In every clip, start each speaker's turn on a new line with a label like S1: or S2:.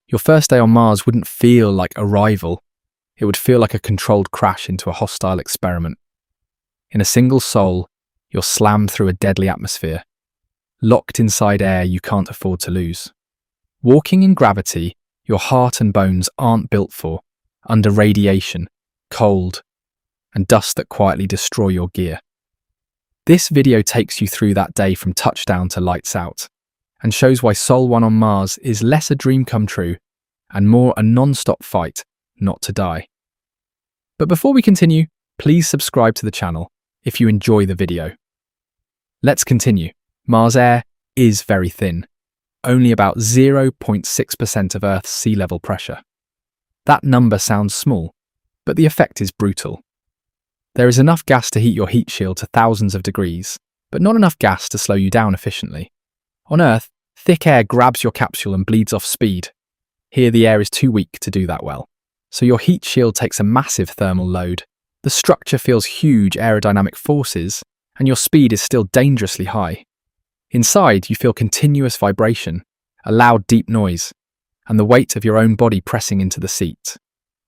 S1: Your first day on Mars wouldn't feel like arrival. It would feel like a controlled crash into a hostile experiment. In a single soul, you're slammed through a deadly atmosphere, locked inside air you can't afford to lose. Walking in gravity, your heart and bones aren't built for, under radiation, cold, and dust that quietly destroy your gear. This video takes you through that day from touchdown to lights out, and shows why Sol 1 on Mars is less a dream come true and more a non-stop fight not to die. But before we continue, please subscribe to the channel if you enjoy the video. Let's continue. Mars air is very thin, only about 0.6% of Earth's sea level pressure. That number sounds small, but the effect is brutal. There is enough gas to heat your heat shield to thousands of degrees, but not enough gas to slow you down efficiently. On Earth, thick air grabs your capsule and bleeds off speed. Here the air is too weak to do that well, so your heat shield takes a massive thermal load. The structure feels huge aerodynamic forces, and your speed is still dangerously high. Inside, you feel continuous vibration, a loud deep noise, and the weight of your own body pressing into the seat.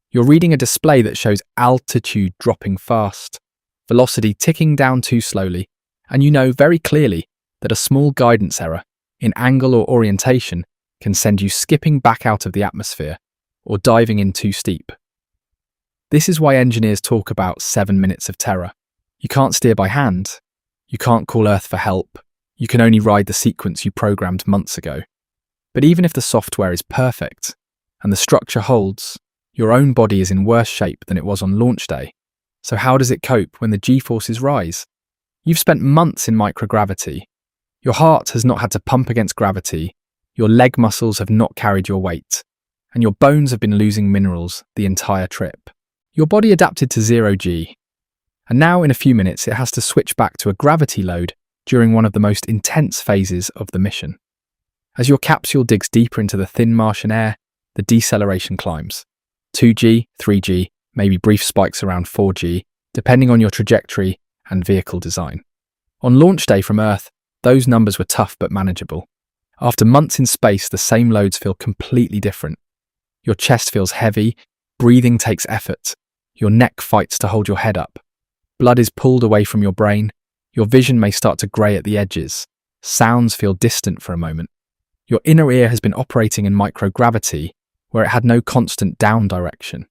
S1: You're reading a display that shows altitude dropping fast, velocity ticking down too slowly, and you know very clearly that a small guidance error in angle or orientation can send you skipping back out of the atmosphere or diving in too steep. This is why engineers talk about 7 minutes of terror. You can't steer by hand. You can't call Earth for help. You can only ride the sequence you programmed months ago. But even if the software is perfect and the structure holds, your own body is in worse shape than it was on launch day. So how does it cope when the G-forces rise? You've spent months in microgravity. Your heart has not had to pump against gravity, your leg muscles have not carried your weight, and your bones have been losing minerals the entire trip. Your body adapted to 0G, and now in a few minutes it has to switch back to a gravity load during one of the most intense phases of the mission. As your capsule digs deeper into the thin Martian air, the deceleration climbs. 2G, 3G, maybe brief spikes around 4G, depending on your trajectory and vehicle design. On launch day from Earth, those numbers were tough but manageable. After months in space, the same loads feel completely different. Your chest feels heavy, breathing takes effort, your neck fights to hold your head up. Blood is pulled away from your brain, your vision may start to grey at the edges, sounds feel distant for a moment. Your inner ear has been operating in microgravity, where it had no constant down direction.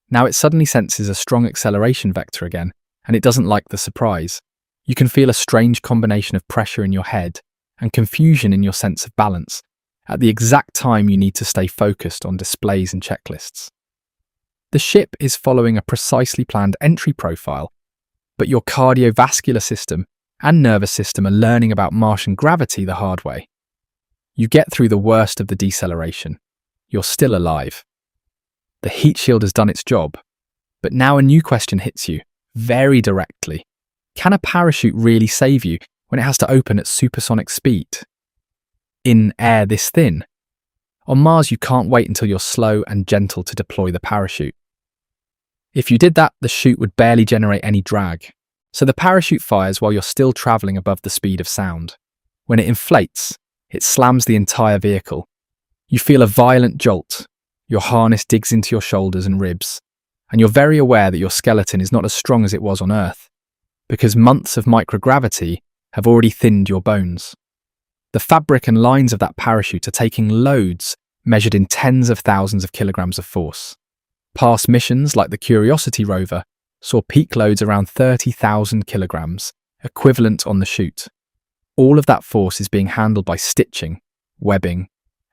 S1: Now it suddenly senses a strong acceleration vector again, and it doesn't like the surprise. You can feel a strange combination of pressure in your head and confusion in your sense of balance at the exact time you need to stay focused on displays and checklists. The ship is following a precisely planned entry profile, but your cardiovascular system and nervous system are learning about Martian gravity the hard way. You get through the worst of the deceleration. You're still alive. The heat shield has done its job, but now a new question hits you, very directly. Can a parachute really save you when it has to open at supersonic speed? In air this thin? On Mars, you can't wait until you're slow and gentle to deploy the parachute. If you did that, the chute would barely generate any drag. So the parachute fires while you're still traveling above the speed of sound. When it inflates, it slams the entire vehicle. You feel a violent jolt. Your harness digs into your shoulders and ribs, and you're very aware that your skeleton is not as strong as it was on Earth, because months of microgravity have already thinned your bones. The fabric and lines of that parachute are taking loads measured in tens of thousands of kilograms of force. Past missions, like the Curiosity rover, saw peak loads around 30,000 kilograms, equivalent on the chute. All of that force is being handled by stitching, webbing,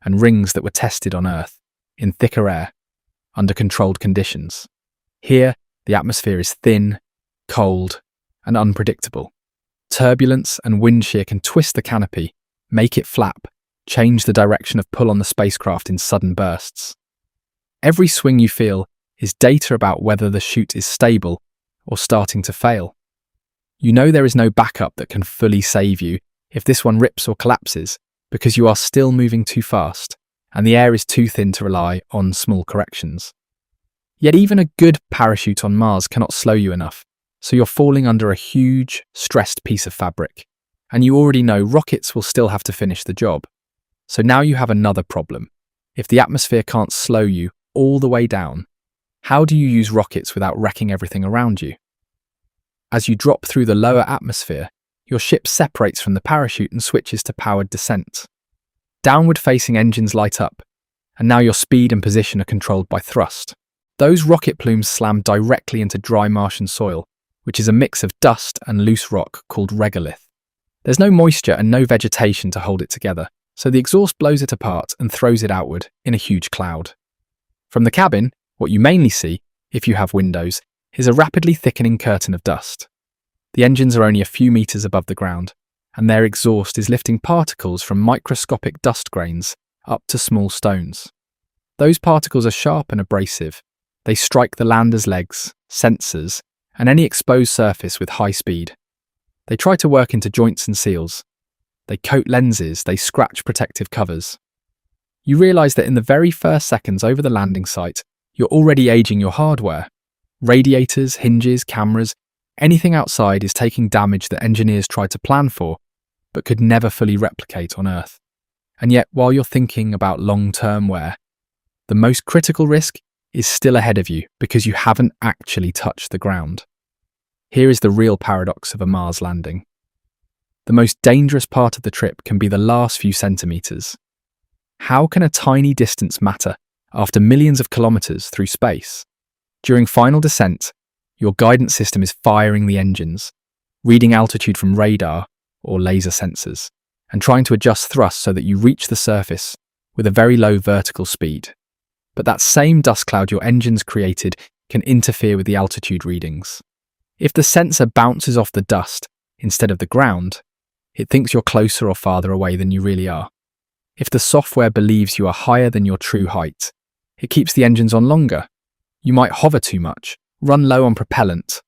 S1: and rings that were tested on Earth, in thicker air, under controlled conditions. Here, the atmosphere is thin, cold, and unpredictable. Turbulence and wind shear can twist the canopy, make it flap, change the direction of pull on the spacecraft in sudden bursts. Every swing you feel is data about whether the chute is stable or starting to fail. You know there is no backup that can fully save you if this one rips or collapses, because you are still moving too fast and the air is too thin to rely on small corrections. Yet even a good parachute on Mars cannot slow you enough, so you're falling under a huge, stressed piece of fabric, and you already know rockets will still have to finish the job. So now you have another problem. If the atmosphere can't slow you all the way down, how do you use rockets without wrecking everything around you? As you drop through the lower atmosphere, your ship separates from the parachute and switches to powered descent. Downward-facing engines light up, and now your speed and position are controlled by thrust. Those rocket plumes slam directly into dry Martian soil, which is a mix of dust and loose rock called regolith. There's no moisture and no vegetation to hold it together, so the exhaust blows it apart and throws it outward in a huge cloud. From the cabin, what you mainly see, if you have windows, is a rapidly thickening curtain of dust. The engines are only a few meters above the ground, and their exhaust is lifting particles from microscopic dust grains up to small stones. Those particles are sharp and abrasive. They strike the lander's legs, sensors, and any exposed surface with high speed. They try to work into joints and seals. They coat lenses, they scratch protective covers. You realise that in the very first seconds over the landing site, you're already aging your hardware. Radiators, hinges, cameras, anything outside is taking damage that engineers tried to plan for, but could never fully replicate on Earth. And yet, while you're thinking about long-term wear, the most critical risk is still ahead of you because you haven't actually touched the ground. Here is the real paradox of a Mars landing. The most dangerous part of the trip can be the last few centimeters. How can a tiny distance matter after millions of kilometers through space? During final descent, your guidance system is firing the engines, reading altitude from radar or laser sensors, and trying to adjust thrust so that you reach the surface with a very low vertical speed. But that same dust cloud your engines created can interfere with the altitude readings. If the sensor bounces off the dust instead of the ground, it thinks you're closer or farther away than you really are. If the software believes you are higher than your true height, it keeps the engines on longer. You might hover too much, run low on propellant,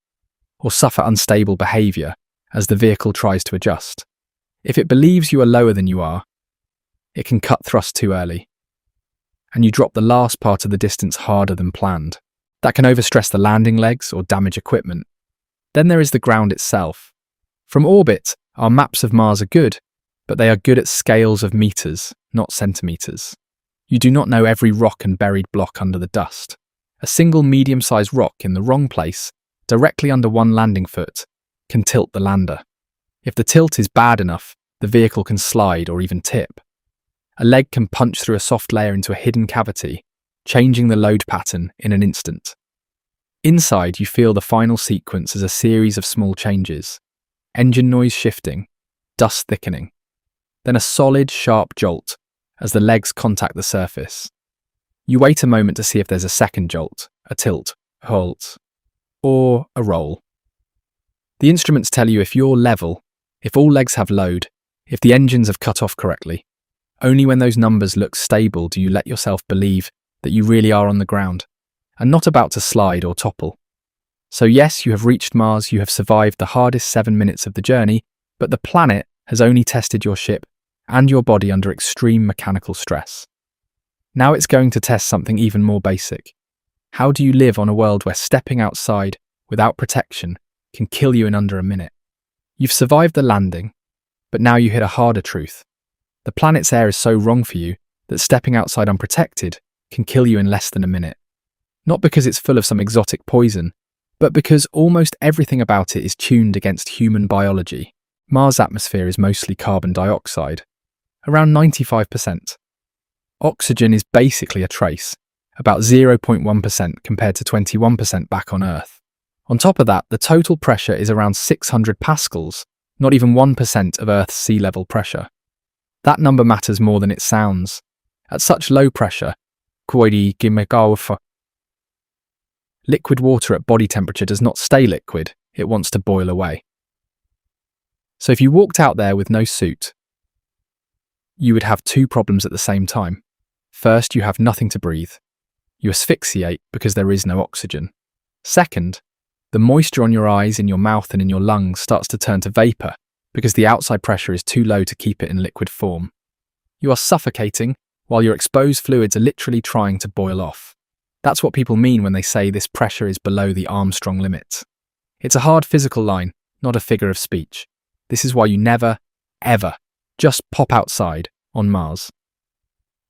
S1: or suffer unstable behaviour as the vehicle tries to adjust. If it believes you are lower than you are, it can cut thrust too early, and you drop the last part of the distance harder than planned. That can overstress the landing legs or damage equipment. Then there is the ground itself. From orbit, our maps of Mars are good, but they are good at scales of meters, not centimeters. You do not know every rock and buried block under the dust. A single medium-sized rock in the wrong place, directly under one landing foot, can tilt the lander. If the tilt is bad enough, the vehicle can slide or even tip. A leg can punch through a soft layer into a hidden cavity, changing the load pattern in an instant. Inside, you feel the final sequence as a series of small changes. Engine noise shifting, dust thickening. Then a solid, sharp jolt as the legs contact the surface. You wait a moment to see if there's a second jolt, a tilt, a halt, or a roll. The instruments tell you if you're level, if all legs have load, if the engines have cut off correctly. Only when those numbers look stable do you let yourself believe that you really are on the ground, and not about to slide or topple. So yes, you have reached Mars, you have survived the hardest 7 minutes of the journey, but the planet has only tested your ship and your body under extreme mechanical stress. Now it's going to test something even more basic. How do you live on a world where stepping outside without protection can kill you in under a minute? You've survived the landing, but now you hit a harder truth. The planet's air is so wrong for you that stepping outside unprotected can kill you in less than a minute. Not because it's full of some exotic poison, but because almost everything about it is tuned against human biology. Mars' atmosphere is mostly carbon dioxide, around 95%. Oxygen is basically a trace, about 0.1% compared to 21% back on Earth. On top of that, the total pressure is around 600 pascals, not even 1% of Earth's sea level pressure. That number matters more than it sounds. At such low pressure, liquid water at body temperature does not stay liquid, it wants to boil away. So if you walked out there with no suit, you would have two problems at the same time. First, you have nothing to breathe. You asphyxiate because there is no oxygen. Second, the moisture on your eyes, in your mouth and in your lungs starts to turn to vapour because the outside pressure is too low to keep it in liquid form. You are suffocating while your exposed fluids are literally trying to boil off. That's what people mean when they say this pressure is below the Armstrong limit. It's a hard physical line, not a figure of speech. This is why you never, ever, just pop outside on Mars.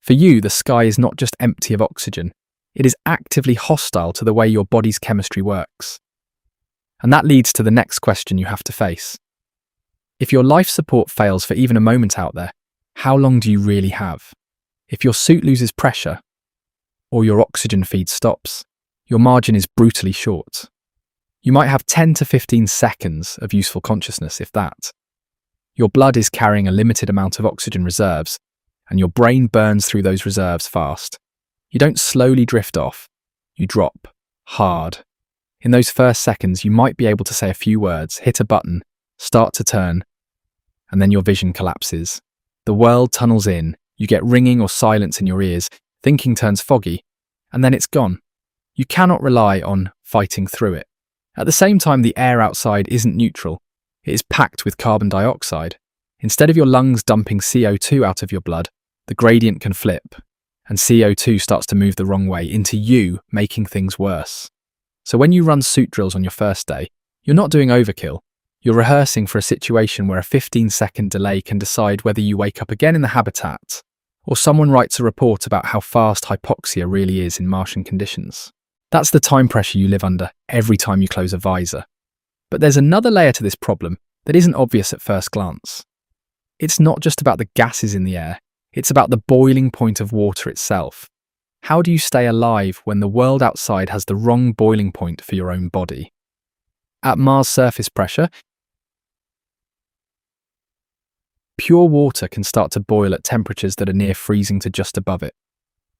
S1: For you, the sky is not just empty of oxygen, it is actively hostile to the way your body's chemistry works. And that leads to the next question you have to face. If your life support fails for even a moment out there, how long do you really have? If your suit loses pressure, or your oxygen feed stops, your margin is brutally short. You might have 10 to 15 seconds of useful consciousness, if that. Your blood is carrying a limited amount of oxygen reserves, and your brain burns through those reserves fast. You don't slowly drift off, you drop hard. In those first seconds, you might be able to say a few words, hit a button, start to turn, and then your vision collapses. The world tunnels in, you get ringing or silence in your ears, thinking turns foggy, and then it's gone. You cannot rely on fighting through it. At the same time, the air outside isn't neutral. It is packed with carbon dioxide. Instead of your lungs dumping CO2 out of your blood, the gradient can flip, and CO2 starts to move the wrong way into you, making things worse. So when you run suit drills on your first day, you're not doing overkill. You're rehearsing for a situation where a 15-second delay can decide whether you wake up again in the habitat, or someone writes a report about how fast hypoxia really is in Martian conditions. That's the time pressure you live under every time you close a visor. But there's another layer to this problem that isn't obvious at first glance. It's not just about the gases in the air, it's about the boiling point of water itself. How do you stay alive when the world outside has the wrong boiling point for your own body? At Mars surface pressure, pure water can start to boil at temperatures that are near freezing to just above it.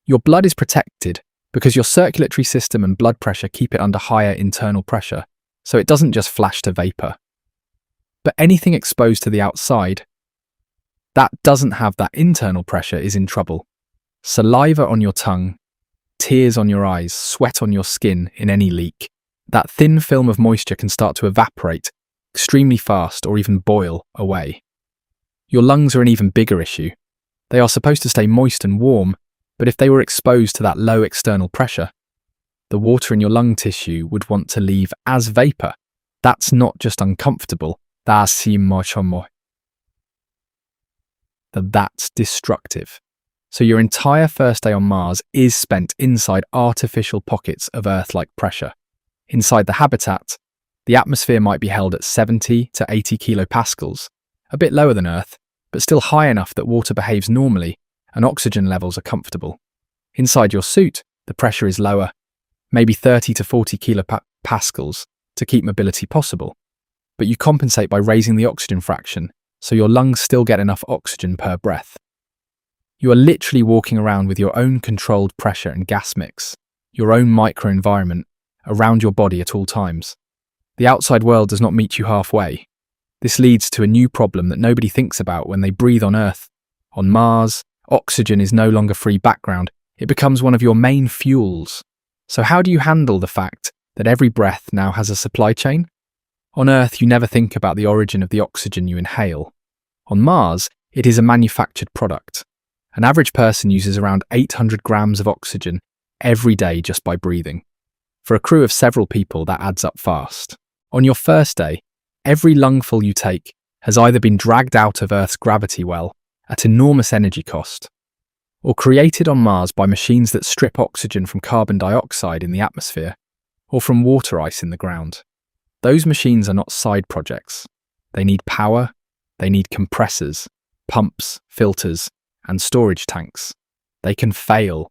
S1: Your blood is protected because your circulatory system and blood pressure keep it under higher internal pressure, so it doesn't just flash to vapor. But anything exposed to the outside that doesn't have that internal pressure is in trouble. Saliva on your tongue, tears on your eyes, sweat on your skin in any leak. That thin film of moisture can start to evaporate extremely fast or even boil away. Your lungs are an even bigger issue. They are supposed to stay moist and warm, but if they were exposed to that low external pressure, the water in your lung tissue would want to leave as vapor. That's not just uncomfortable, that's destructive. So your entire first day on Mars is spent inside artificial pockets of Earth-like pressure. Inside the habitat, the atmosphere might be held at 70 to 80 kilopascals, a bit lower than Earth, but still high enough that water behaves normally and oxygen levels are comfortable. Inside your suit, the pressure is lower, maybe 30 to 40 kilopascals, to keep mobility possible. But you compensate by raising the oxygen fraction, so your lungs still get enough oxygen per breath. You are literally walking around with your own controlled pressure and gas mix, your own microenvironment, around your body at all times. The outside world does not meet you halfway. This leads to a new problem that nobody thinks about when they breathe on Earth. On Mars, oxygen is no longer free background, it becomes one of your main fuels. So how do you handle the fact that every breath now has a supply chain? On Earth, you never think about the origin of the oxygen you inhale. On Mars, it is a manufactured product. An average person uses around 800 grams of oxygen every day just by breathing. For a crew of several people, that adds up fast. On your first day, every lungful you take has either been dragged out of Earth's gravity well at enormous energy cost, or created on Mars by machines that strip oxygen from carbon dioxide in the atmosphere, or from water ice in the ground. Those machines are not side projects. They need power, they need compressors, pumps, filters, and storage tanks. They can fail.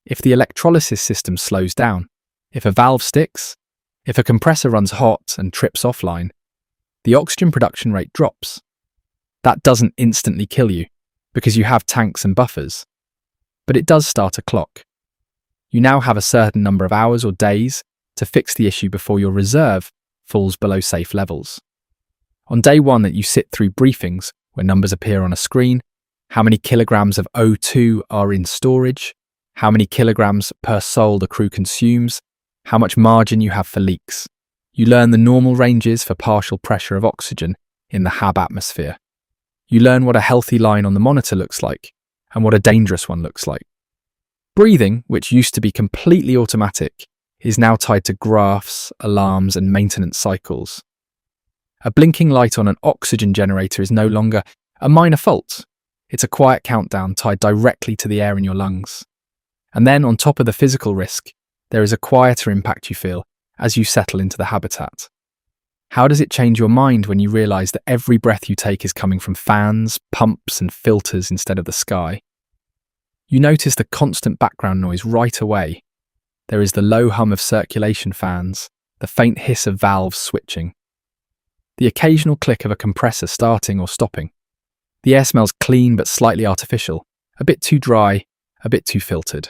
S1: If the electrolysis system slows down, if a valve sticks, if a compressor runs hot and trips offline, the oxygen production rate drops. That doesn't instantly kill you, because you have tanks and buffers. But it does start a clock. You now have a certain number of hours or days to fix the issue before your reserve falls below safe levels. On day one that you sit through briefings where numbers appear on a screen, how many kilograms of O2 are in storage, how many kilograms per soul the crew consumes, how much margin you have for leaks. You learn the normal ranges for partial pressure of oxygen in the HAB atmosphere. You learn what a healthy line on the monitor looks like and what a dangerous one looks like. Breathing, which used to be completely automatic, is now tied to graphs, alarms, and maintenance cycles. A blinking light on an oxygen generator is no longer a minor fault. It's a quiet countdown tied directly to the air in your lungs. And then, on top of the physical risk, there is a quieter impact you feel as you settle into the habitat. How does it change your mind when you realize that every breath you take is coming from fans, pumps, and filters instead of the sky? You notice the constant background noise right away. There is the low hum of circulation fans, the faint hiss of valves switching, the occasional click of a compressor starting or stopping. The air smells clean but slightly artificial, a bit too dry, a bit too filtered.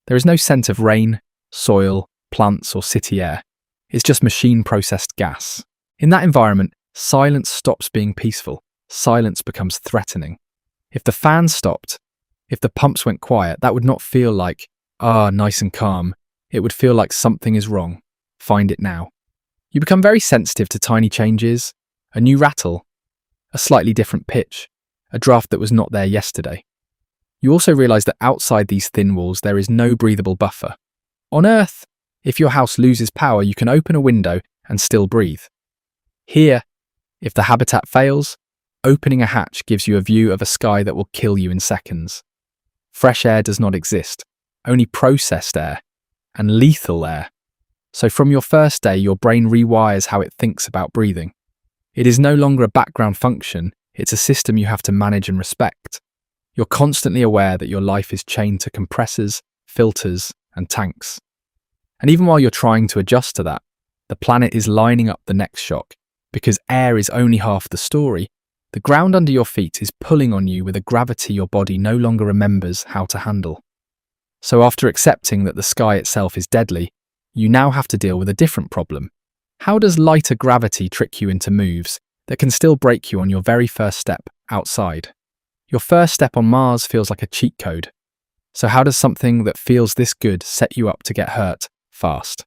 S1: There is no scent of rain, soil, plants, or city air. It's just machine-processed gas. In that environment, silence stops being peaceful. Silence becomes threatening. If the fan stopped, if the pumps went quiet, that would not feel like, nice and calm. It would feel like something is wrong. Find it now. You become very sensitive to tiny changes, a new rattle, a slightly different pitch, a draft that was not there yesterday. You also realize that outside these thin walls there is no breathable buffer. On Earth, if your house loses power, you can open a window and still breathe. Here, if the habitat fails, opening a hatch gives you a view of a sky that will kill you in seconds. Fresh air does not exist, only processed air, and lethal air. So from your first day, your brain rewires how it thinks about breathing. It is no longer a background function, it's a system you have to manage and respect. You're constantly aware that your life is chained to compressors, filters, and tanks. And even while you're trying to adjust to that, the planet is lining up the next shock. Because air is only half the story, the ground under your feet is pulling on you with a gravity your body no longer remembers how to handle. So after accepting that the sky itself is deadly, you now have to deal with a different problem. How does lighter gravity trick you into moves that can still break you on your very first step outside? Your first step on Mars feels like a cheat code. So how does something that feels this good set you up to get hurt fast?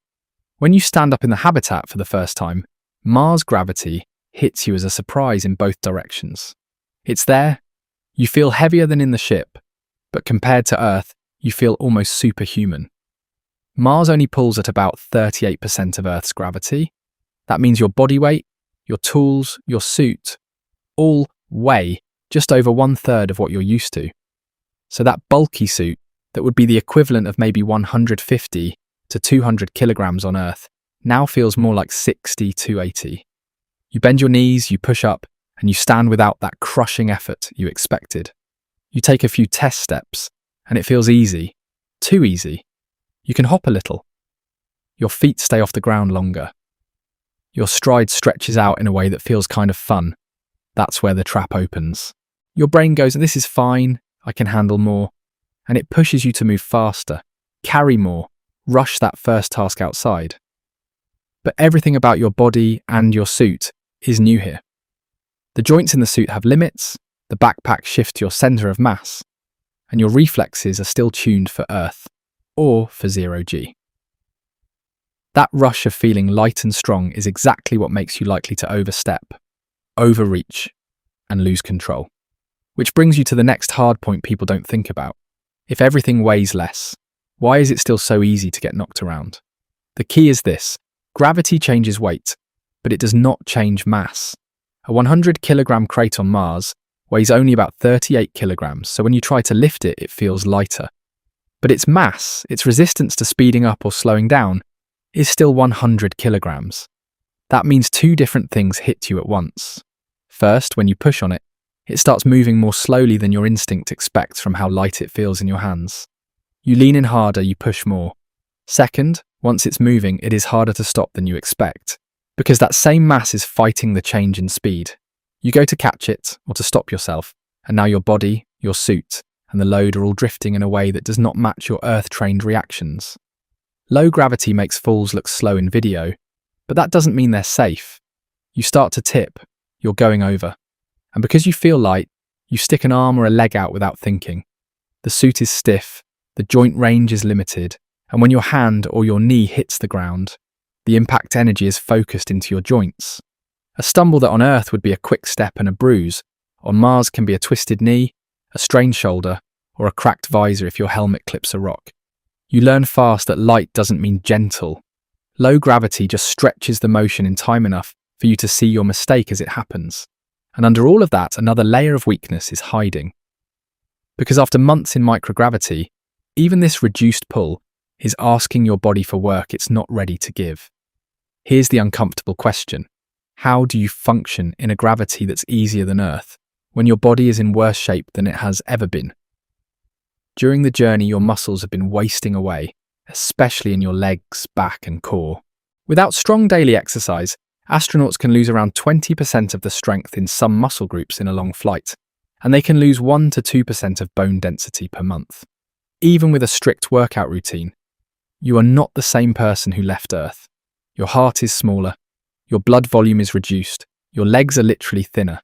S1: When you stand up in the habitat for the first time, Mars gravity hits you as a surprise in both directions. It's there, you feel heavier than in the ship, but compared to Earth, you feel almost superhuman. Mars only pulls at about 38% of Earth's gravity. That means your body weight, your tools, your suit, all weigh just over 1/3 of what you're used to. So that bulky suit, that would be the equivalent of maybe 150 to 200 kilograms on Earth, now feels more like 60 to 80. You bend your knees, you push up, and you stand without that crushing effort you expected. You take a few test steps, and it feels easy, too easy. You can hop a little. Your feet stay off the ground longer. Your stride stretches out in a way that feels kind of fun. That's where the trap opens. Your brain goes, this is fine, I can handle more. And it pushes you to move faster, carry more, rush that first task outside. But everything about your body and your suit is new here. The joints in the suit have limits, the backpack shifts your center of mass, and your reflexes are still tuned for Earth, or for 0G. That rush of feeling light and strong is exactly what makes you likely to overstep, overreach, and lose control. Which brings you to the next hard point people don't think about. If everything weighs less, why is it still so easy to get knocked around? The key is this: gravity changes weight, but it does not change mass. A 100 kilogram crate on Mars weighs only about 38 kilograms, so when you try to lift it, it feels lighter. But its mass, its resistance to speeding up or slowing down, is still 100 kilograms. That means two different things hit you at once. First, when you push on it, it starts moving more slowly than your instinct expects from how light it feels in your hands. You lean in harder, you push more. Second, once it's moving, it is harder to stop than you expect, because that same mass is fighting the change in speed. You go to catch it, or to stop yourself, and now your body, your suit, and the load are all drifting in a way that does not match your Earth-trained reactions. Low gravity makes falls look slow in video, but that doesn't mean they're safe. You start to tip, you're going over. And because you feel light, you stick an arm or a leg out without thinking. The suit is stiff, the joint range is limited, and when your hand or your knee hits the ground, the impact energy is focused into your joints. A stumble that on Earth would be a quick step and a bruise, on Mars can be a twisted knee, a strained shoulder, or a cracked visor if your helmet clips a rock. You learn fast that light doesn't mean gentle. Low gravity just stretches the motion in time enough for you to see your mistake as it happens. And under all of that, another layer of weakness is hiding. Because after months in microgravity, even this reduced pull is asking your body for work it's not ready to give. Here's the uncomfortable question. How do you function in a gravity that's easier than Earth when your body is in worse shape than it has ever been? During the journey, your muscles have been wasting away, especially in your legs, back, and core. Without strong daily exercise, astronauts can lose around 20% of the strength in some muscle groups in a long flight, and they can lose 1 to 2% of bone density per month. Even with a strict workout routine, you are not the same person who left Earth. Your heart is smaller, your blood volume is reduced, your legs are literally thinner.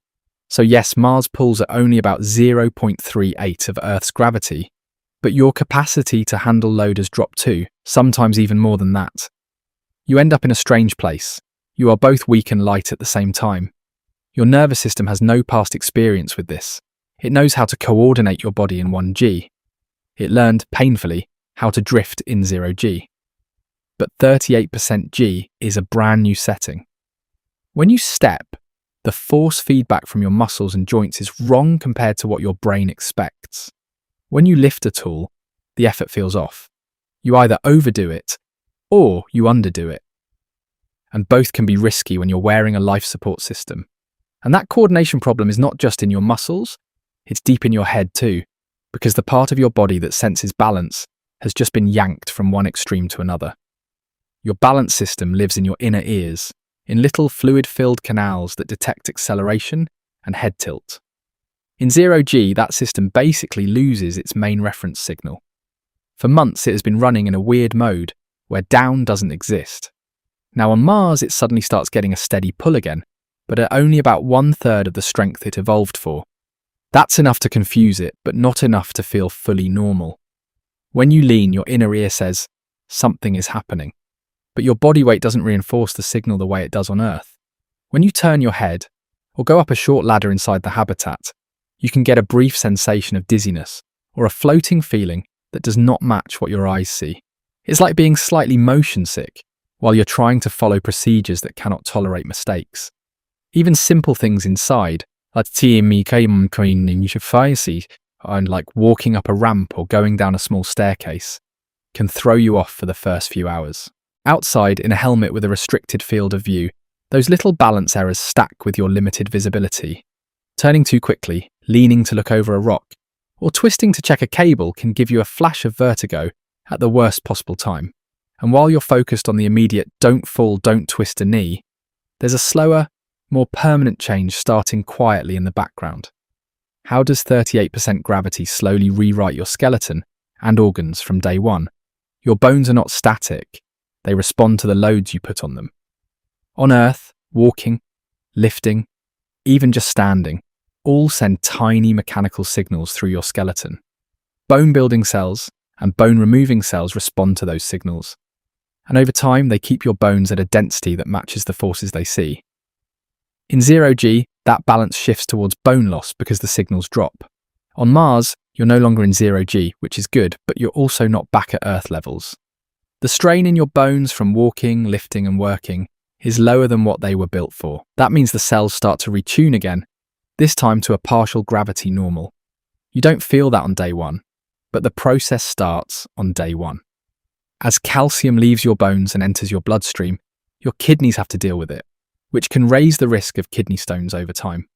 S1: So yes, Mars pulls at only about 0.38 of Earth's gravity, but your capacity to handle load has dropped too, sometimes even more than that. You end up in a strange place. You are both weak and light at the same time. Your nervous system has no past experience with this. It knows how to coordinate your body in 1G. It learned, painfully, how to drift in 0G. But 38% G is a brand new setting. When you step, the force feedback from your muscles and joints is wrong compared to what your brain expects. When you lift a tool, the effort feels off. You either overdo it or you underdo it. And both can be risky when you're wearing a life support system. And that coordination problem is not just in your muscles, it's deep in your head too, because the part of your body that senses balance has just been yanked from one extreme to another. Your balance system lives in your inner ears, in little fluid-filled canals that detect acceleration and head tilt. In 0G, that system basically loses its main reference signal. For months, it has been running in a weird mode where down doesn't exist. Now on Mars, it suddenly starts getting a steady pull again, but at only about 1/3 of the strength it evolved for. That's enough to confuse it, but not enough to feel fully normal. When you lean, your inner ear says, something is happening. But your body weight doesn't reinforce the signal the way it does on Earth. When you turn your head, or go up a short ladder inside the habitat, you can get a brief sensation of dizziness, or a floating feeling that does not match what your eyes see. It's like being slightly motion sick, while you're trying to follow procedures that cannot tolerate mistakes. Even simple things inside, like walking up a ramp or going down a small staircase, can throw you off for the first few hours. Outside, in a helmet with a restricted field of view, those little balance errors stack with your limited visibility. Turning too quickly, leaning to look over a rock, or twisting to check a cable can give you a flash of vertigo at the worst possible time. And while you're focused on the immediate don't fall, don't twist a knee, there's a slower, more permanent change starting quietly in the background. How does 38% gravity slowly rewrite your skeleton and organs from day one? Your bones are not static. They respond to the loads you put on them. On Earth, walking, lifting, even just standing, all send tiny mechanical signals through your skeleton. Bone-building cells and bone-removing cells respond to those signals. And over time, they keep your bones at a density that matches the forces they see. In 0G, that balance shifts towards bone loss because the signals drop. On Mars, you're no longer in 0G, which is good, but you're also not back at Earth levels. The strain in your bones from walking, lifting, and working is lower than what they were built for. That means the cells start to retune again, this time to a partial gravity normal. You don't feel that on day one, but the process starts on day one. As calcium leaves your bones and enters your bloodstream, your kidneys have to deal with it, which can raise the risk of kidney stones over time.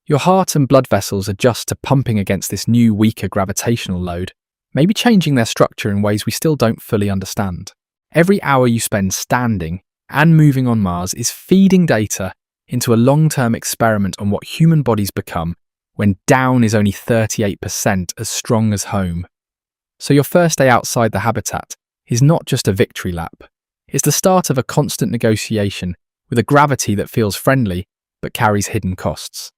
S1: Your heart and blood vessels adjust to pumping against this new, weaker gravitational load, maybe changing their structure in ways we still don't fully understand. Every hour you spend standing and moving on Mars is feeding data into a long-term experiment on what human bodies become when down is only 38% as strong as home. So your first day outside the habitat is not just a victory lap. It's the start of a constant negotiation with a gravity that feels friendly but carries hidden costs.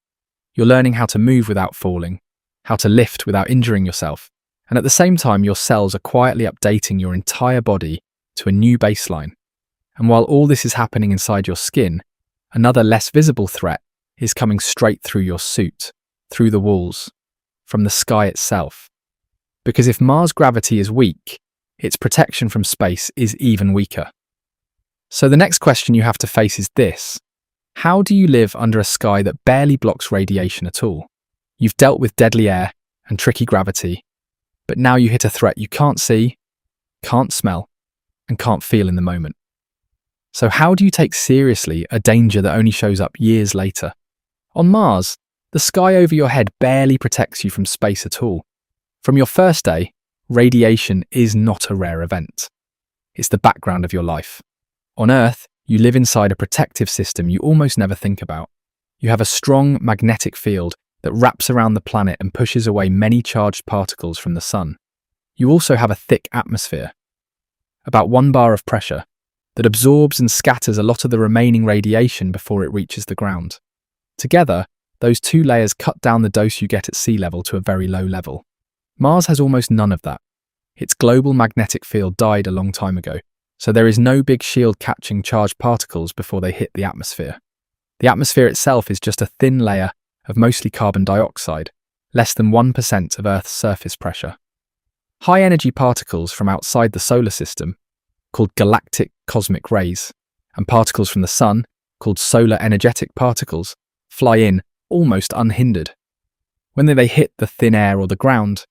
S1: You're learning how to move without falling, how to lift without injuring yourself, and at the same time your cells are quietly updating your entire body to a new baseline. And while all this is happening inside your skin, another less visible threat is coming straight through your suit, through the walls, from the sky itself. Because if Mars' gravity is weak, its protection from space is even weaker. So the next question you have to face is this: how do you live under a sky that barely blocks radiation at all? You've dealt with deadly air and tricky gravity, but now you hit a threat you can't see, can't smell, and can't feel in the moment. So how do you take seriously a danger that only shows up years later? On Mars, the sky over your head barely protects you from space at all. From your first day, radiation is not a rare event. It's the background of your life. On Earth, you live inside a protective system you almost never think about. You have a strong magnetic field that wraps around the planet and pushes away many charged particles from the sun. You also have a thick atmosphere, about 1 bar of pressure, that absorbs and scatters a lot of the remaining radiation before it reaches the ground. Together, those two layers cut down the dose you get at sea level to a very low level. Mars has almost none of that. Its global magnetic field died a long time ago, so there is no big shield catching charged particles before they hit the atmosphere. The atmosphere itself is just a thin layer of mostly carbon dioxide, less than 1% of Earth's surface pressure. High-energy particles from outside the solar system, called galactic cosmic rays, and particles from the sun, called solar energetic particles, fly in almost unhindered. When they hit the thin air or the ground,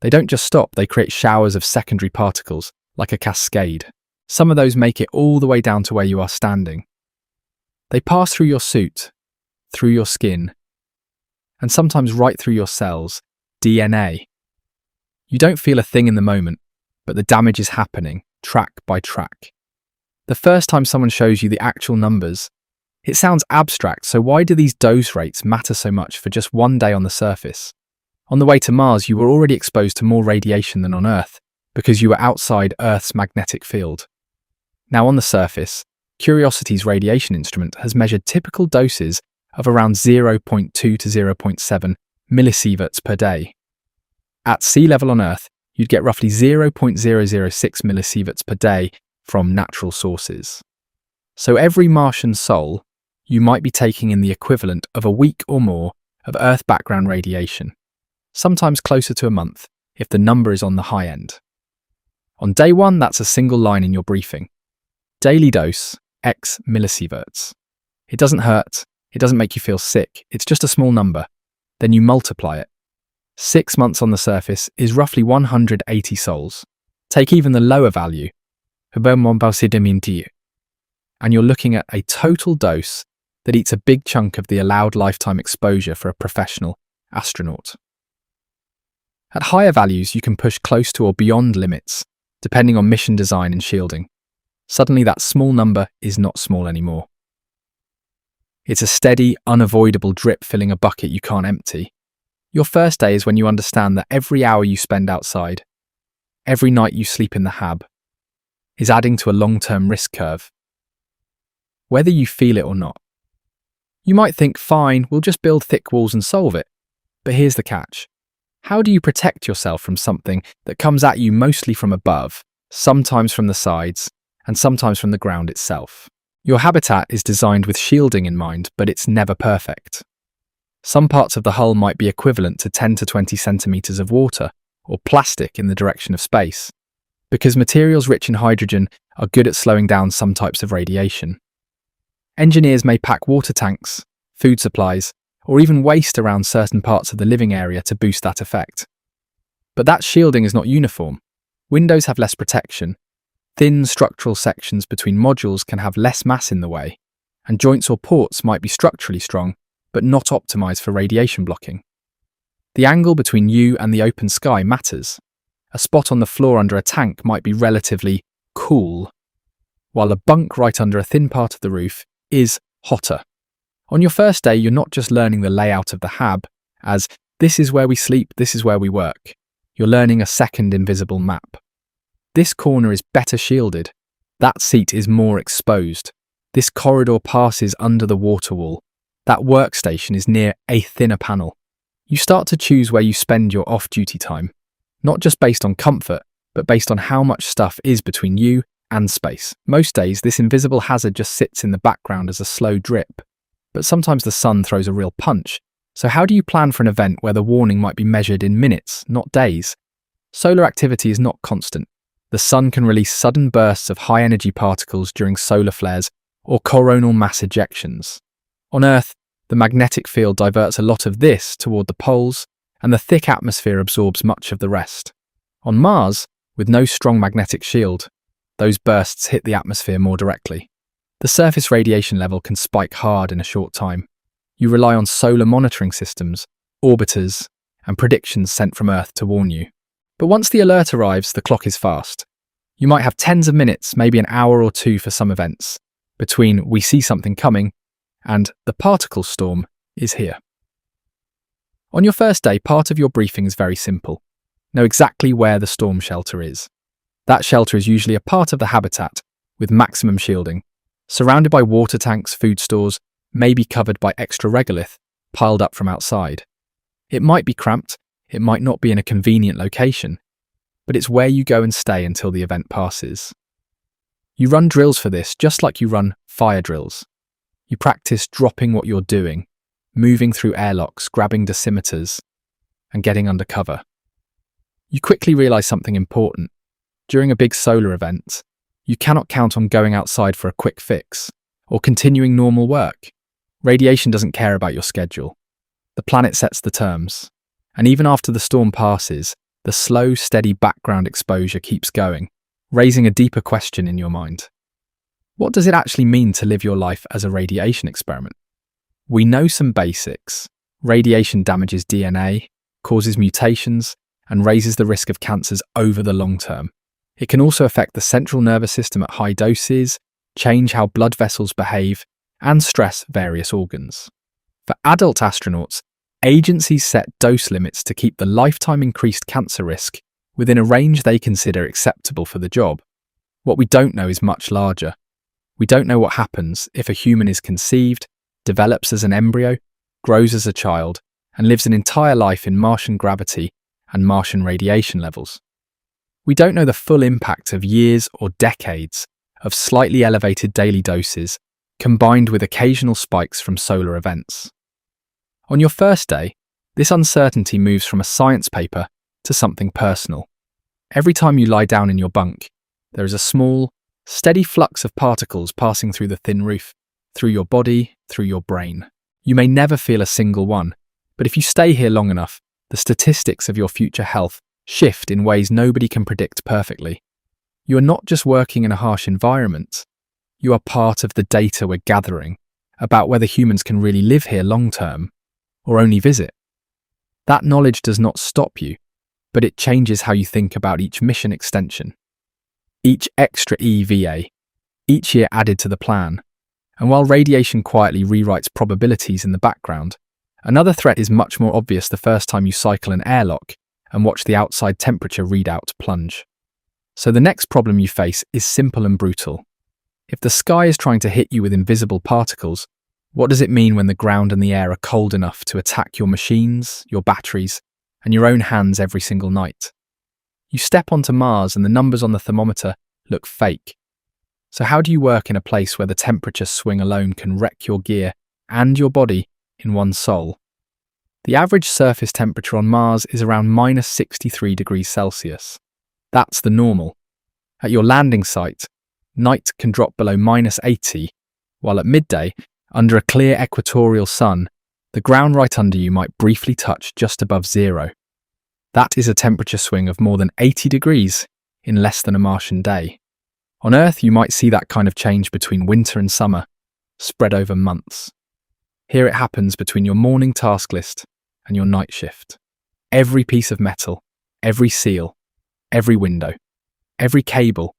S1: they don't just stop, they create showers of secondary particles, like a cascade. Some of those make it all the way down to where you are standing. They pass through your suit, through your skin, and sometimes right through your cells, DNA. You don't feel a thing in the moment, but the damage is happening, track by track. The first time someone shows you the actual numbers, it sounds abstract, so why do these dose rates matter so much for just one day on the surface? On the way to Mars, you were already exposed to more radiation than on Earth, because you were outside Earth's magnetic field. Now on the surface, Curiosity's radiation instrument has measured typical doses of around 0.2 to 0.7 millisieverts per day. At sea level on Earth, you'd get roughly 0.006 millisieverts per day from natural sources. So every Martian sol, you might be taking in the equivalent of a week or more of Earth background radiation, sometimes closer to a month if the number is on the high end. On day one, that's a single line in your briefing. Daily dose, X millisieverts. It doesn't hurt, it doesn't make you feel sick, it's just a small number. Then you multiply it. 6 months on the surface is roughly 180 sols. Take even the lower value, and you're looking at a total dose that eats a big chunk of the allowed lifetime exposure for a professional astronaut. At higher values, you can push close to or beyond limits, depending on mission design and shielding. Suddenly, that small number is not small anymore. It's a steady, unavoidable drip filling a bucket you can't empty. Your first day is when you understand that every hour you spend outside, every night you sleep in the hab, is adding to a long-term risk curve, whether you feel it or not. You might think, fine, we'll just build thick walls and solve it. But here's the catch. How do you protect yourself from something that comes at you mostly from above, sometimes from the sides, and sometimes from the ground itself? Your habitat is designed with shielding in mind, but it's never perfect. Some parts of the hull might be equivalent to 10 to 20 centimeters of water, or plastic in the direction of space, because materials rich in hydrogen are good at slowing down some types of radiation. Engineers may pack water tanks, food supplies, or even waste around certain parts of the living area to boost that effect. But that shielding is not uniform. Windows have less protection, thin structural sections between modules can have less mass in the way, and joints or ports might be structurally strong, but not optimized for radiation blocking. The angle between you and the open sky matters. A spot on the floor under a tank might be relatively cool, while a bunk right under a thin part of the roof is hotter. On your first day, you're not just learning the layout of the hab as this is where we sleep, this is where we work. You're learning a second invisible map. This corner is better shielded. That seat is more exposed. This corridor passes under the water wall. That workstation is near a thinner panel. You start to choose where you spend your off-duty time, not just based on comfort, but based on how much stuff is between you and space. Most days, this invisible hazard just sits in the background as a slow drip. But sometimes the sun throws a real punch. So how do you plan for an event where the warning might be measured in minutes, not days? Solar activity is not constant. The sun can release sudden bursts of high-energy particles during solar flares or coronal mass ejections. On Earth, the magnetic field diverts a lot of this toward the poles and the thick atmosphere absorbs much of the rest. On Mars, with no strong magnetic shield, those bursts hit the atmosphere more directly. The surface radiation level can spike hard in a short time. You rely on solar monitoring systems, orbiters, and predictions sent from Earth to warn you. But once the alert arrives, the clock is fast. You might have tens of minutes, maybe an hour or two for some events, between "we see something coming" and "the particle storm is here." On your first day, part of your briefing is very simple. Know exactly where the storm shelter is. That shelter is usually a part of the habitat, with maximum shielding, surrounded by water tanks, food stores, maybe covered by extra regolith piled up from outside. It might be cramped, it might not be in a convenient location, but it's where you go and stay until the event passes. You run drills for this just like you run fire drills. You practice dropping what you're doing, moving through airlocks, grabbing dosimeters, and getting under cover. You quickly realise something important. During a big solar event, you cannot count on going outside for a quick fix or continuing normal work. Radiation doesn't care about your schedule. The planet sets the terms. And even after the storm passes, the slow, steady background exposure keeps going, raising a deeper question in your mind. What does it actually mean to live your life as a radiation experiment? We know some basics. Radiation damages DNA, causes mutations, and raises the risk of cancers over the long term. It can also affect the central nervous system at high doses, change how blood vessels behave, and stress various organs. For adult astronauts, agencies set dose limits to keep the lifetime increased cancer risk within a range they consider acceptable for the job. What we don't know is much larger. We don't know what happens if a human is conceived, develops as an embryo, grows as a child, and lives an entire life in Martian gravity and Martian radiation levels. We don't know the full impact of years or decades of slightly elevated daily doses combined with occasional spikes from solar events. On your first day, this uncertainty moves from a science paper to something personal. Every time you lie down in your bunk, there is a small, steady flux of particles passing through the thin roof, through your body, through your brain. You may never feel a single one, but if you stay here long enough, the statistics of your future health shift in ways nobody can predict perfectly. You are not just working in a harsh environment, you are part of the data we're gathering about whether humans can really live here long term or only visit. That knowledge does not stop you, but it changes how you think about each mission extension, each extra EVA, each year added to the plan. And while radiation quietly rewrites probabilities in the background, another threat is much more obvious the first time you cycle an airlock and watch the outside temperature readout plunge. So the next problem you face is simple and brutal. If the sky is trying to hit you with invisible particles, what does it mean when the ground and the air are cold enough to attack your machines, your batteries, and your own hands every single night? You step onto Mars and the numbers on the thermometer look fake. So how do you work in a place where the temperature swing alone can wreck your gear and your body in one sol? The average surface temperature on Mars is around minus 63 degrees Celsius. That's the normal. At your landing site, night can drop below minus 80, while at midday, under a clear equatorial sun, the ground right under you might briefly touch just above zero. That is a temperature swing of more than 80 degrees in less than a Martian day. On Earth, you might see that kind of change between winter and summer, spread over months. Here it happens between your morning task list and your night shift. Every piece of metal, every seal, every window, every cable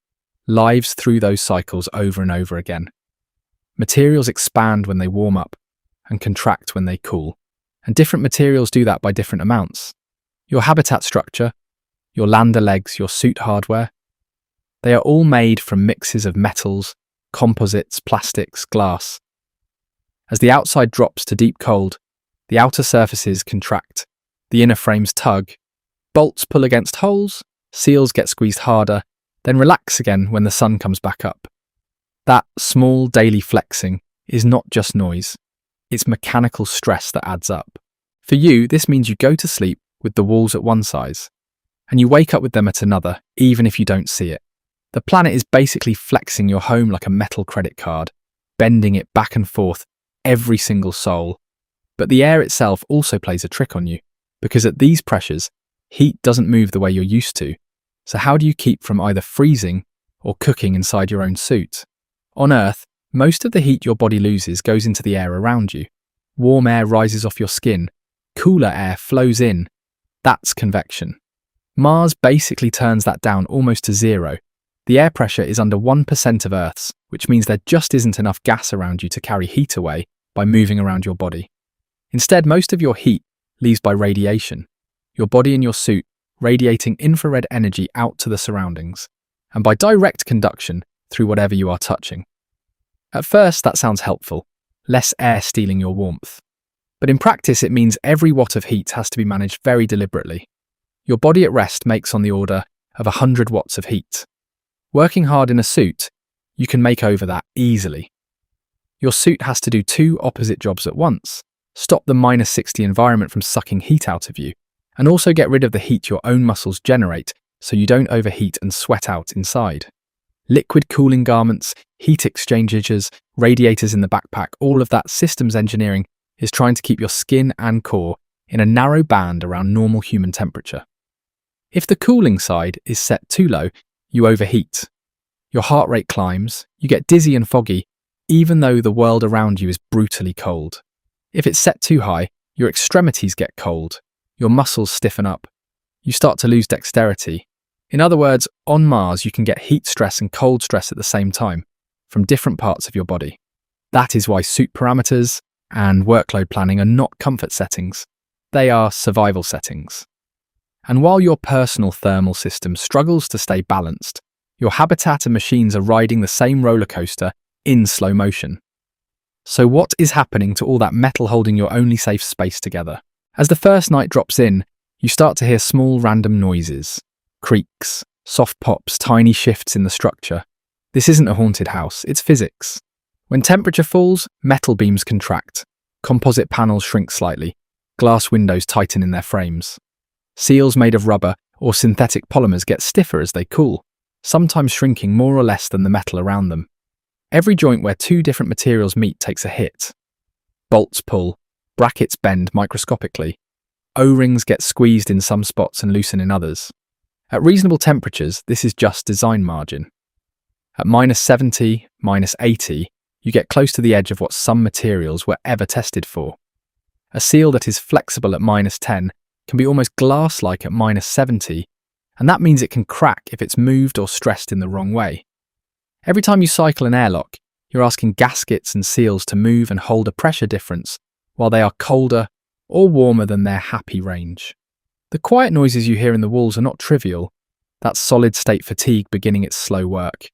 S1: lives through those cycles over and over again. Materials expand when they warm up and contract when they cool, and different materials do that by different amounts. Your habitat structure, your lander legs, your suit hardware, they are all made from mixes of metals, composites, plastics, glass. As the outside drops to deep cold, the outer surfaces contract, the inner frames tug, bolts pull against holes, seals get squeezed harder, then relax again when the sun comes back up. That small daily flexing is not just noise, it's mechanical stress that adds up. For you, this means you go to sleep with the walls at one size, and you wake up with them at another, even if you don't see it. The planet is basically flexing your home like a metal credit card, bending it back and forth every single sol. But the air itself also plays a trick on you, because at these pressures, heat doesn't move the way you're used to. So how do you keep from either freezing or cooking inside your own suit? On Earth, most of the heat your body loses goes into the air around you. Warm air rises off your skin, cooler air flows in. That's convection. Mars basically turns that down almost to zero. The air pressure is under 1% of Earth's, which means there just isn't enough gas around you to carry heat away by moving around your body. Instead, most of your heat leaves by radiation, your body and your suit radiating infrared energy out to the surroundings, and by direct conduction through whatever you are touching. At first, that sounds helpful, less air stealing your warmth. But in practice, it means every watt of heat has to be managed very deliberately. Your body at rest makes on the order of 100 watts of heat. Working hard in a suit, you can make over that easily. Your suit has to do two opposite jobs at once: stop the -60 environment from sucking heat out of you, and also get rid of the heat your own muscles generate so you don't overheat and sweat out inside. Liquid cooling garments, heat exchangers, radiators in the backpack, all of that systems engineering is trying to keep your skin and core in a narrow band around normal human temperature. If the cooling side is set too low, you overheat. Your heart rate climbs, you get dizzy and foggy, even though the world around you is brutally cold. If it's set too high, your extremities get cold, your muscles stiffen up, you start to lose dexterity. In other words, on Mars you can get heat stress and cold stress at the same time, from different parts of your body. That is why suit parameters and workload planning are not comfort settings, they are survival settings. And while your personal thermal system struggles to stay balanced, your habitat and machines are riding the same roller coaster in slow motion. So what is happening to all that metal holding your only safe space together? As the first night drops in, you start to hear small random noises. Creaks, soft pops, tiny shifts in the structure. This isn't a haunted house, it's physics. When temperature falls, metal beams contract, composite panels shrink slightly, glass windows tighten in their frames. Seals made of rubber or synthetic polymers get stiffer as they cool, sometimes shrinking more or less than the metal around them. Every joint where two different materials meet takes a hit. Bolts pull, brackets bend microscopically, O-rings get squeezed in some spots and loosen in others. At reasonable temperatures, this is just design margin. At -70, -80, you get close to the edge of what some materials were ever tested for. A seal that is flexible at -10 can be almost glass-like at -70, and that means it can crack if it's moved or stressed in the wrong way. Every time you cycle an airlock, you're asking gaskets and seals to move and hold a pressure difference while they are colder or warmer than their happy range. The quiet noises you hear in the walls are not trivial. That's solid-state fatigue beginning its slow work.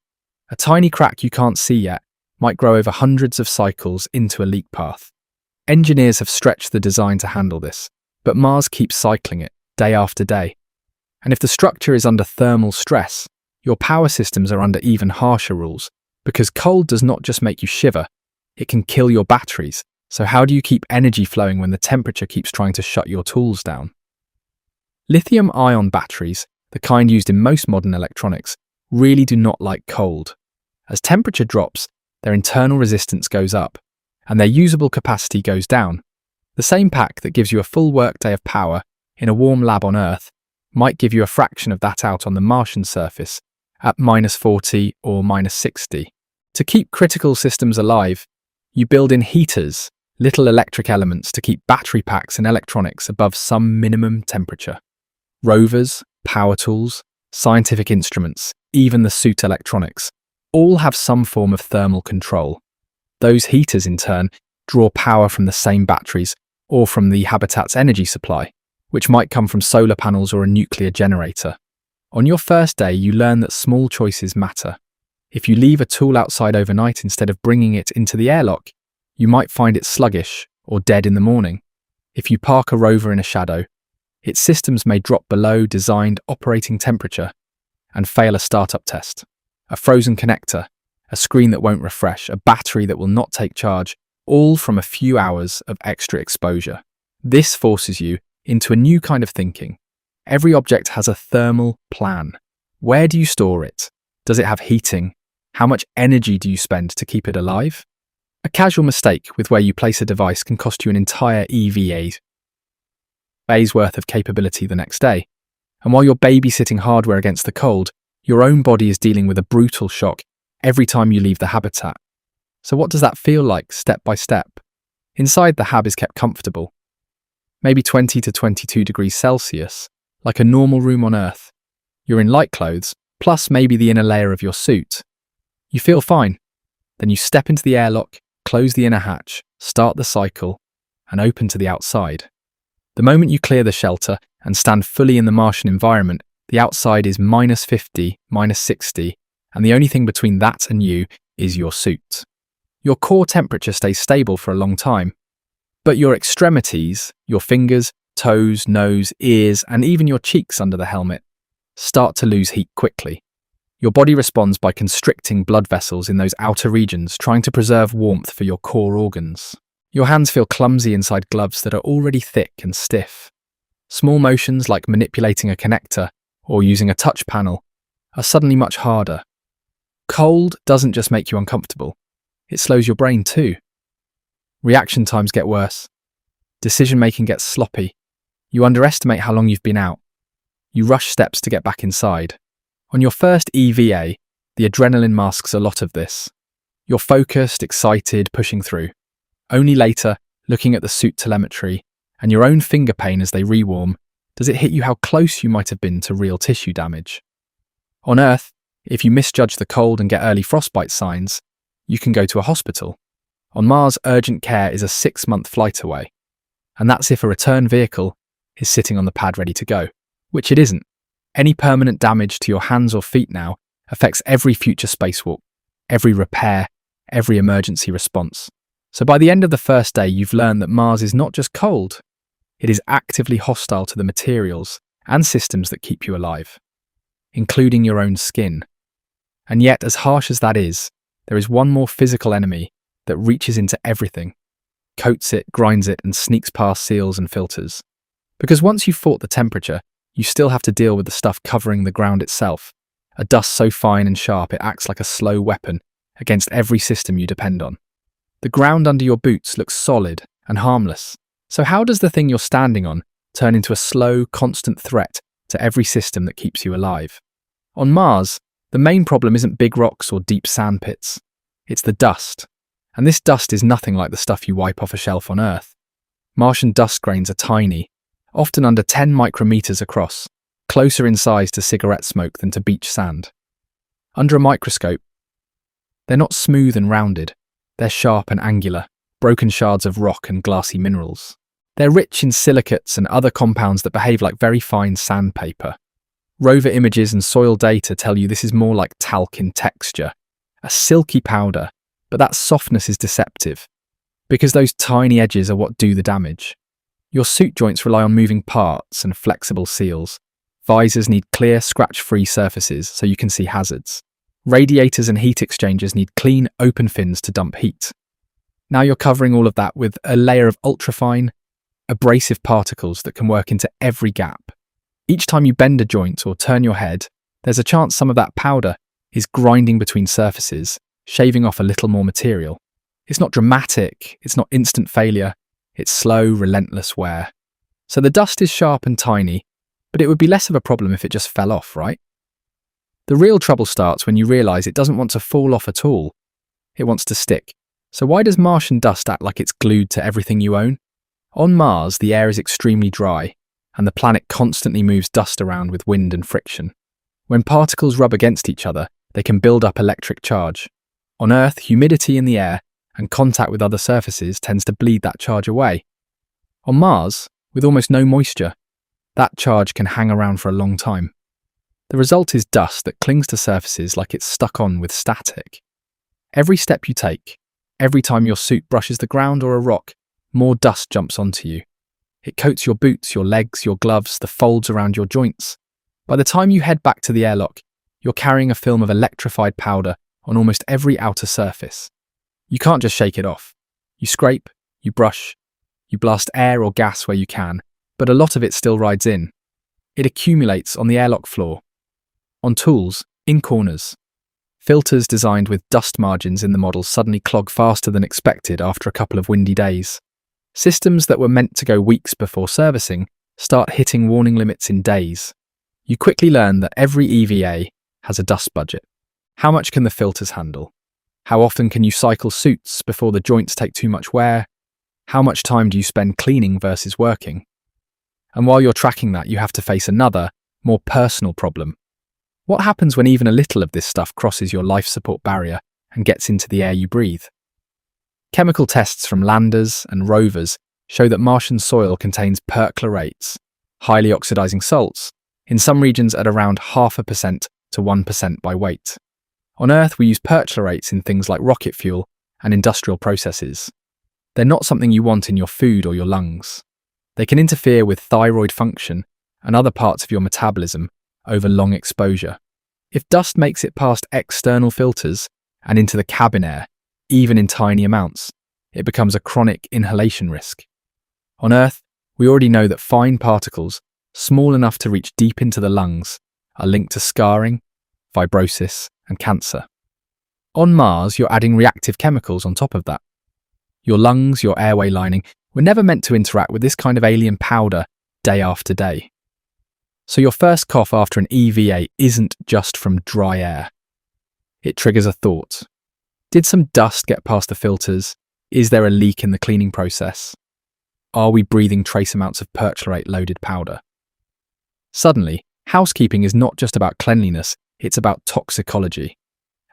S1: A tiny crack you can't see yet might grow over hundreds of cycles into a leak path. Engineers have stretched the design to handle this, but Mars keeps cycling it, day after day. And if the structure is under thermal stress, your power systems are under even harsher rules, because cold does not just make you shiver, it can kill your batteries. So how do you keep energy flowing when the temperature keeps trying to shut your tools down? Lithium-ion batteries, the kind used in most modern electronics, really do not like cold. As temperature drops, their internal resistance goes up, and their usable capacity goes down. The same pack that gives you a full workday of power in a warm lab on Earth might give you a fraction of that out on the Martian surface at -40 or -60. To keep critical systems alive, you build in heaters, little electric elements to keep battery packs and electronics above some minimum temperature. Rovers, power tools, scientific instruments, even the suit electronics, all have some form of thermal control. Those heaters, in turn, draw power from the same batteries or from the habitat's energy supply, which might come from solar panels or a nuclear generator. On your first day, you learn that small choices matter. If you leave a tool outside overnight instead of bringing it into the airlock, you might find it sluggish or dead in the morning. If you park a rover in a shadow, its systems may drop below designed operating temperature and fail a startup test. A frozen connector, a screen that won't refresh, a battery that will not take charge, all from a few hours of extra exposure. This forces you into a new kind of thinking. Every object has a thermal plan. Where do you store it? Does it have heating? How much energy do you spend to keep it alive? A casual mistake with where you place a device can cost you an entire EVA. days' worth of capability the next day. And while you're babysitting hardware against the cold, your own body is dealing with a brutal shock every time you leave the habitat. So what does that feel like, step by step? Inside, the hab is kept comfortable. Maybe 20 to 22 degrees Celsius, like a normal room on Earth. You're in light clothes, plus maybe the inner layer of your suit. You feel fine. Then you step into the airlock, close the inner hatch, start the cycle, and open to the outside. The moment you clear the shelter and stand fully in the Martian environment, the outside is -50, -60, and the only thing between that and you is your suit. Your core temperature stays stable for a long time, but your extremities, your fingers, toes, nose, ears, and even your cheeks under the helmet start to lose heat quickly. Your body responds by constricting blood vessels in those outer regions, trying to preserve warmth for your core organs. Your hands feel clumsy inside gloves that are already thick and stiff. Small motions like manipulating a connector or using a touch panel are suddenly much harder. Cold doesn't just make you uncomfortable, it slows your brain too. Reaction times get worse. Decision-making gets sloppy. You underestimate how long you've been out. You rush steps to get back inside. On your first EVA, the adrenaline masks a lot of this. You're focused, excited, pushing through. Only later, looking at the suit telemetry and your own finger pain as they rewarm, does it hit you how close you might have been to real tissue damage. On Earth, if you misjudge the cold and get early frostbite signs, you can go to a hospital. On Mars, urgent care is a 6-month flight away. And that's if a return vehicle is sitting on the pad ready to go, which it isn't. Any permanent damage to your hands or feet now affects every future spacewalk, every repair, every emergency response. So by the end of the first day, you've learned that Mars is not just cold, it is actively hostile to the materials and systems that keep you alive, including your own skin. And yet, as harsh as that is, there is one more physical enemy that reaches into everything, coats it, grinds it, and sneaks past seals and filters. Because once you've fought the temperature, you still have to deal with the stuff covering the ground itself, a dust so fine and sharp it acts like a slow weapon against every system you depend on. The ground under your boots looks solid and harmless, so how does the thing you're standing on turn into a slow, constant threat to every system that keeps you alive? On Mars, the main problem isn't big rocks or deep sand pits. It's the dust. And this dust is nothing like the stuff you wipe off a shelf on Earth. Martian dust grains are tiny, often under 10 micrometers across, closer in size to cigarette smoke than to beach sand. Under a microscope, they're not smooth and rounded. They're sharp and angular, broken shards of rock and glassy minerals. They're rich in silicates and other compounds that behave like very fine sandpaper. Rover images and soil data tell you this is more like talc in texture, a silky powder, but that softness is deceptive, because those tiny edges are what do the damage. Your suit joints rely on moving parts and flexible seals. Visors need clear, scratch-free surfaces so you can see hazards. Radiators and heat exchangers need clean, open fins to dump heat. Now you're covering all of that with a layer of ultrafine, abrasive particles that can work into every gap. Each time you bend a joint or turn your head, there's a chance some of that powder is grinding between surfaces, shaving off a little more material. It's not dramatic, it's not instant failure, it's slow, relentless wear. So the dust is sharp and tiny, but it would be less of a problem if it just fell off, right? The real trouble starts when you realise it doesn't want to fall off at all. It wants to stick. So why does Martian dust act like it's glued to everything you own? On Mars, the air is extremely dry, and the planet constantly moves dust around with wind and friction. When particles rub against each other, they can build up electric charge. On Earth, humidity in the air and contact with other surfaces tends to bleed that charge away. On Mars, with almost no moisture, that charge can hang around for a long time. The result is dust that clings to surfaces like it's stuck on with static. Every step you take, every time your suit brushes the ground or a rock, more dust jumps onto you. It coats your boots, your legs, your gloves, the folds around your joints. By the time you head back to the airlock, you're carrying a film of electrified powder on almost every outer surface. You can't just shake it off. You scrape, you brush, you blast air or gas where you can, but a lot of it still rides in. It accumulates on the airlock floor, on tools, in corners. Filters designed with dust margins in the model suddenly clog faster than expected after a couple of windy days. Systems that were meant to go weeks before servicing Start hitting warning limits in days. You quickly learn that every EVA has a dust budget. How much can the filters handle? How often can you cycle suits before the joints take too much wear? How much time do you spend cleaning versus working? And while you're tracking that, you have to face another, more personal problem. What happens when even a little of this stuff crosses your life support barrier and gets into the air you breathe? Chemical tests from landers and rovers show that Martian soil contains perchlorates, highly oxidizing salts, in some regions at around 0.5% to 1% by weight. On Earth, we use perchlorates in things like rocket fuel and industrial processes. They're not something you want in your food or your lungs. They can interfere with thyroid function and other parts of your metabolism over long exposure. If dust makes it past external filters and into the cabin air, even in tiny amounts, it becomes a chronic inhalation risk. On Earth, we already know that fine particles, small enough to reach deep into the lungs, are linked to scarring, fibrosis, and cancer. On Mars, you're adding reactive chemicals on top of that. Your lungs, your airway lining, were never meant to interact with this kind of alien powder day after day. So your first cough after an EVA isn't just from dry air. It triggers a thought. Did some dust get past the filters? Is there a leak in the cleaning process? Are we breathing trace amounts of perchlorate-loaded powder? Suddenly, housekeeping is not just about cleanliness, it's about toxicology.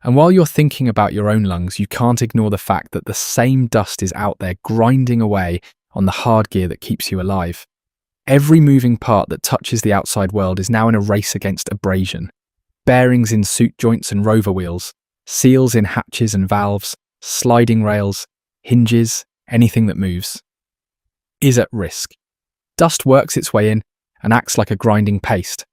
S1: And while you're thinking about your own lungs, you can't ignore the fact that the same dust is out there grinding away on the hard gear that keeps you alive. Every moving part that touches the outside world is now in a race against abrasion. Bearings in suit joints and rover wheels, seals in hatches and valves, sliding rails, hinges, anything that moves, is at risk. Dust works its way in and acts like a grinding paste.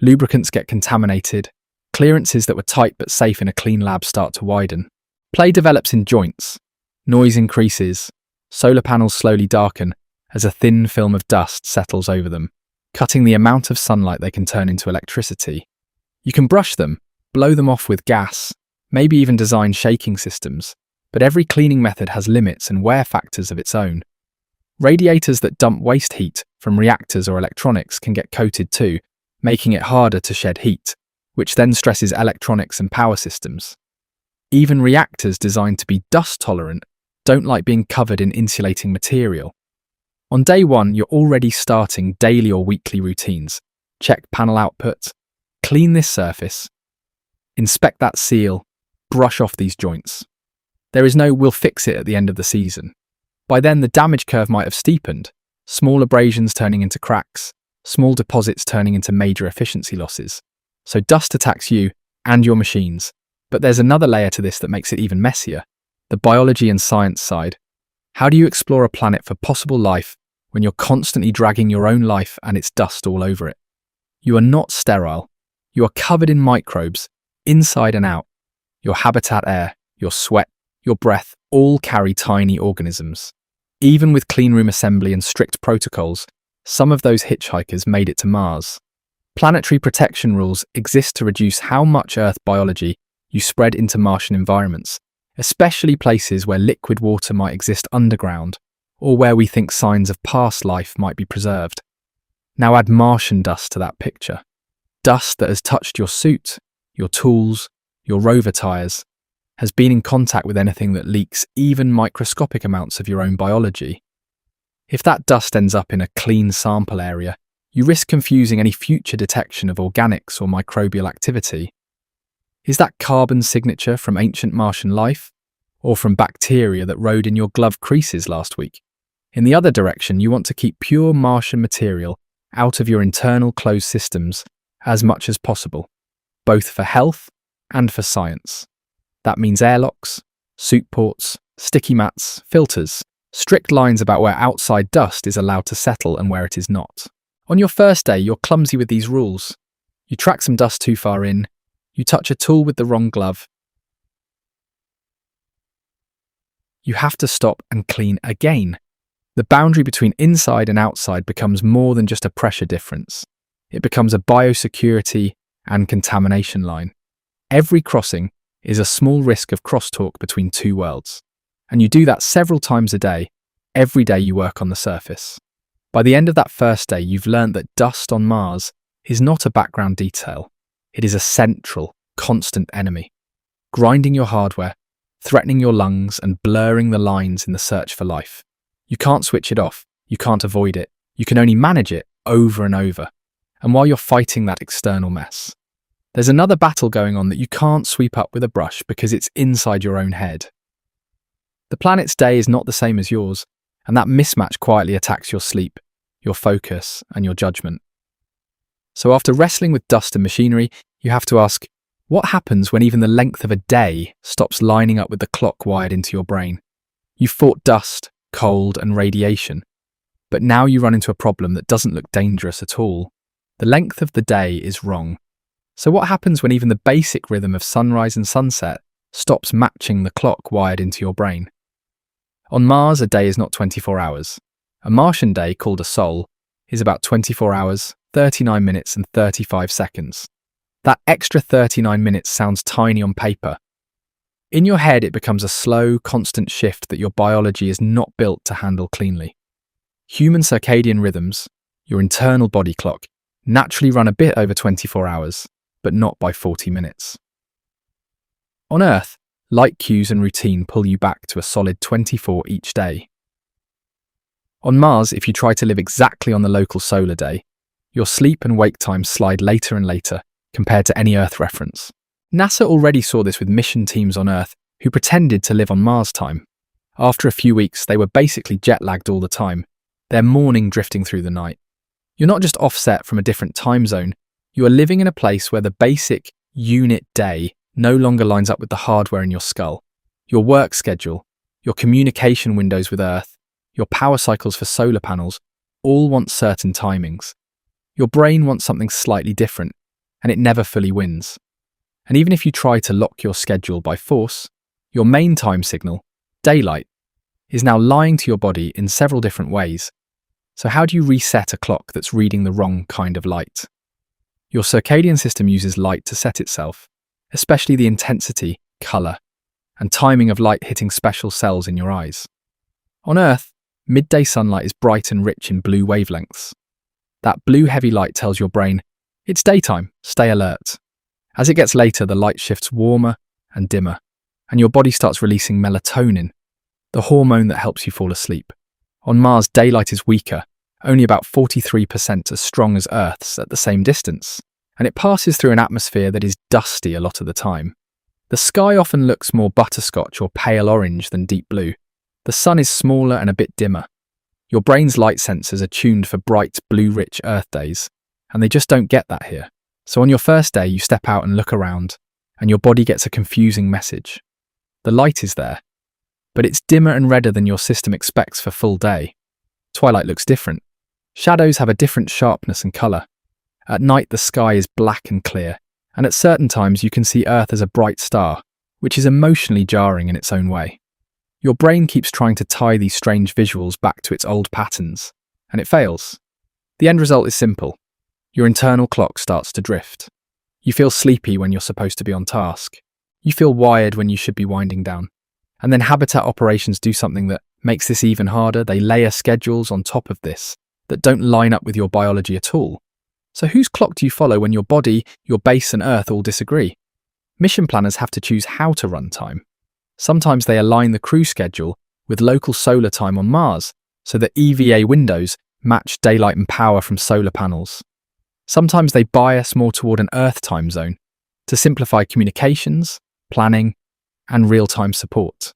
S1: Lubricants get contaminated. Clearances that were tight but safe in a clean lab start to widen. Play develops in joints. Noise increases. Solar panels slowly darken as a thin film of dust settles over them, cutting the amount of sunlight they can turn into electricity. You can brush them, blow them off with gas, maybe even design shaking systems, but every cleaning method has limits and wear factors of its own. Radiators that dump waste heat from reactors or electronics can get coated too, making it harder to shed heat, which then stresses electronics and power systems. Even reactors designed to be dust-tolerant don't like being covered in insulating material. On day one, you're already starting daily or weekly routines. Check panel output, clean this surface, inspect that seal, brush off these joints. There is no "we'll fix it" at the end of the season. By then, the damage curve might have steepened, small abrasions turning into cracks, small deposits turning into major efficiency losses. So dust attacks you and your machines. But there's another layer to this that makes it even messier, the biology and science side. How do you explore a planet for possible life when you're constantly dragging your own life and its dust all over it? You are not sterile. You are covered in microbes, inside and out. Your habitat air, your sweat, your breath all carry tiny organisms. Even with cleanroom assembly and strict protocols, some of those hitchhikers made it to Mars. Planetary protection rules exist to reduce how much Earth biology you spread into Martian environments, especially places where liquid water might exist underground or where we think signs of past life might be preserved. Now add Martian dust to that picture. Dust that has touched your suit, your tools, your rover tires, has been in contact with anything that leaks even microscopic amounts of your own biology. If that dust ends up in a clean sample area, you risk confusing any future detection of organics or microbial activity. Is that carbon signature from ancient Martian life, or from bacteria that rode in your glove creases last week? In the other direction, you want to keep pure Martian material out of your internal closed systems as much as possible, both for health and for science. That means airlocks, suit ports, sticky mats, filters, strict lines about where outside dust is allowed to settle and where it is not. On your first day, you're clumsy with these rules. You track some dust too far in, you touch a tool with the wrong glove. You have to stop and clean again. The boundary between inside and outside becomes more than just a pressure difference. It becomes a biosecurity and contamination line. Every crossing is a small risk of crosstalk between two worlds. And you do that several times a day, every day you work on the surface. By the end of that first day, you've learned that dust on Mars is not a background detail. It is a central, constant enemy, grinding your hardware, threatening your lungs, and blurring the lines in the search for life. You can't switch it off. You can't avoid it. You can only manage it over and over. And while you're fighting that external mess, there's another battle going on that you can't sweep up with a brush because it's inside your own head. The planet's day is not the same as yours, and that mismatch quietly attacks your sleep, your focus, and your judgment. So after wrestling with dust and machinery, you have to ask, what happens when even the length of a day stops lining up with the clock wired into your brain? You've fought dust, cold, and radiation, but now you run into a problem that doesn't look dangerous at all. The length of the day is wrong. So what happens when even the basic rhythm of sunrise and sunset stops matching the clock wired into your brain? On Mars, a day is not 24 hours. A Martian day, called a sol, is about 24 hours, 39 minutes and 35 seconds. That extra 39 minutes sounds tiny on paper. In your head, it becomes a slow, constant shift that your biology is not built to handle cleanly. Human circadian rhythms, your internal body clock, naturally run a bit over 24 hours, but not by 40 minutes. On Earth, light cues and routine pull you back to a solid 24 each day. On Mars, if you try to live exactly on the local solar day, your sleep and wake times slide later and later compared to any Earth reference. NASA already saw this with mission teams on Earth who pretended to live on Mars time. After a few weeks, they were basically jet-lagged all the time, their morning drifting through the night. You're not just offset from a different time zone, you are living in a place where the basic unit day no longer lines up with the hardware in your skull. Your work schedule, your communication windows with Earth, your power cycles for solar panels, all want certain timings. Your brain wants something slightly different, and it never fully wins. And even if you try to lock your schedule by force, your main time signal, daylight, is now lying to your body in several different ways. So how do you reset a clock that's reading the wrong kind of light? Your circadian system uses light to set itself, especially the intensity, colour, and timing of light hitting special cells in your eyes. On Earth, midday sunlight is bright and rich in blue wavelengths. That blue heavy light tells your brain, it's daytime, stay alert. As it gets later, the light shifts warmer and dimmer, and your body starts releasing melatonin, the hormone that helps you fall asleep. On Mars, daylight is weaker, only about 43% as strong as Earth's at the same distance, and it passes through an atmosphere that is dusty a lot of the time. The sky often looks more butterscotch or pale orange than deep blue. The sun is smaller and a bit dimmer. Your brain's light sensors are tuned for bright, blue-rich Earth days, and they just don't get that here. So on your first day, you step out and look around, and your body gets a confusing message. The light is there, but it's dimmer and redder than your system expects for full day. Twilight looks different. Shadows have a different sharpness and colour. At night, the sky is black and clear, and at certain times you can see Earth as a bright star, which is emotionally jarring in its own way. Your brain keeps trying to tie these strange visuals back to its old patterns, and it fails. The end result is simple. Your internal clock starts to drift. You feel sleepy when you're supposed to be on task. You feel wired when you should be winding down. And then Habitat operations do something that makes this even harder. They layer schedules on top of this that don't line up with your biology at all. So whose clock do you follow when your body, your base and Earth all disagree? Mission planners have to choose how to run time. Sometimes they align the crew schedule with local solar time on Mars so that EVA windows match daylight and power from solar panels. Sometimes they bias more toward an Earth time zone to simplify communications, planning, and real-time support.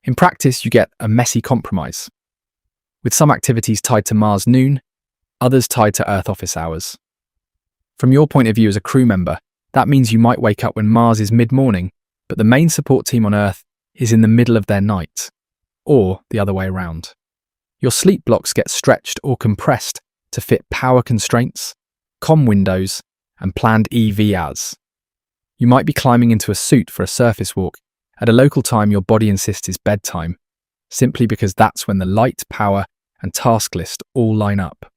S1: In practice, you get a messy compromise, with some activities tied to Mars noon, others tied to Earth office hours. From your point of view as a crew member, that means you might wake up when Mars is mid-morning, but the main support team on Earth is in the middle of their night, or the other way around. Your sleep blocks get stretched or compressed to fit power constraints, comm windows, and planned EVAs. You might be climbing into a suit for a surface walk at a local time your body insists is bedtime, simply because that's when the light, power, and task list all line up.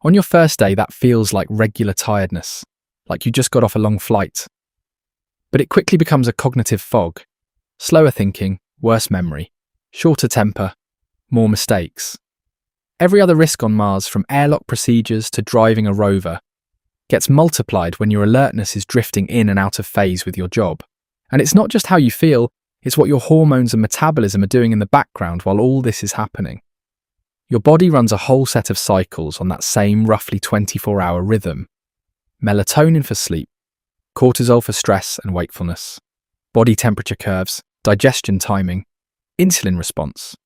S1: On your first day, that feels like regular tiredness, like you just got off a long flight. But it quickly becomes a cognitive fog. Slower thinking, worse memory, shorter temper, more mistakes. Every other risk on Mars, from airlock procedures to driving a rover, gets multiplied when your alertness is drifting in and out of phase with your job. And it's not just how you feel, it's what your hormones and metabolism are doing in the background while all this is happening. Your body runs a whole set of cycles on that same roughly 24-hour rhythm. Melatonin for sleep, cortisol for stress and wakefulness, body temperature curves, digestion timing, insulin response.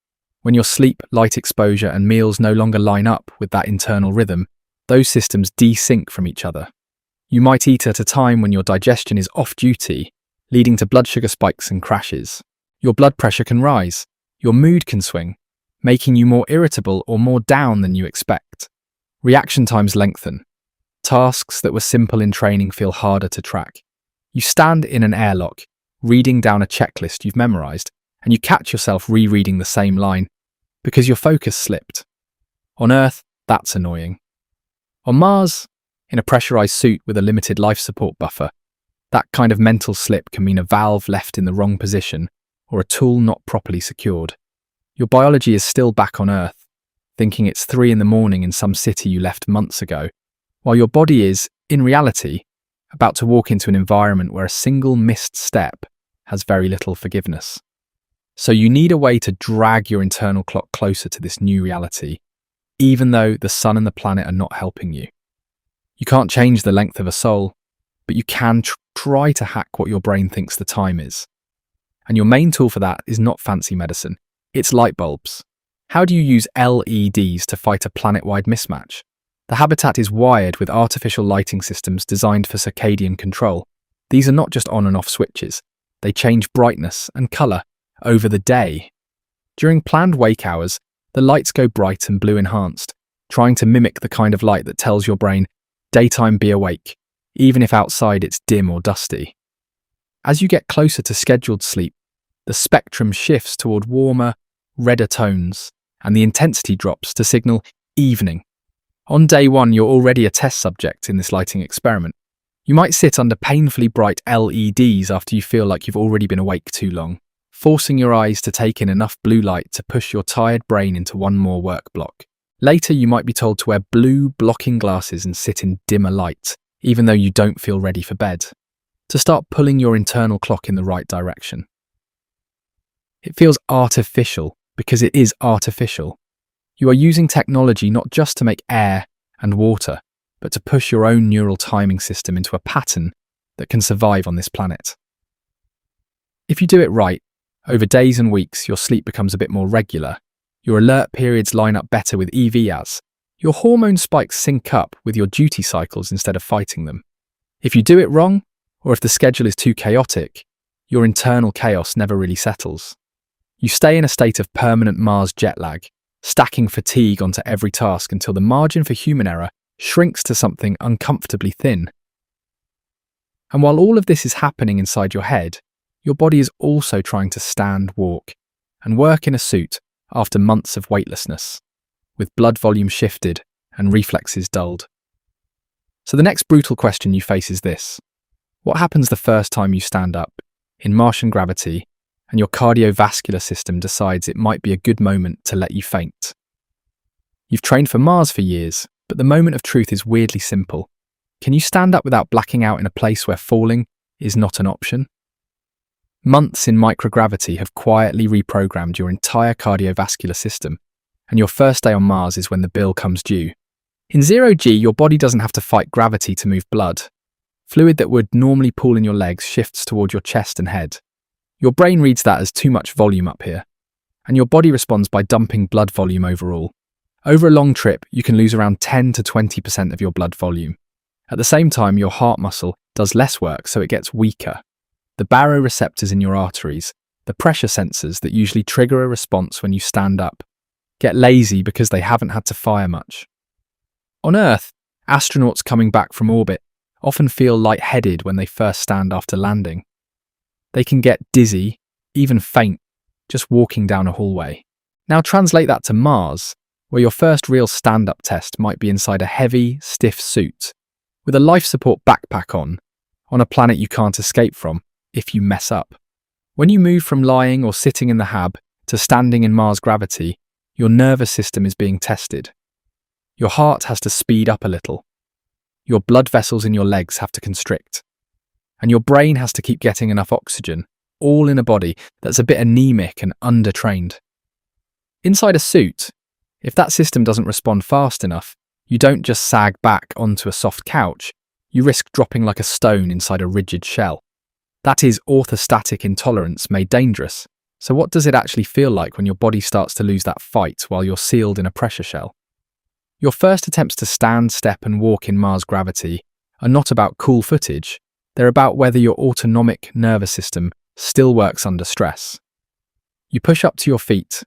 S1: When your sleep, light exposure, and meals no longer line up with that internal rhythm, those systems desync from each other. You might eat at a time when your digestion is off duty, leading to blood sugar spikes and crashes. Your blood pressure can rise, your mood can swing, making you more irritable or more down than you expect. Reaction times lengthen. Tasks that were simple in training feel harder to track. You stand in an airlock, reading down a checklist you've memorized, and you catch yourself rereading the same line because your focus slipped. On Earth, that's annoying. On Mars, in a pressurized suit with a limited life support buffer, that kind of mental slip can mean a valve left in the wrong position or a tool not properly secured. Your biology is still back on Earth, thinking it's 3 a.m. in some city you left months ago, while your body is, in reality, about to walk into an environment where a single missed step has very little forgiveness. So you need a way to drag your internal clock closer to this new reality, even though the sun and the planet are not helping you. You can't change the length of a soul, but you can try to hack what your brain thinks the time is. And your main tool for that is not fancy medicine, it's light bulbs. How do you use LEDs to fight a planet-wide mismatch? The habitat is wired with artificial lighting systems designed for circadian control. These are not just on and off switches, they change brightness and colour over the day. During planned wake hours, the lights go bright and blue enhanced, trying to mimic the kind of light that tells your brain, daytime be awake, even if outside it's dim or dusty. As you get closer to scheduled sleep, the spectrum shifts toward warmer, redder tones, and the intensity drops to signal evening. On day 1, you're already a test subject in this lighting experiment. You might sit under painfully bright LEDs after you feel like you've already been awake too long, forcing your eyes to take in enough blue light to push your tired brain into one more work block. Later, you might be told to wear blue blocking glasses and sit in dimmer light, even though you don't feel ready for bed, to start pulling your internal clock in the right direction. It feels artificial because it is artificial. You are using technology not just to make air and water, but to push your own neural timing system into a pattern that can survive on this planet. If you do it right, over days and weeks, your sleep becomes a bit more regular. Your alert periods line up better with EVAs. Your hormone spikes sync up with your duty cycles instead of fighting them. If you do it wrong, or if the schedule is too chaotic, your internal chaos never really settles. You stay in a state of permanent Mars jet lag, stacking fatigue onto every task until the margin for human error shrinks to something uncomfortably thin. And while all of this is happening inside your head, your body is also trying to stand, walk, and work in a suit after months of weightlessness, with blood volume shifted and reflexes dulled. So the next brutal question you face is this: what happens the first time you stand up, in Martian gravity, and your cardiovascular system decides it might be a good moment to let you faint? You've trained for Mars for years, but the moment of truth is weirdly simple. Can you stand up without blacking out in a place where falling is not an option? Months in microgravity have quietly reprogrammed your entire cardiovascular system, and your first day on Mars is when the bill comes due. In 0G, your body doesn't have to fight gravity to move blood. Fluid that would normally pool in your legs shifts toward your chest and head. Your brain reads that as too much volume up here, and your body responds by dumping blood volume overall. Over a long trip, you can lose around 10 to 20% of your blood volume. At the same time, your heart muscle does less work, so it gets weaker. The baroreceptors in your arteries, the pressure sensors that usually trigger a response when you stand up, get lazy because they haven't had to fire much. On Earth, astronauts coming back from orbit often feel lightheaded when they first stand after landing. They can get dizzy, even faint, just walking down a hallway. Now translate that to Mars, where your first real stand-up test might be inside a heavy, stiff suit, with a life support backpack on a planet you can't escape from if you mess up. When you move from lying or sitting in the hab to standing in Mars gravity, your nervous system is being tested. Your heart has to speed up a little. Your blood vessels in your legs have to constrict. And your brain has to keep getting enough oxygen, all in a body that's a bit anemic and undertrained. Inside a suit, if that system doesn't respond fast enough, you don't just sag back onto a soft couch, you risk dropping like a stone inside a rigid shell. That is orthostatic intolerance made dangerous. So what does it actually feel like when your body starts to lose that fight while you're sealed in a pressure shell? Your first attempts to stand, step and walk in Mars gravity are not about cool footage, they're about whether your autonomic nervous system still works under stress. You push up to your feet,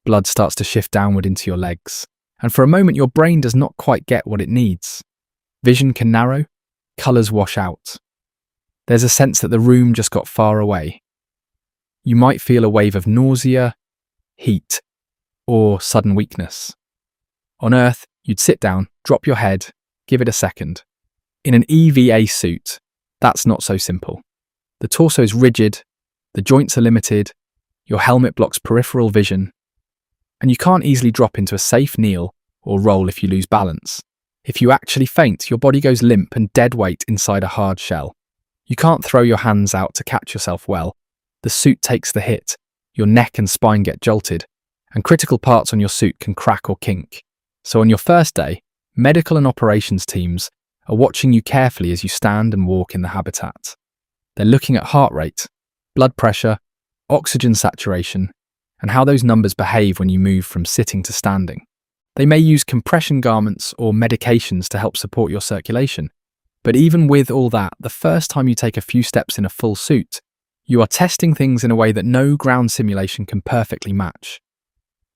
S1: blood starts to shift downward into your legs, and for a moment your brain does not quite get what it needs. Vision can narrow, colours wash out. There's a sense that the room just got far away. You might feel a wave of nausea, heat, or sudden weakness. On Earth, you'd sit down, drop your head, give it a second. In an EVA suit, that's not so simple. The torso is rigid, the joints are limited, your helmet blocks peripheral vision, and you can't easily drop into a safe kneel or roll if you lose balance. If you actually faint, your body goes limp and dead weight inside a hard shell. You can't throw your hands out to catch yourself well. The suit takes the hit, your neck and spine get jolted, and critical parts on your suit can crack or kink. So on your first day, medical and operations teams are watching you carefully as you stand and walk in the habitat. They're looking at heart rate, blood pressure, oxygen saturation, and how those numbers behave when you move from sitting to standing. They may use compression garments or medications to help support your circulation. But even with all that, the first time you take a few steps in a full suit, you are testing things in a way that no ground simulation can perfectly match.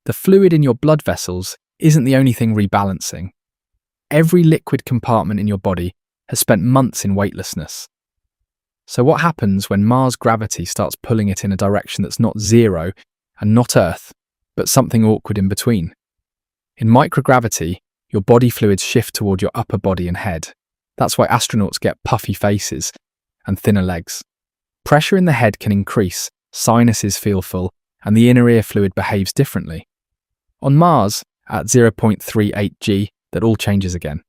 S1: The fluid in your blood vessels isn't the only thing rebalancing. Every liquid compartment in your body has spent months in weightlessness. So what happens when Mars gravity starts pulling it in a direction that's not zero and not Earth, but something awkward in between? In microgravity, your body fluids shift toward your upper body and head. That's why astronauts get puffy faces and thinner legs. Pressure in the head can increase, sinuses feel full, and the inner ear fluid behaves differently. On Mars, at 0.38 g, that all changes again.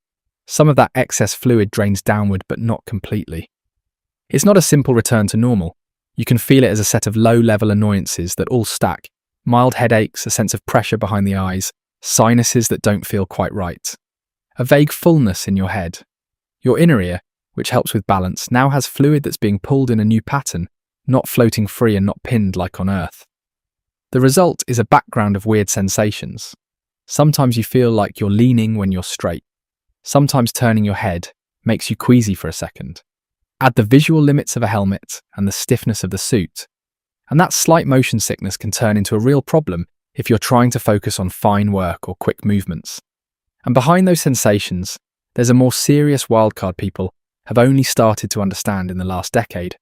S1: Some of that excess fluid drains downward, but not completely. It's not a simple return to normal. You can feel it as a set of low-level annoyances that all stack. Mild headaches, a sense of pressure behind the eyes, sinuses that don't feel quite right. A vague fullness in your head. Your inner ear, which helps with balance, now has fluid that's being pulled in a new pattern, not floating free and not pinned like on Earth. The result is a background of weird sensations. Sometimes you feel like you're leaning when you're straight. Sometimes turning your head makes you queasy for a second. Add the visual limits of a helmet and the stiffness of the suit, and that slight motion sickness can turn into a real problem if you're trying to focus on fine work or quick movements. And behind those sensations, there's a more serious wildcard people have only started to understand in the last decade.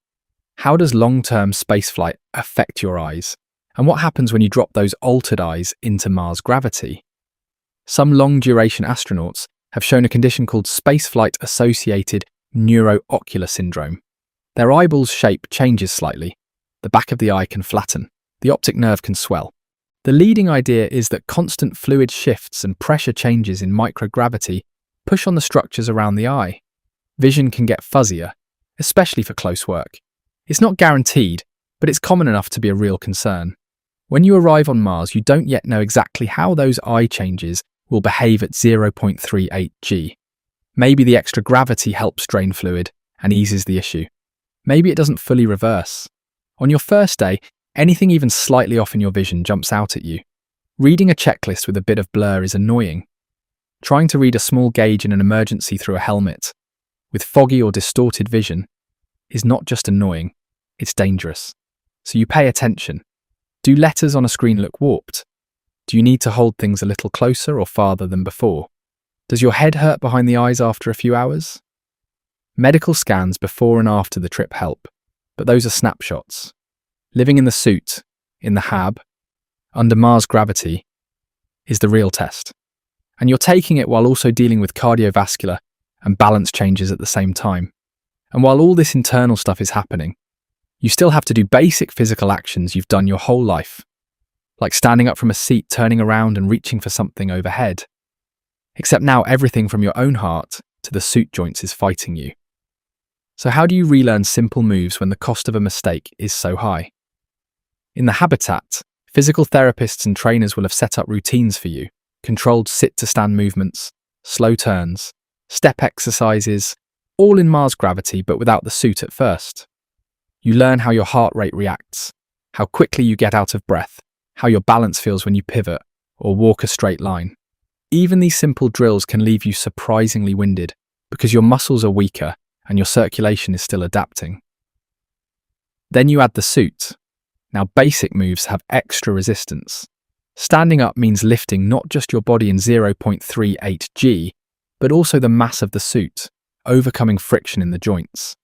S1: How does long-term spaceflight affect your eyes? And what happens when you drop those altered eyes into Mars gravity? Some long-duration astronauts have shown a condition called spaceflight-associated neuroocular syndrome. Their eyeball's shape changes slightly. The back of the eye can flatten. The optic nerve can swell. The leading idea is that constant fluid shifts and pressure changes in microgravity push on the structures around the eye. Vision can get fuzzier, especially for close work. It's not guaranteed, but it's common enough to be a real concern. When you arrive on Mars, you don't yet know exactly how those eye changes will behave at 0.38 g. Maybe the extra gravity helps drain fluid and eases the issue. Maybe it doesn't fully reverse. On your first day, anything even slightly off in your vision jumps out at you. Reading a checklist with a bit of blur is annoying. Trying to read a small gauge in an emergency through a helmet with foggy or distorted vision is not just annoying, it's dangerous. So you pay attention. Do letters on a screen look warped? Do you need to hold things a little closer or farther than before? Does your head hurt behind the eyes after a few hours? Medical scans before and after the trip help, but those are snapshots. Living in the suit, in the hab, under Mars gravity, is the real test. And you're taking it while also dealing with cardiovascular and balance changes at the same time. And while all this internal stuff is happening, you still have to do basic physical actions you've done your whole life. like standing up from a seat, turning around and reaching for something overhead. Except now everything from your own heart to the suit joints is fighting you. So how do you relearn simple moves when the cost of a mistake is so high? In the Habitat, physical therapists and trainers will have set up routines for you, controlled sit-to-stand movements, slow turns, step exercises, all in Mars gravity but without the suit at first. You learn how your heart rate reacts, how quickly you get out of breath, how your balance feels when you pivot or walk a straight line. Even these simple drills can leave you surprisingly winded because your muscles are weaker and your circulation is still adapting. Then you add the suit. Now basic moves have extra resistance. Standing up means lifting not just your body in 0.38 g, but also the mass of the suit, overcoming friction in the joints.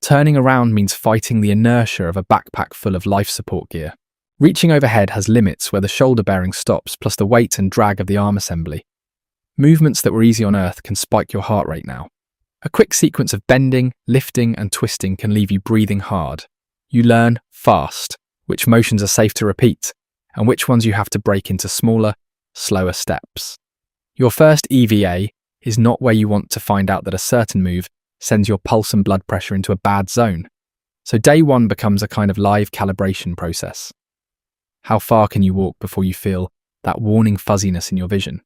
S1: Turning around means fighting the inertia of a backpack full of life support gear. Reaching overhead has limits where the shoulder bearing stops, plus the weight and drag of the arm assembly. Movements that were easy on Earth can spike your heart rate now. A quick sequence of bending, lifting, and twisting can leave you breathing hard. You learn fast which motions are safe to repeat and which ones you have to break into smaller, slower steps. Your first EVA is not where you want to find out that a certain move sends your pulse and blood pressure into a bad zone. So day one becomes a kind of live calibration process. How far can you walk before you feel that warning fuzziness in your vision?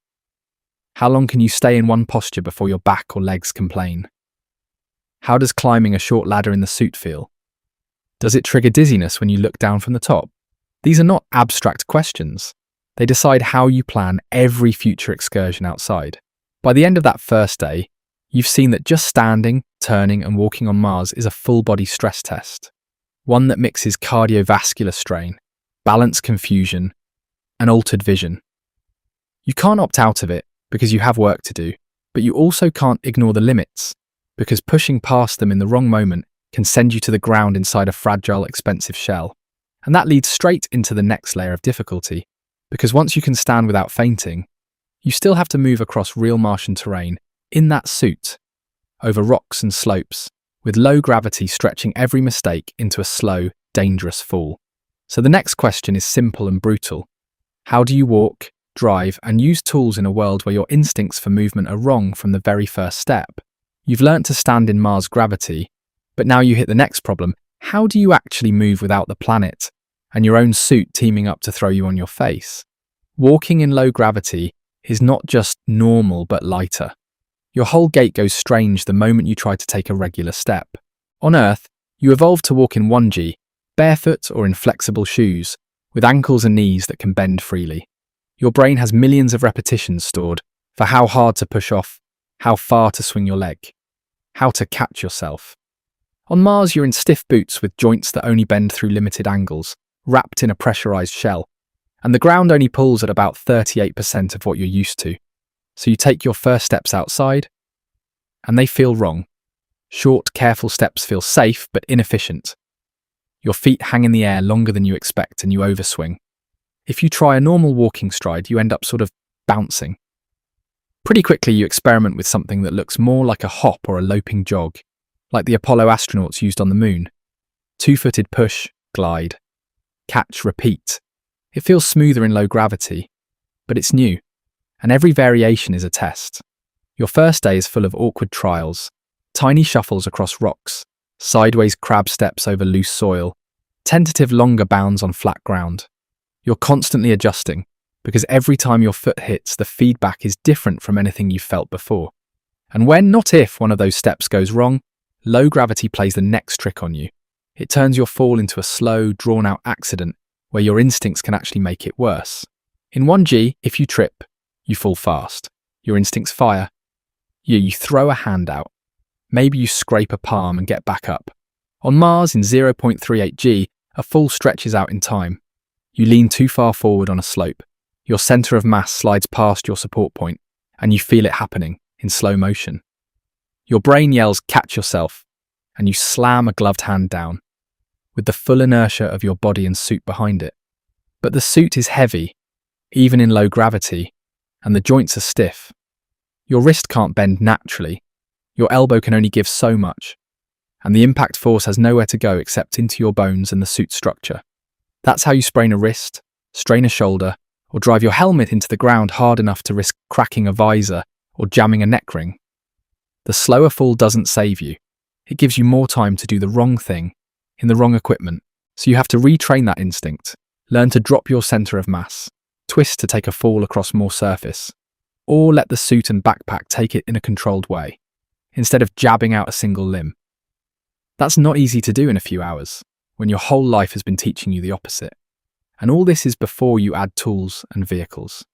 S1: How long can you stay in one posture before your back or legs complain? How does climbing a short ladder in the suit feel? Does it trigger dizziness when you look down from the top? These are not abstract questions. They decide how you plan every future excursion outside. By the end of that first day, you've seen that just standing, turning, and walking on Mars is a full-body stress test. One that mixes cardiovascular strain, balance confusion, and altered vision. You can't opt out of it because you have work to do, but you also can't ignore the limits, because pushing past them in the wrong moment can send you to the ground inside a fragile, expensive shell. And that leads straight into the next layer of difficulty, because once you can stand without fainting, you still have to move across real Martian terrain in that suit, over rocks and slopes, with low gravity stretching every mistake into a slow, dangerous fall. So the next question is simple and brutal. How do you walk, drive, and use tools in a world where your instincts for movement are wrong from the very first step? You've learnt to stand in Mars gravity, but now you hit the next problem. How do you actually move without the planet and your own suit teaming up to throw you on your face? Walking in low gravity is not just normal but lighter. Your whole gait goes strange the moment you try to take a regular step. On Earth, you evolved to walk in 1G, barefoot or in flexible shoes, with ankles and knees that can bend freely. Your brain has millions of repetitions stored for how hard to push off, how far to swing your leg, how to catch yourself. On Mars, you're in stiff boots with joints that only bend through limited angles, wrapped in a pressurized shell, and the ground only pulls at about 38% of what you're used to. So you take your first steps outside, and they feel wrong. Short, careful steps feel safe but inefficient. Your feet hang in the air longer than you expect and you overswing. If you try a normal walking stride, you end up sort of bouncing. Pretty quickly you experiment with something that looks more like a hop or a loping jog, like the Apollo astronauts used on the moon. Two-footed push, glide, catch, repeat. It feels smoother in low gravity, but it's new, and every variation is a test. Your first day is full of awkward trials, tiny shuffles across rocks, sideways crab steps over loose soil, tentative longer bounds on flat ground. You're constantly adjusting, because every time your foot hits, the feedback is different from anything you've felt before. And when, not if, one of those steps goes wrong, low gravity plays the next trick on you. It turns your fall into a slow, drawn-out accident where your instincts can actually make it worse. In 1G, if you trip, you fall fast. Your instincts fire. You throw a hand out. Maybe you scrape a palm and get back up. On Mars, in 0.38 G, a fall stretches out in time. You lean too far forward on a slope. Your center of mass slides past your support point, and you feel it happening in slow motion. Your brain yells, "Catch yourself," and you slam a gloved hand down, with the full inertia of your body and suit behind it. But the suit is heavy, even in low gravity, and the joints are stiff. Your wrist can't bend naturally. Your elbow can only give so much, and the impact force has nowhere to go except into your bones and the suit structure. That's how you sprain a wrist, strain a shoulder, or drive your helmet into the ground hard enough to risk cracking a visor or jamming a neck ring. The slower fall doesn't save you. It gives you more time to do the wrong thing in the wrong equipment, so you have to retrain that instinct, learn to drop your center of mass, twist to take a fall across more surface, or let the suit and backpack take it in a controlled way, instead of jabbing out a single limb. That's not easy to do in a few hours, when your whole life has been teaching you the opposite. And all this is before you add tools and vehicles.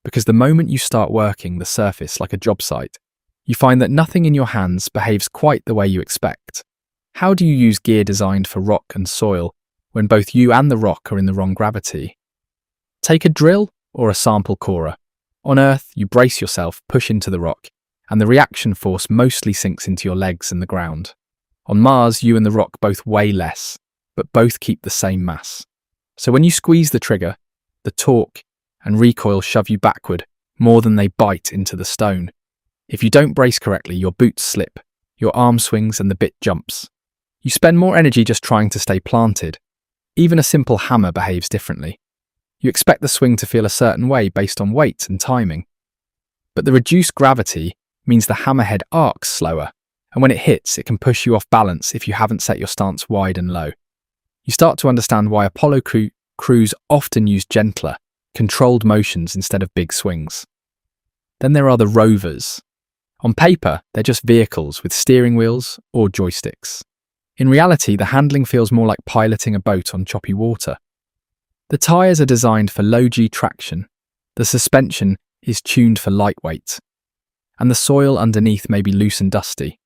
S1: Because the moment you start working the surface like a job site, you find that nothing in your hands behaves quite the way you expect. How do you use gear designed for rock and soil when both you and the rock are in the wrong gravity? Take a drill or a sample corer. On Earth, you brace yourself, push into the rock, and the reaction force mostly sinks into your legs and the ground. On Mars, you and the rock both weigh less, but both keep the same mass. So when you squeeze the trigger, the torque and recoil shove you backward more than they bite into the stone. If you don't brace correctly, your boots slip, your arm swings and the bit jumps. You spend more energy just trying to stay planted. Even a simple hammer behaves differently. You expect the swing to feel a certain way based on weight and timing. But the reduced gravity means the hammerhead arcs slower, and when it hits, it can push you off balance if you haven't set your stance wide and low. You start to understand why Apollo crews often use gentler, controlled motions instead of big swings. Then there are the rovers. On paper, they're just vehicles with steering wheels or joysticks. In reality, the handling feels more like piloting a boat on choppy water. The tyres are designed for low-G traction, the suspension is tuned for lightweight, and the soil underneath may be loose and dusty.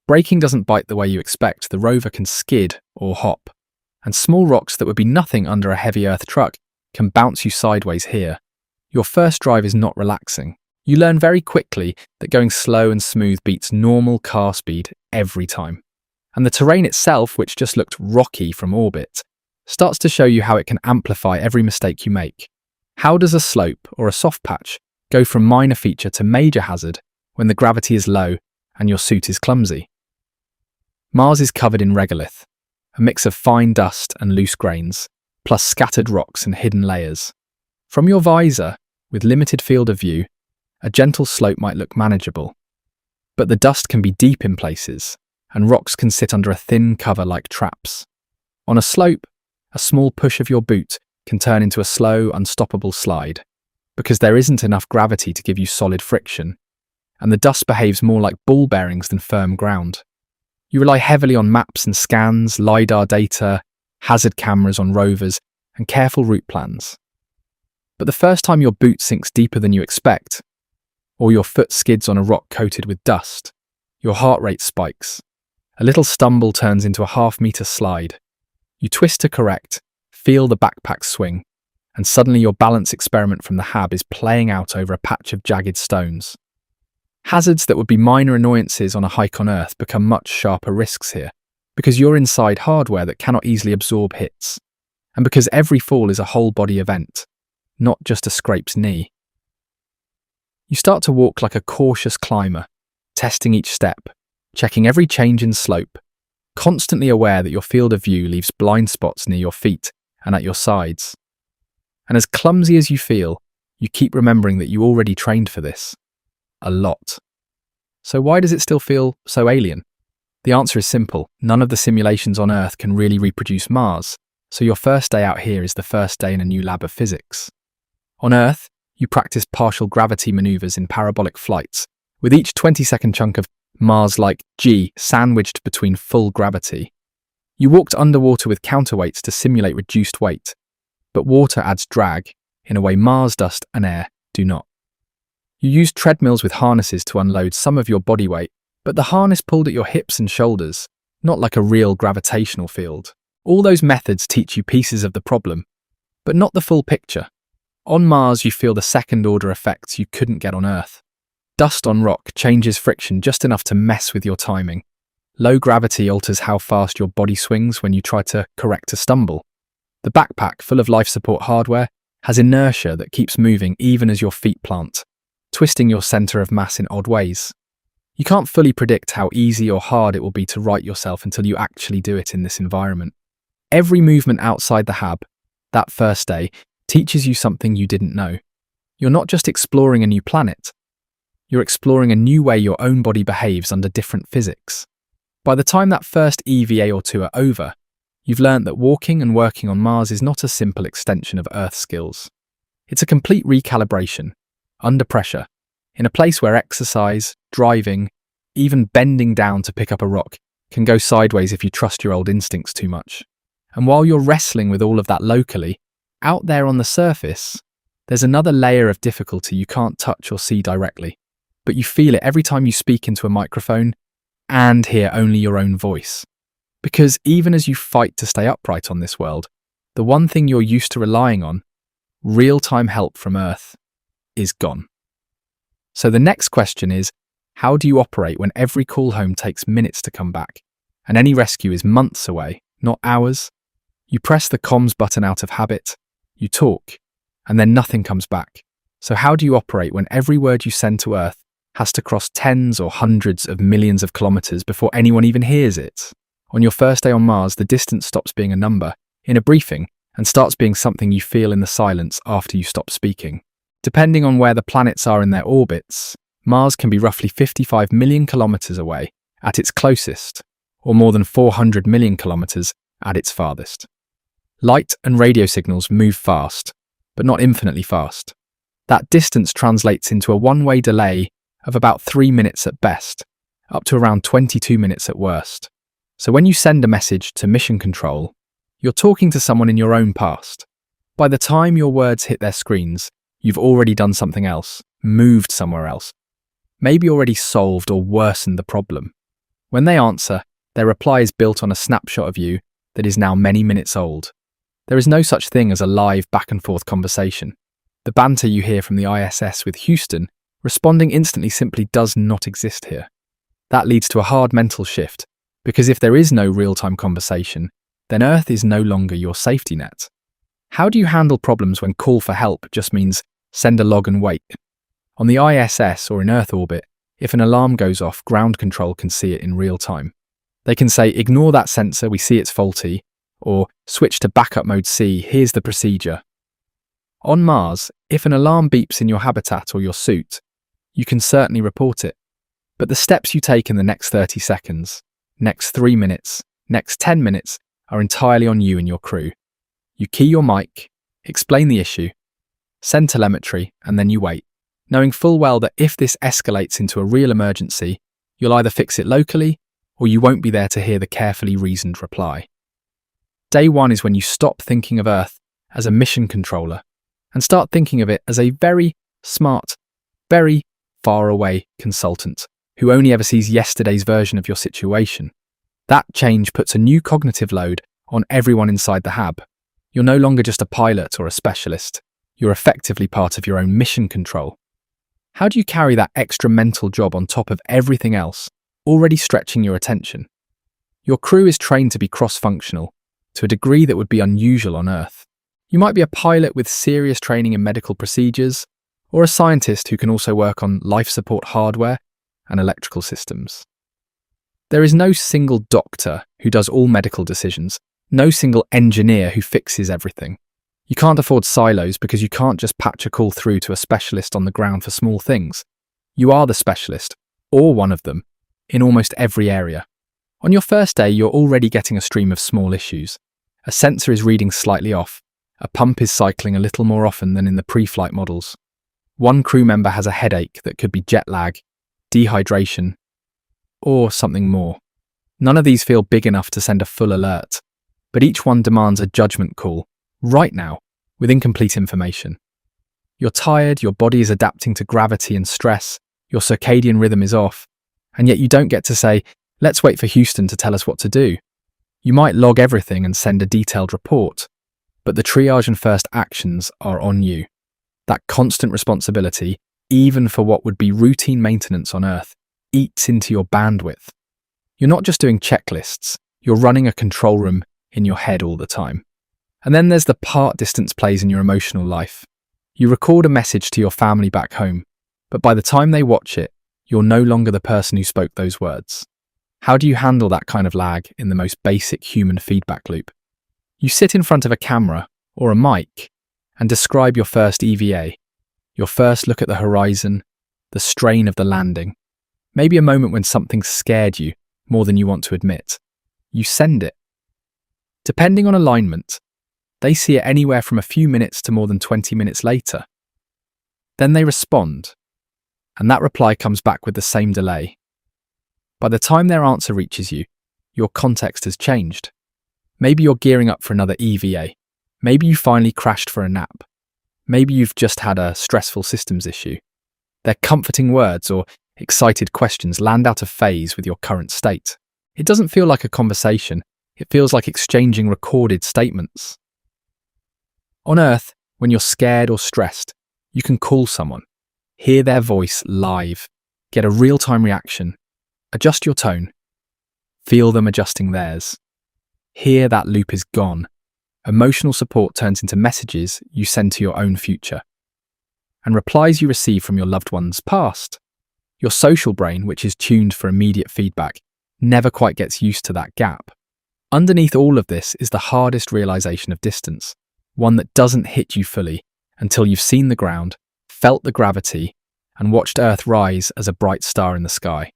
S1: Braking doesn't bite the way you expect, the rover can skid or hop, and small rocks that would be nothing under a heavy earth truck can bounce you sideways here. Your first drive is not relaxing. You learn very quickly that going slow and smooth beats normal car speed every time. And the terrain itself, which just looked rocky from orbit, starts to show you how it can amplify every mistake you make. How does a slope or a soft patch go from minor feature to major hazard when the gravity is low and your suit is clumsy? Mars is covered in regolith, a mix of fine dust and loose grains, plus scattered rocks and hidden layers. From your visor, with limited field of view, a gentle slope might look manageable. But the dust can be deep in places, and rocks can sit under a thin cover like traps. On a slope, a small push of your boot can turn into a slow, unstoppable slide, because there isn't enough gravity to give you solid friction, and the dust behaves more like ball bearings than firm ground. You rely heavily on maps and scans, LiDAR data, hazard cameras on rovers, and careful route plans. But the first time your boot sinks deeper than you expect, or your foot skids on a rock coated with dust, your heart rate spikes. A little stumble turns into a half-meter slide. You twist to correct, feel the backpack swing, and suddenly your balance experiment from the hab is playing out over a patch of jagged stones. Hazards that would be minor annoyances on a hike on Earth become much sharper risks here, because you're inside hardware that cannot easily absorb hits, and because every fall is a whole-body event, not just a scraped knee. You start to walk like a cautious climber, testing each step, checking every change in slope, constantly aware that your field of view leaves blind spots near your feet and at your sides. And as clumsy as you feel, you keep remembering that you already trained for this. A lot. So why does it still feel so alien? The answer is simple. None of the simulations on Earth can really reproduce Mars, so your first day out here is the first day in a new lab of physics. On Earth, you practice partial gravity maneuvers in parabolic flights, with each 20-second chunk of Mars-like G sandwiched between full gravity. You walked underwater with counterweights to simulate reduced weight, but water adds drag in a way Mars dust and air do not. You used treadmills with harnesses to unload some of your body weight, but the harness pulled at your hips and shoulders, not like a real gravitational field. All those methods teach you pieces of the problem, but not the full picture. On Mars, you feel the second-order effects you couldn't get on Earth. Dust on rock changes friction just enough to mess with your timing. Low gravity alters how fast your body swings when you try to correct a stumble. The backpack, full of life support hardware, has inertia that keeps moving even as your feet plant, twisting your center of mass in odd ways. You can't fully predict how easy or hard it will be to right yourself until you actually do it in this environment. Every movement outside the hab, that first day, teaches you something you didn't know. You're not just exploring a new planet, you're exploring a new way your own body behaves under different physics. By the time that first EVA or two are over, you've learned that walking and working on Mars is not a simple extension of Earth skills. It's a complete recalibration, under pressure, in a place where exercise, driving, even bending down to pick up a rock can go sideways if you trust your old instincts too much. And while you're wrestling with all of that locally, out there on the surface, there's another layer of difficulty you can't touch or see directly, but you feel it every time you speak into a microphone and hear only your own voice. Because even as you fight to stay upright on this world, the one thing you're used to relying on, real-time help from Earth, is gone. So the next question is, how do you operate when every call home takes minutes to come back, and any rescue is months away, not hours? You press the comms button out of habit, you talk, and then nothing comes back. So how do you operate when every word you send to Earth has to cross tens or hundreds of millions of kilometers before anyone even hears it? On your first day on Mars, the distance stops being a number in a briefing and starts being something you feel in the silence after you stop speaking. Depending on where the planets are in their orbits, Mars can be roughly 55 million kilometers away at its closest, or more than 400 million kilometers at its farthest. Light and radio signals move fast, but not infinitely fast. That distance translates into a one-way delay of about 3 minutes at best, up to around 22 minutes at worst. So when you send a message to Mission Control, you're talking to someone in your own past. By the time your words hit their screens, you've already done something else, moved somewhere else, maybe already solved or worsened the problem. When they answer, their reply is built on a snapshot of you that is now many minutes old. There is no such thing as a live back-and-forth conversation. The banter you hear from the ISS with Houston responding instantly simply does not exist here. That leads to a hard mental shift, because if there is no real-time conversation, then Earth is no longer your safety net. How do you handle problems when call for help just means send a log and wait? On the ISS or in Earth orbit, if an alarm goes off, ground control can see it in real time. They can say, ignore that sensor, we see it's faulty, or switch to backup mode C, here's the procedure. On Mars, if an alarm beeps in your habitat or your suit, you can certainly report it. But the steps you take in the next 30 seconds, next 3 minutes, next 10 minutes are entirely on you and your crew. You key your mic, explain the issue, send telemetry, and then you wait, knowing full well that if this escalates into a real emergency, you'll either fix it locally or you won't be there to hear the carefully reasoned reply. Day one is when you stop thinking of Earth as a mission controller and start thinking of it as a very smart, very far away consultant who only ever sees yesterday's version of your situation. That change puts a new cognitive load on everyone inside the hab. You're no longer just a pilot or a specialist. You're effectively part of your own mission control. How do you carry that extra mental job on top of everything else, already stretching your attention? Your crew is trained to be cross-functional, to a degree that would be unusual on Earth. You might be a pilot with serious training in medical procedures, or a scientist who can also work on life support hardware and electrical systems. There is no single doctor who does all medical decisions, no single engineer who fixes everything. You can't afford silos because you can't just patch a call through to a specialist on the ground for small things. You are the specialist, or one of them, in almost every area. On your first day, you're already getting a stream of small issues. A sensor is reading slightly off. A pump is cycling a little more often than in the pre-flight models. One crew member has a headache that could be jet lag, dehydration, or something more. None of these feel big enough to send a full alert, but each one demands a judgment call, right now, with incomplete information. You're tired, your body is adapting to gravity and stress, your circadian rhythm is off, and yet you don't get to say, let's wait for Houston to tell us what to do. You might log everything and send a detailed report, but the triage and first actions are on you. That constant responsibility, even for what would be routine maintenance on Earth, eats into your bandwidth. You're not just doing checklists, you're running a control room in your head all the time. And then there's the part distance plays in your emotional life. You record a message to your family back home, but by the time they watch it, you're no longer the person who spoke those words. How do you handle that kind of lag in the most basic human feedback loop? You sit in front of a camera or a mic and describe your first EVA, your first look at the horizon, the strain of the landing, maybe a moment when something scared you more than you want to admit. You send it. Depending on alignment, they see it anywhere from a few minutes to more than 20 minutes later. Then they respond, and that reply comes back with the same delay. By the time their answer reaches you, your context has changed. Maybe you're gearing up for another EVA. Maybe you finally crashed for a nap. Maybe you've just had a stressful systems issue. Their comforting words or excited questions land out of phase with your current state. It doesn't feel like a conversation. It feels like exchanging recorded statements. On Earth, when you're scared or stressed, you can call someone, hear their voice live, get a real-time reaction, adjust your tone, feel them adjusting theirs. Here that loop is gone. Emotional support turns into messages you send to your own future, and replies you receive from your loved one's past. Your social brain, which is tuned for immediate feedback, never quite gets used to that gap. Underneath all of this is the hardest realization of distance, one that doesn't hit you fully until you've seen the ground, felt the gravity, and watched Earth rise as a bright star in the sky.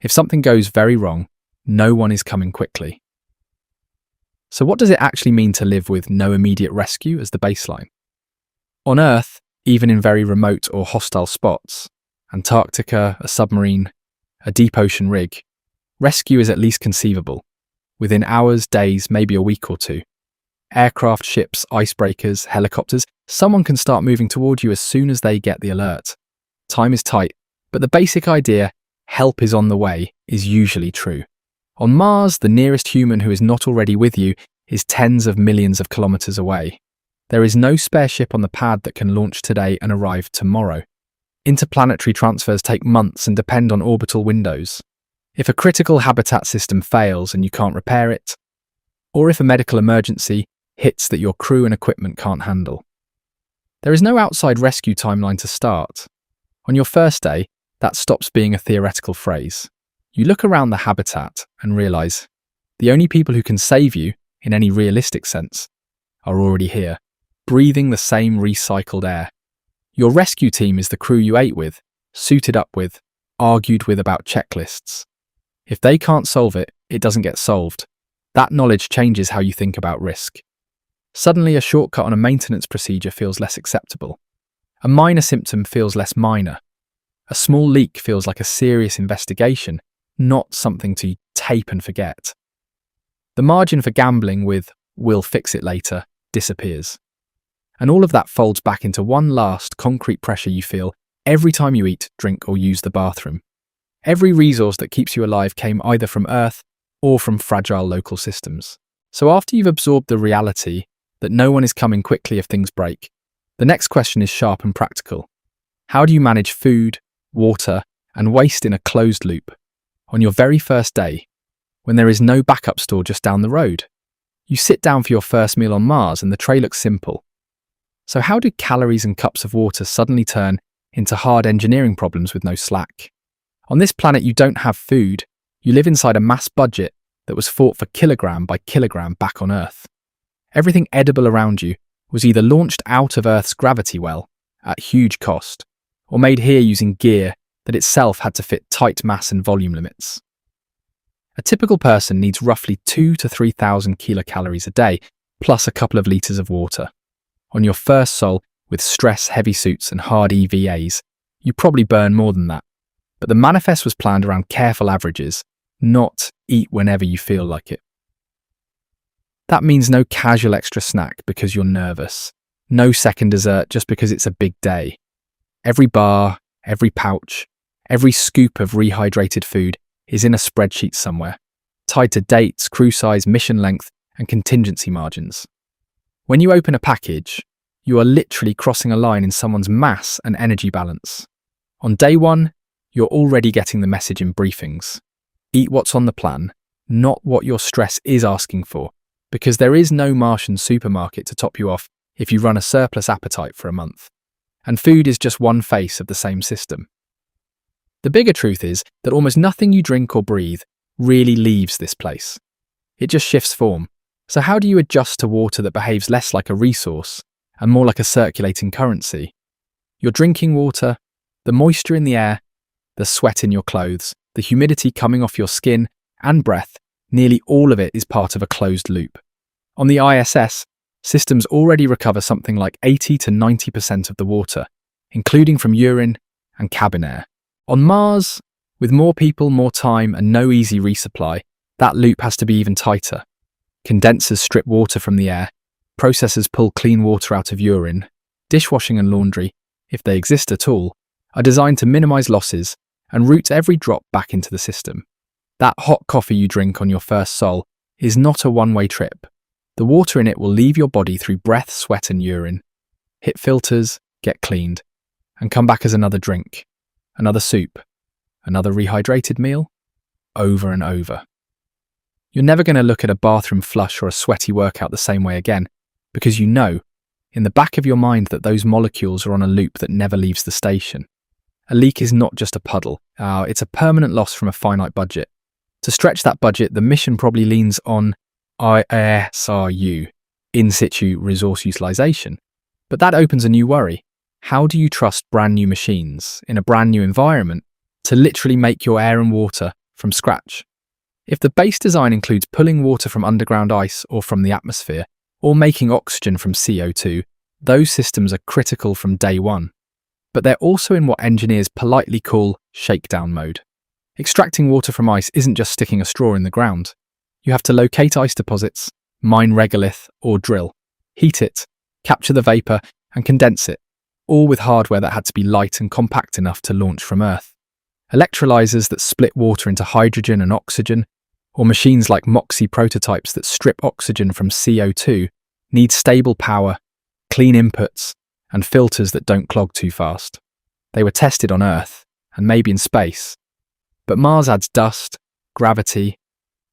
S1: If something goes very wrong, no one is coming quickly. So what does it actually mean to live with no immediate rescue as the baseline? On Earth, even in very remote or hostile spots, Antarctica, a submarine, a deep ocean rig, rescue is at least conceivable. Within hours, days, maybe a week or two. Aircraft, ships, icebreakers, helicopters, someone can start moving toward you as soon as they get the alert. Time is tight, but the basic idea, help is on the way, is usually true. On Mars, the nearest human who is not already with you is tens of millions of kilometers away. There is no spare ship on the pad that can launch today and arrive tomorrow. Interplanetary transfers take months and depend on orbital windows. If a critical habitat system fails and you can't repair it, or if a medical emergency hits that your crew and equipment can't handle, there is no outside rescue timeline to start. On your first day, that stops being a theoretical phrase. You look around the habitat and realize the only people who can save you, in any realistic sense, are already here, breathing the same recycled air. Your rescue team is the crew you ate with, suited up with, argued with about checklists. If they can't solve it, it doesn't get solved. That knowledge changes how you think about risk. Suddenly, a shortcut on a maintenance procedure feels less acceptable. A minor symptom feels less minor. A small leak feels like a serious investigation, not something to tape and forget. The margin for gambling with "we'll fix it later" disappears. And all of that folds back into one last concrete pressure you feel every time you eat, drink, or use the bathroom. Every resource that keeps you alive came either from Earth or from fragile local systems. So after you've absorbed the reality that no one is coming quickly if things break, the next question is sharp and practical. How do you manage food, water, and waste in a closed loop? On your very first day, when there is no backup store just down the road, you sit down for your first meal on Mars and the tray looks simple. So how do calories and cups of water suddenly turn into hard engineering problems with no slack? On this planet, you don't have food. You live inside a mass budget that was fought for kilogram by kilogram back on Earth. Everything edible around you was either launched out of Earth's gravity well at huge cost, or made here using gear that itself had to fit tight mass and volume limits. A typical person needs roughly 2,000 to 3,000 kilocalories a day, plus a couple of litres of water. On your first sol, with stress-heavy suits and hard EVAs, you probably burn more than that. But the manifest was planned around careful averages, not eat whenever you feel like it. That means no casual extra snack because you're nervous, no second dessert just because it's a big day. Every bar, every pouch, every scoop of rehydrated food is in a spreadsheet somewhere, tied to dates, crew size, mission length, and contingency margins. When you open a package, you are literally crossing a line in someone's mass and energy balance. On day one, you're already getting the message in briefings. Eat what's on the plan, not what your stress is asking for, because there is no Martian supermarket to top you off if you run a surplus appetite for a month. And food is just one face of the same system. The bigger truth is that almost nothing you drink or breathe really leaves this place. It just shifts form, So how do you adjust to water that behaves less like a resource and more like a circulating currency? Your drinking water, the moisture in the air, the sweat in your clothes, the humidity coming off your skin and breath, nearly all of it is part of a closed loop. On the ISS, systems already recover something like 80 to 90% of the water, including from urine and cabin air. On Mars, with more people, more time, and no easy resupply, that loop has to be even tighter. Condensers strip water from the air, processors pull clean water out of urine, dishwashing and laundry, if they exist at all, are designed to minimize losses and route every drop back into the system. That hot coffee you drink on your first sol is not a one-way trip. The water in it will leave your body through breath, sweat, and urine, hit filters, get cleaned, and come back as another drink, another soup, another rehydrated meal, over and over. You're never going to look at a bathroom flush or a sweaty workout the same way again, because you know, in the back of your mind, that those molecules are on a loop that never leaves the station. A leak is not just a puddle, it's a permanent loss from a finite budget. To stretch that budget, the mission probably leans on ISRU, in situ resource utilization. But that opens a new worry. How do you trust brand new machines in a brand new environment to literally make your air and water from scratch? If the base design includes pulling water from underground ice or from the atmosphere, or making oxygen from CO2, those systems are critical from day one. But they're also in what engineers politely call shakedown mode. Extracting water from ice isn't just sticking a straw in the ground. You have to locate ice deposits, mine regolith or drill, heat it, capture the vapour and condense it, all with hardware that had to be light and compact enough to launch from Earth. Electrolyzers that split water into hydrogen and oxygen, or machines like MOXIE prototypes that strip oxygen from CO2, need stable power, clean inputs, and filters that don't clog too fast. They were tested on Earth, and maybe in space. But Mars adds dust, gravity,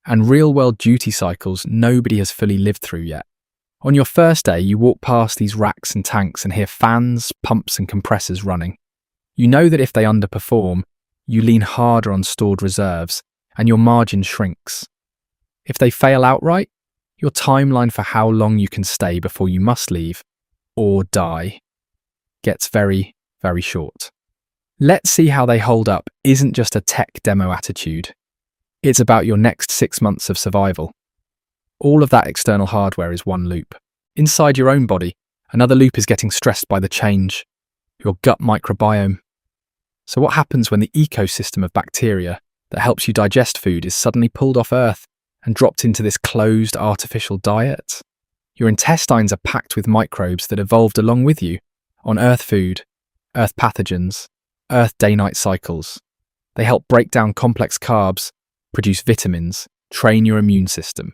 S1: and real-world duty cycles nobody has fully lived through yet. On your first day, you walk past these racks and tanks and hear fans, pumps, and compressors running. You know that if they underperform, you lean harder on stored reserves, and your margin shrinks. If they fail outright, your timeline for how long you can stay before you must leave, or die, gets very, very short. Let's see how they hold up isn't just a tech demo attitude. It's about your next 6 months of survival. All of that external hardware is one loop. Inside your own body, another loop is getting stressed by the change, your gut microbiome. So what happens when the ecosystem of bacteria that helps you digest food is suddenly pulled off Earth and dropped into this closed artificial diet? Your intestines are packed with microbes that evolved along with you on Earth food, Earth pathogens, Earth day-night cycles. They help break down complex carbs, produce vitamins, train your immune system.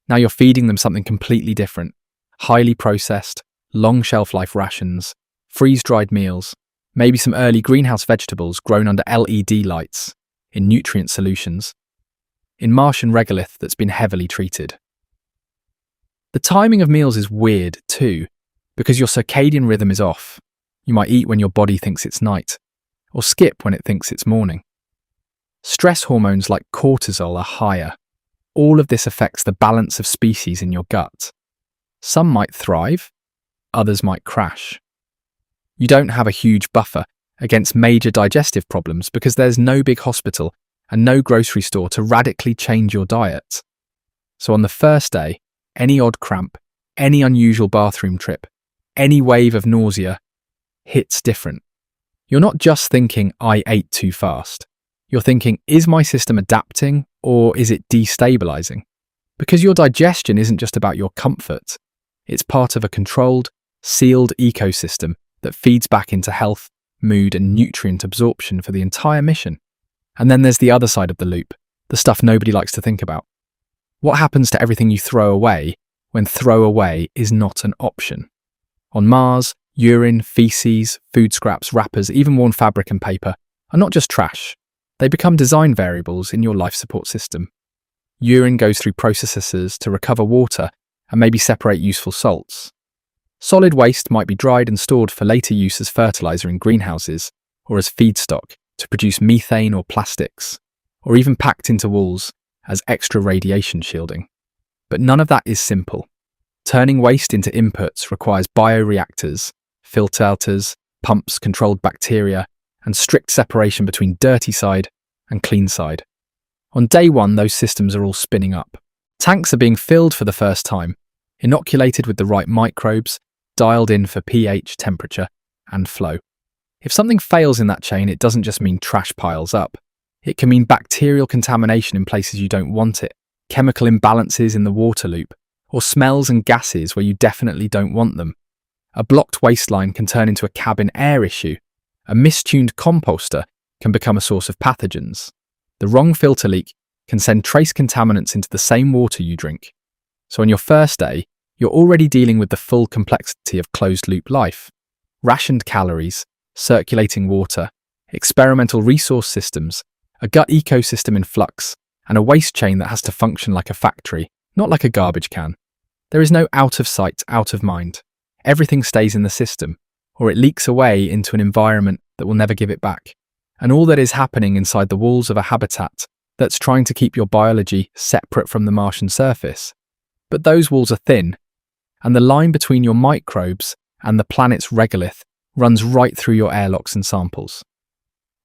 S1: Now you're feeding them something completely different, highly processed, long shelf life rations, freeze-dried meals, maybe some early greenhouse vegetables grown under LED lights, in nutrient solutions, in Martian regolith that's been heavily treated. The timing of meals is weird too, because your circadian rhythm is off. You might eat when your body thinks it's night, or skip when it thinks it's morning. Stress hormones like cortisol are higher. All of this affects the balance of species in your gut. Some might thrive, others might crash. You don't have a huge buffer against major digestive problems because there's no big hospital and no grocery store to radically change your diet. So on the first day, any odd cramp, any unusual bathroom trip, any wave of nausea hits different. You're not just thinking, I ate too fast. You're thinking, is my system adapting or is it destabilizing? Because your digestion isn't just about your comfort. It's part of a controlled, sealed ecosystem that feeds back into health, mood, and nutrient absorption for the entire mission. And then there's the other side of the loop, the stuff nobody likes to think about. What happens to everything you throw away when throw away is not an option? On Mars, urine, feces, food scraps, wrappers, even worn fabric and paper are not just trash. They become design variables in your life support system. Urine goes through processors to recover water and maybe separate useful salts. Solid waste might be dried and stored for later use as fertilizer in greenhouses or as feedstock to produce methane or plastics, or even packed into walls as extra radiation shielding. But none of that is simple. Turning waste into inputs requires bioreactors, filters, pumps, controlled bacteria, and strict separation between dirty side and clean side. On day one, those systems are all spinning up. Tanks are being filled for the first time, inoculated with the right microbes, dialed in for pH, temperature, and flow. If something fails in that chain, it doesn't just mean trash piles up. It can mean bacterial contamination in places you don't want it, chemical imbalances in the water loop, or smells and gases where you definitely don't want them. A blocked wasteline can turn into a cabin air issue. A mistuned composter can become a source of pathogens. The wrong filter leak can send trace contaminants into the same water you drink. So on your first day, you're already dealing with the full complexity of closed-loop life. Rationed calories, circulating water, experimental resource systems, a gut ecosystem in flux, and a waste chain that has to function like a factory, not like a garbage can. There is no out of sight, out of mind. Everything stays in the system, or it leaks away into an environment that will never give it back. And all that is happening inside the walls of a habitat that's trying to keep your biology separate from the Martian surface. But those walls are thin, and the line between your microbes and the planet's regolith runs right through your airlocks and samples.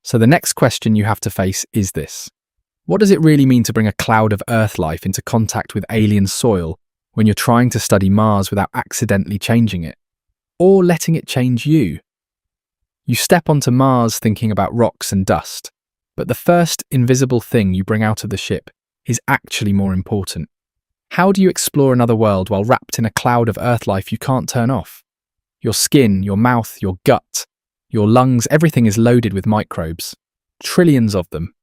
S1: So the next question you have to face is this. What does it really mean to bring a cloud of Earth life into contact with alien soil when you're trying to study Mars without accidentally changing it? Or letting it change you? You step onto Mars thinking about rocks and dust, but the first invisible thing you bring out of the ship is actually more important. How do you explore another world while wrapped in a cloud of Earth life you can't turn off? Your skin, your mouth, your gut, your lungs, everything is loaded with microbes. Trillions of them.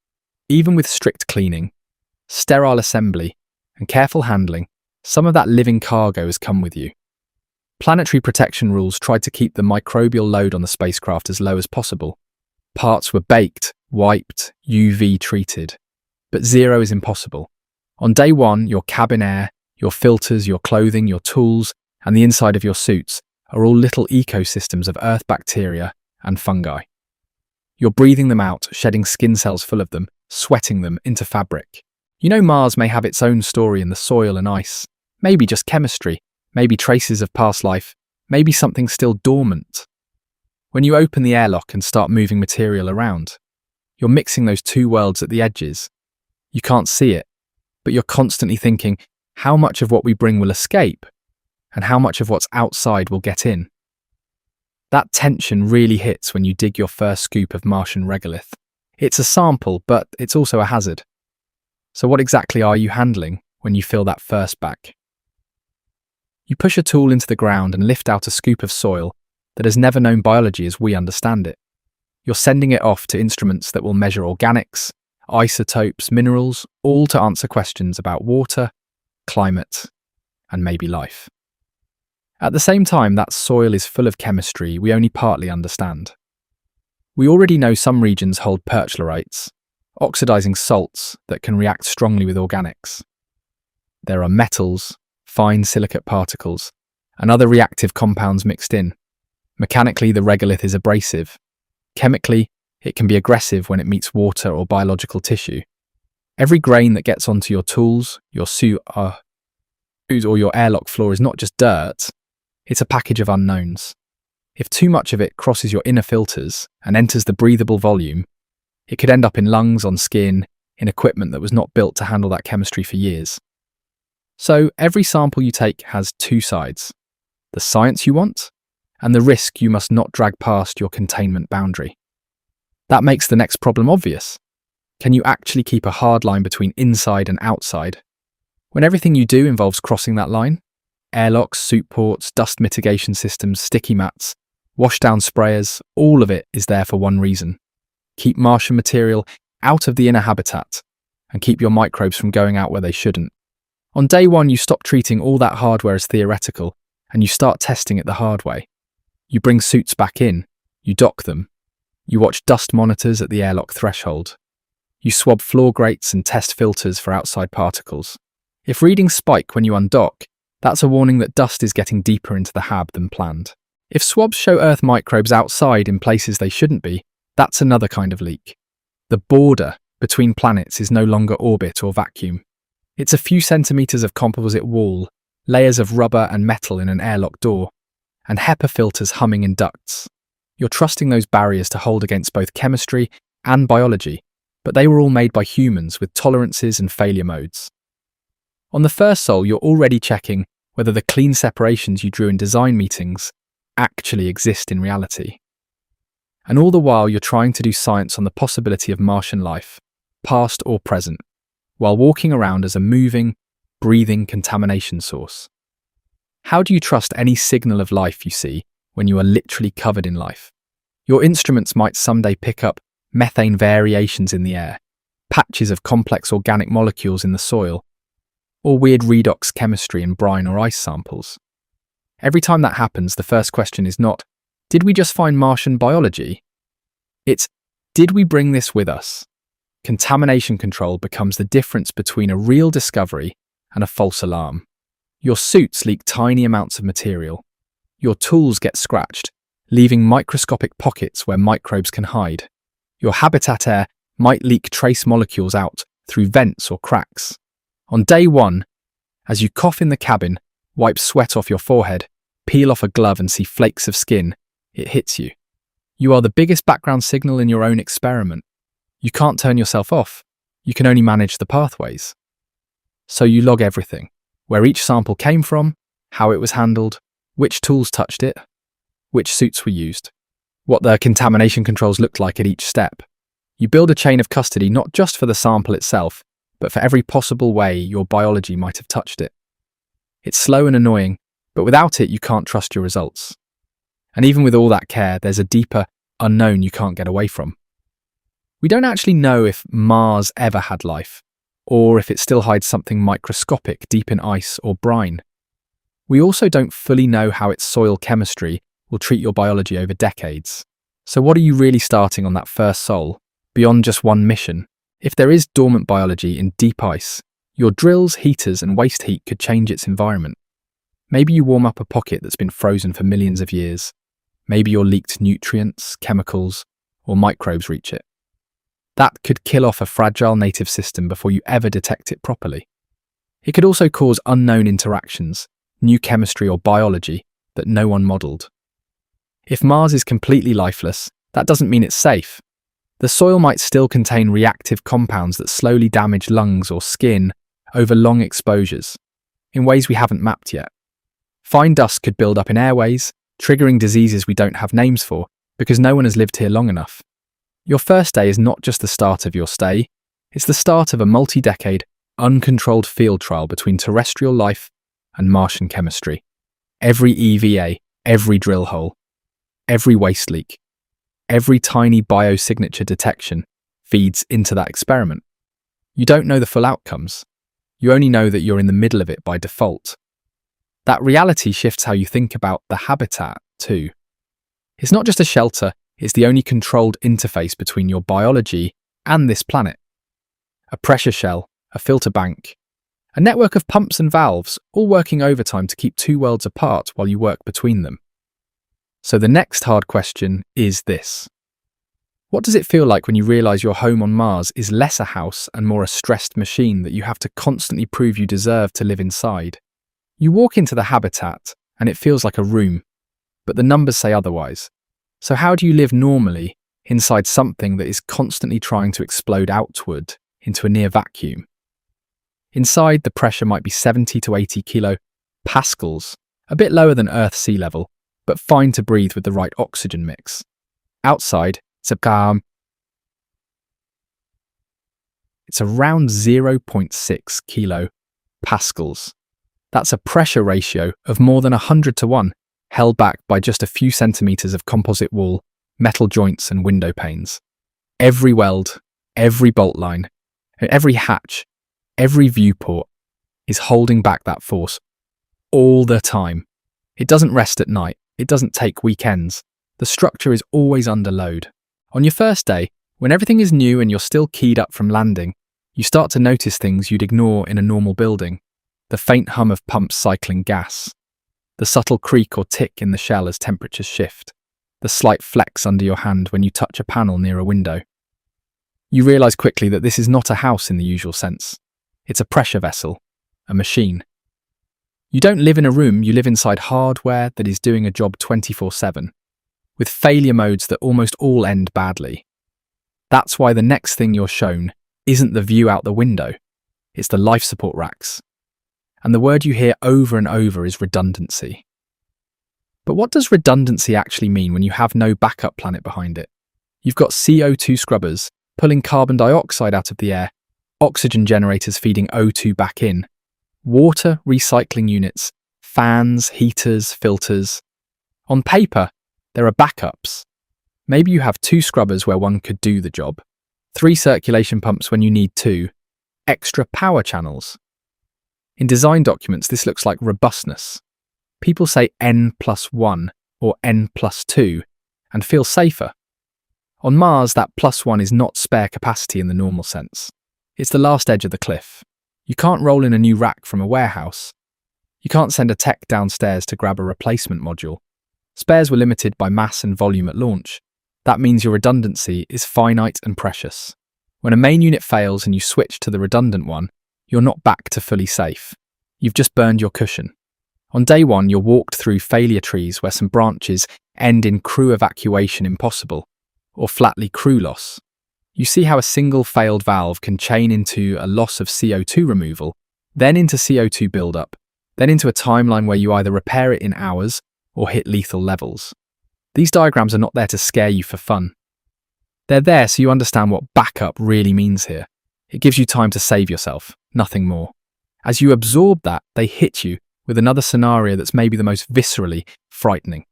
S1: Even with strict cleaning, sterile assembly, and careful handling, some of that living cargo has come with you. Planetary protection rules tried to keep the microbial load on the spacecraft as low as possible. Parts were baked, wiped, UV treated. But zero is impossible. On day one, your cabin air, your filters, your clothing, your tools, and the inside of your suits are all little ecosystems of Earth bacteria and fungi. You're breathing them out, shedding skin cells full of them, sweating them into fabric. You know Mars may have its own story in the soil and ice, maybe just chemistry, maybe traces of past life, maybe something still dormant. When you open the airlock and start moving material around, you're mixing those two worlds at the edges. You can't see it, but you're constantly thinking, how much of what we bring will escape, and how much of what's outside will get in? That tension really hits when you dig your first scoop of Martian regolith. It's a sample, but it's also a hazard. So what exactly are you handling when you fill that first bag? You push a tool into the ground and lift out a scoop of soil that has never known biology as we understand it. You're sending it off to instruments that will measure organics, isotopes, minerals, all to answer questions about water, climate, and maybe life. At the same time, that soil is full of chemistry we only partly understand. We already know some regions hold perchlorites, oxidizing salts that can react strongly with organics. There are metals, fine silicate particles, and other reactive compounds mixed in. Mechanically, the regolith is abrasive. Chemically, it can be aggressive when it meets water or biological tissue. Every grain that gets onto your tools, your suit, or your airlock floor is not just dirt, it's a package of unknowns. If too much of it crosses your inner filters and enters the breathable volume, it could end up in lungs, on skin, in equipment that was not built to handle that chemistry for years. So every sample you take has two sides: the science you want and the risk you must not drag past your containment boundary. That makes the next problem obvious. Can you actually keep a hard line between inside and outside when everything you do involves crossing that line? Airlocks, suit ports, dust mitigation systems, sticky mats, washdown sprayers, all of it is there for one reason: keep Martian material out of the inner habitat and keep your microbes from going out where they shouldn't. On day one, you stop treating all that hardware as theoretical and you start testing it the hard way. You bring suits back in, you dock them, you watch dust monitors at the airlock threshold, you swab floor grates and test filters for outside particles. If readings spike when you undock, that's a warning that dust is getting deeper into the hab than planned. If swabs show Earth microbes outside in places they shouldn't be, that's another kind of leak. The border between planets is no longer orbit or vacuum. It's a few centimeters of composite wall, layers of rubber and metal in an airlock door, and HEPA filters humming in ducts. You're trusting those barriers to hold against both chemistry and biology, but they were all made by humans with tolerances and failure modes. On the first Sol, you're already checking whether the clean separations you drew in design meetings actually exist in reality. And all the while, you're trying to do science on the possibility of Martian life, past or present, while walking around as a moving, breathing contamination source. How do you trust any signal of life you see when you are literally covered in life? Your instruments might someday pick up methane variations in the air, patches of complex organic molecules in the soil, or weird redox chemistry in brine or ice samples. Every time that happens, the first question is not, did we just find Martian biology? It's, did we bring this with us? Contamination control becomes the difference between a real discovery and a false alarm. Your suits leak tiny amounts of material. Your tools get scratched, leaving microscopic pockets where microbes can hide. Your habitat air might leak trace molecules out through vents or cracks. On day one, as you cough in the cabin, wipe sweat off your forehead, peel off a glove and see flakes of skin, it hits you. You are the biggest background signal in your own experiment. You can't turn yourself off. You can only manage the pathways. So you log everything: where each sample came from, how it was handled, which tools touched it, which suits were used, what the contamination controls looked like at each step. You build a chain of custody not just for the sample itself, but for every possible way your biology might have touched it. It's slow and annoying, but without it you can't trust your results. And even with all that care, there's a deeper unknown you can't get away from. We don't actually know if Mars ever had life, or if it still hides something microscopic deep in ice or brine. We also don't fully know how its soil chemistry will treat your biology over decades. So what are you really starting on that first Sol, beyond just one mission? If there is dormant biology in deep ice, your drills, heaters, and waste heat could change its environment. Maybe you warm up a pocket that's been frozen for millions of years. Maybe your leaked nutrients, chemicals, or microbes reach it. That could kill off a fragile native system before you ever detect it properly. It could also cause unknown interactions, new chemistry or biology that no one modelled. If Mars is completely lifeless, that doesn't mean it's safe. The soil might still contain reactive compounds that slowly damage lungs or skin over long exposures, in ways we haven't mapped yet. Fine dust could build up in airways, triggering diseases we don't have names for because no one has lived here long enough. Your first day is not just the start of your stay, it's the start of a multi-decade, uncontrolled field trial between terrestrial life and Martian chemistry. Every EVA, every drill hole, every waste leak, every tiny biosignature detection feeds into that experiment. You don't know the full outcomes. You only know that you're in the middle of it by default. That reality shifts how you think about the habitat, too. It's not just a shelter, it's the only controlled interface between your biology and this planet. A pressure shell, a filter bank, a network of pumps and valves, all working overtime to keep two worlds apart while you work between them. So the next hard question is this. What does it feel like when you realise your home on Mars is less a house and more a stressed machine that you have to constantly prove you deserve to live inside? You walk into the habitat and it feels like a room, but the numbers say otherwise. So how do you live normally inside something that is constantly trying to explode outward into a near vacuum? Inside, the pressure might be 70 to 80 kilopascals, a bit lower than Earth sea level, but fine to breathe with the right oxygen mix. Outside, it's around 0.6 kilopascals. That's a pressure ratio of more than 100 to 1, held back by just a few centimetres of composite wall, metal joints and window panes. Every weld, every bolt line, and every hatch, every viewport is holding back that force all the time. It doesn't rest at night. It doesn't take weekends. The structure is always under load. On your first day, when everything is new and you're still keyed up from landing, you start to notice things you'd ignore in a normal building. The faint hum of pumps cycling gas, the subtle creak or tick in the shell as temperatures shift, the slight flex under your hand when you touch a panel near a window. You realise quickly that this is not a house in the usual sense. It's a pressure vessel, a machine. You don't live in a room, you live inside hardware that is doing a job 24/7, with failure modes that almost all end badly. That's why the next thing you're shown isn't the view out the window, it's the life support racks. And the word you hear over and over is redundancy. But what does redundancy actually mean when you have no backup planet behind it? You've got CO2 scrubbers pulling carbon dioxide out of the air, oxygen generators feeding O2 back in, water recycling units, fans, heaters, filters. On paper, there are backups. Maybe you have 2 scrubbers where one could do the job, 3 circulation pumps when you need 2, extra power channels. In design documents, this looks like robustness. People say N+1 or N+2 and feel safer. On Mars, that +1 is not spare capacity in the normal sense. It's the last edge of the cliff. You can't roll in a new rack from a warehouse. You can't send a tech downstairs to grab a replacement module. Spares were limited by mass and volume at launch. That means your redundancy is finite and precious. When a main unit fails and you switch to the redundant one, you're not back to fully safe. You've just burned your cushion. On day 1, you're walked through failure trees where some branches end in crew evacuation impossible, or flatly crew loss. You see how a single failed valve can chain into a loss of CO2 removal, then into CO2 buildup, then into a timeline where you either repair it in hours or hit lethal levels. These diagrams are not there to scare you for fun. They're there so you understand what backup really means here. It gives you time to save yourself, nothing more. As you absorb that, they hit you with another scenario that's maybe the most viscerally frightening.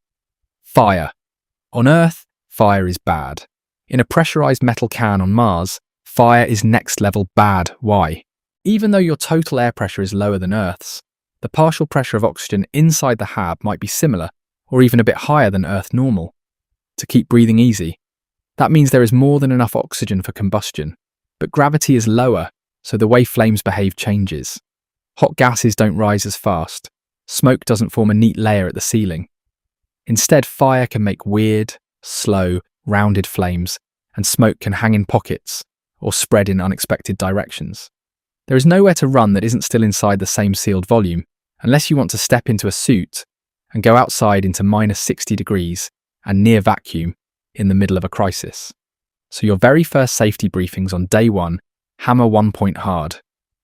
S1: Fire. On Earth, fire is bad. In a pressurized metal can on Mars, fire is next level bad. Why? Even though your total air pressure is lower than Earth's, the partial pressure of oxygen inside the hab might be similar or even a bit higher than Earth normal. To keep breathing easy, that means there is more than enough oxygen for combustion, but gravity is lower, so the way flames behave changes. Hot gases don't rise as fast. Smoke doesn't form a neat layer at the ceiling. Instead, fire can make weird, slow, rounded flames, and smoke can hang in pockets or spread in unexpected directions. There is nowhere to run that isn't still inside the same sealed volume, unless you want to step into a suit and go outside into -60 degrees and near vacuum in the middle of a crisis. So your very first safety briefings on day 1 hammer 1 point hard.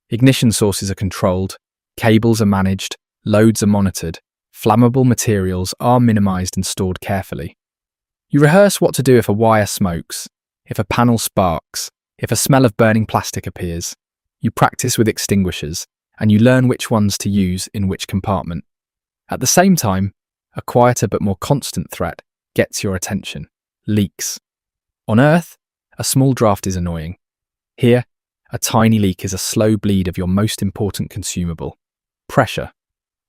S1: Ignition sources are controlled, cables are managed, loads are monitored, flammable materials are minimized and stored carefully. You rehearse what to do if a wire smokes, if a panel sparks, if a smell of burning plastic appears. You practice with extinguishers, and you learn which ones to use in which compartment. At the same time, a quieter but more constant threat gets your attention: leaks. On Earth, a small draft is annoying. Here, a tiny leak is a slow bleed of your most important consumable: pressure.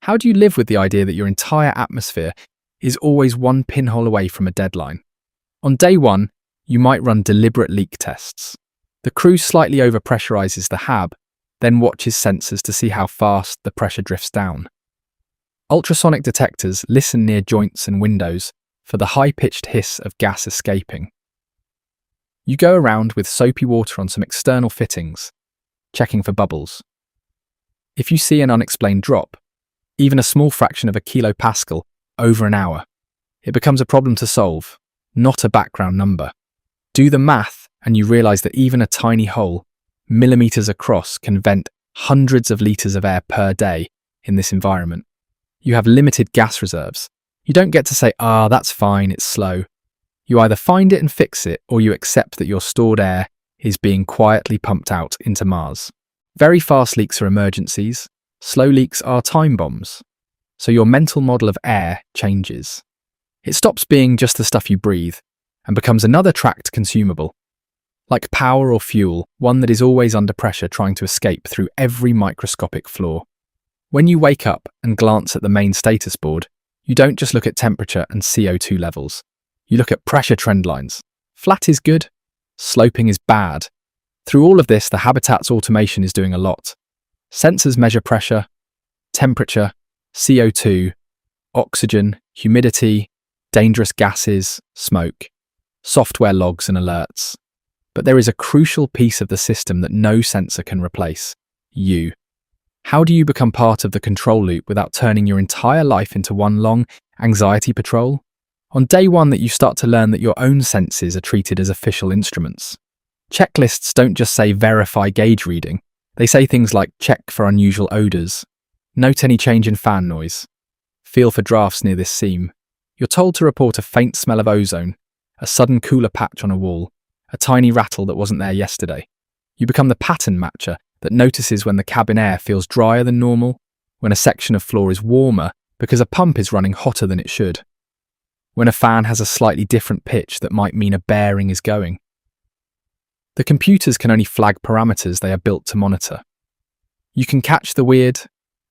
S1: How do you live with the idea that your entire atmosphere is always one pinhole away from a deadline? On day 1, you might run deliberate leak tests. The crew slightly overpressurizes the hab, then watches sensors to see how fast the pressure drifts down. Ultrasonic detectors listen near joints and windows for the high-pitched hiss of gas escaping. You go around with soapy water on some external fittings, checking for bubbles. If you see an unexplained drop, even a small fraction of a kilopascal over an hour, it becomes a problem to solve, not a background number. Do the math and you realize that even a tiny hole, millimeters across, can vent hundreds of liters of air per day in this environment. You have limited gas reserves. You don't get to say, that's fine, it's slow. You either find it and fix it, or you accept that your stored air is being quietly pumped out into Mars. Very fast leaks are emergencies. Slow leaks are time bombs. So your mental model of air changes. It stops being just the stuff you breathe and becomes another tracked consumable. Like power or fuel, one that is always under pressure trying to escape through every microscopic flaw. When you wake up and glance at the main status board, you don't just look at temperature and CO2 levels. You look at pressure trend lines. Flat is good, sloping is bad. Through all of this, the habitat's automation is doing a lot. Sensors measure pressure, temperature, CO2, oxygen, humidity, dangerous gases, smoke. Software logs and alerts. But there is a crucial piece of the system that no sensor can replace: you. How do you become part of the control loop without turning your entire life into one long anxiety patrol? On day one that you start to learn that your own senses are treated as official instruments. Checklists don't just say verify gauge reading. They say things like check for unusual odours, note any change in fan noise, feel for drafts near this seam. You're told to report a faint smell of ozone, a sudden cooler patch on a wall, a tiny rattle that wasn't there yesterday. You become the pattern matcher that notices when the cabin air feels drier than normal, when a section of floor is warmer because a pump is running hotter than it should, when a fan has a slightly different pitch that might mean a bearing is going. The computers can only flag parameters they are built to monitor. You can catch the weird,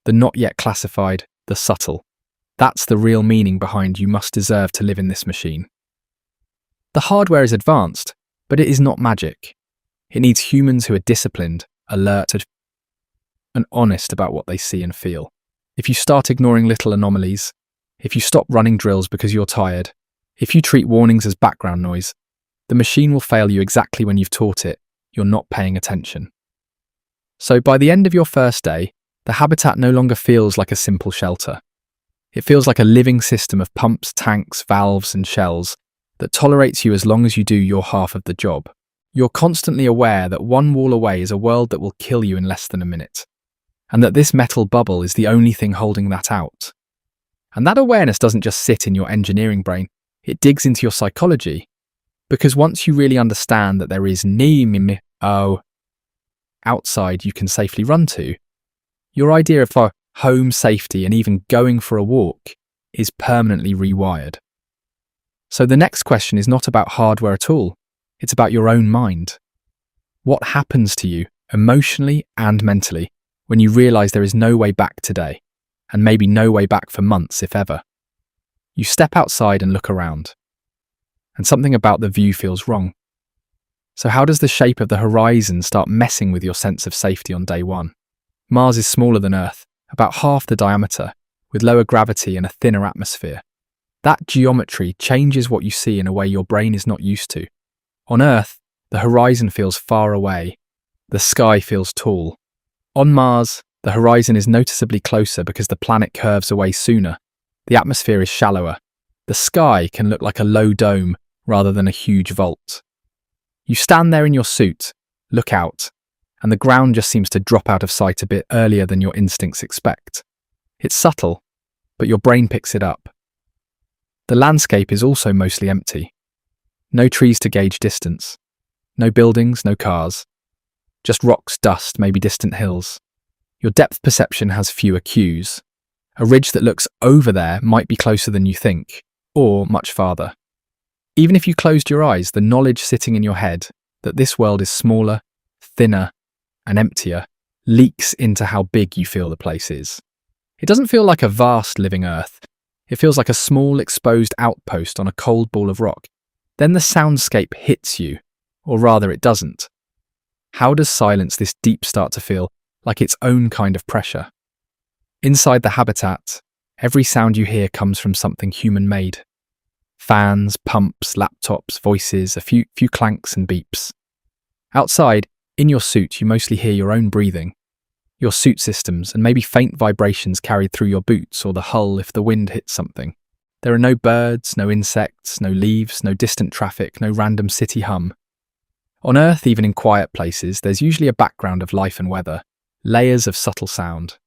S1: the not yet classified, the subtle. That's the real meaning behind you must deserve to live in this machine. The hardware is advanced, but it is not magic. It needs humans who are disciplined, alert, and honest about what they see and feel. If you start ignoring little anomalies, if you stop running drills because you're tired, if you treat warnings as background noise, the machine will fail you exactly when you've taught it you're not paying attention. So by the end of your first day, the habitat no longer feels like a simple shelter. It feels like a living system of pumps, tanks, valves, and shells that tolerates you as long as you do your half of the job. You're constantly aware that one wall away is a world that will kill you in less than a minute, and that this metal bubble is the only thing holding that out. And that awareness doesn't just sit in your engineering brain, it digs into your psychology. Because once you really understand that there is outside you can safely run to, your idea of home safety and even going for a walk is permanently rewired. So the next question is not about hardware at all, it's about your own mind. What happens to you emotionally and mentally when you realise there is no way back today, and maybe no way back for months if ever? You step outside and look around, and something about the view feels wrong. So how does the shape of the horizon start messing with your sense of safety on day one? Mars is smaller than Earth, about half the diameter, with lower gravity and a thinner atmosphere. That geometry changes what you see in a way your brain is not used to. On Earth, the horizon feels far away. The sky feels tall. On Mars, the horizon is noticeably closer because the planet curves away sooner. The atmosphere is shallower. The sky can look like a low dome rather than a huge vault. You stand there in your suit, look out, and the ground just seems to drop out of sight a bit earlier than your instincts expect. It's subtle, but your brain picks it up. The landscape is also mostly empty. No trees to gauge distance. No buildings, no cars. Just rocks, dust, maybe distant hills. Your depth perception has fewer cues. A ridge that looks over there might be closer than you think, or much farther. Even if you closed your eyes, the knowledge sitting in your head that this world is smaller, thinner, and emptier leaks into how big you feel the place is. It doesn't feel like a vast living Earth. It feels like a small exposed outpost on a cold ball of rock. Then the soundscape hits you, or rather it doesn't. How does silence this deep start to feel like its own kind of pressure? Inside the habitat, every sound you hear comes from something human-made. Fans, pumps, laptops, voices, a few clanks and beeps. Outside, in your suit, you mostly hear your own breathing, your suit systems, and maybe faint vibrations carried through your boots or the hull if the wind hits something. There are no birds, no insects, no leaves, no distant traffic, no random city hum. On Earth, even in quiet places, there's usually a background of life and weather, layers of subtle sound.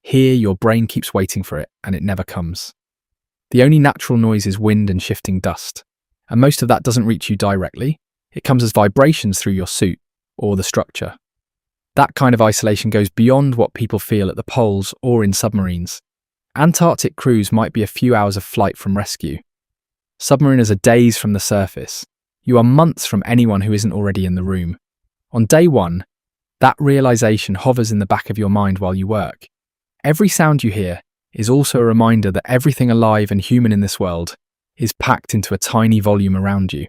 S1: Here, your brain keeps waiting for it, and it never comes. The only natural noise is wind and shifting dust, and most of that doesn't reach you directly. It comes as vibrations through your suit or the structure. That kind of isolation goes beyond what people feel at the poles or in submarines. Antarctic crews might be a few hours of flight from rescue. Submariners are days from the surface. You are months from anyone who isn't already in the room. On day one, that realization hovers in the back of your mind while you work. Every sound you hear is also a reminder that everything alive and human in this world is packed into a tiny volume around you.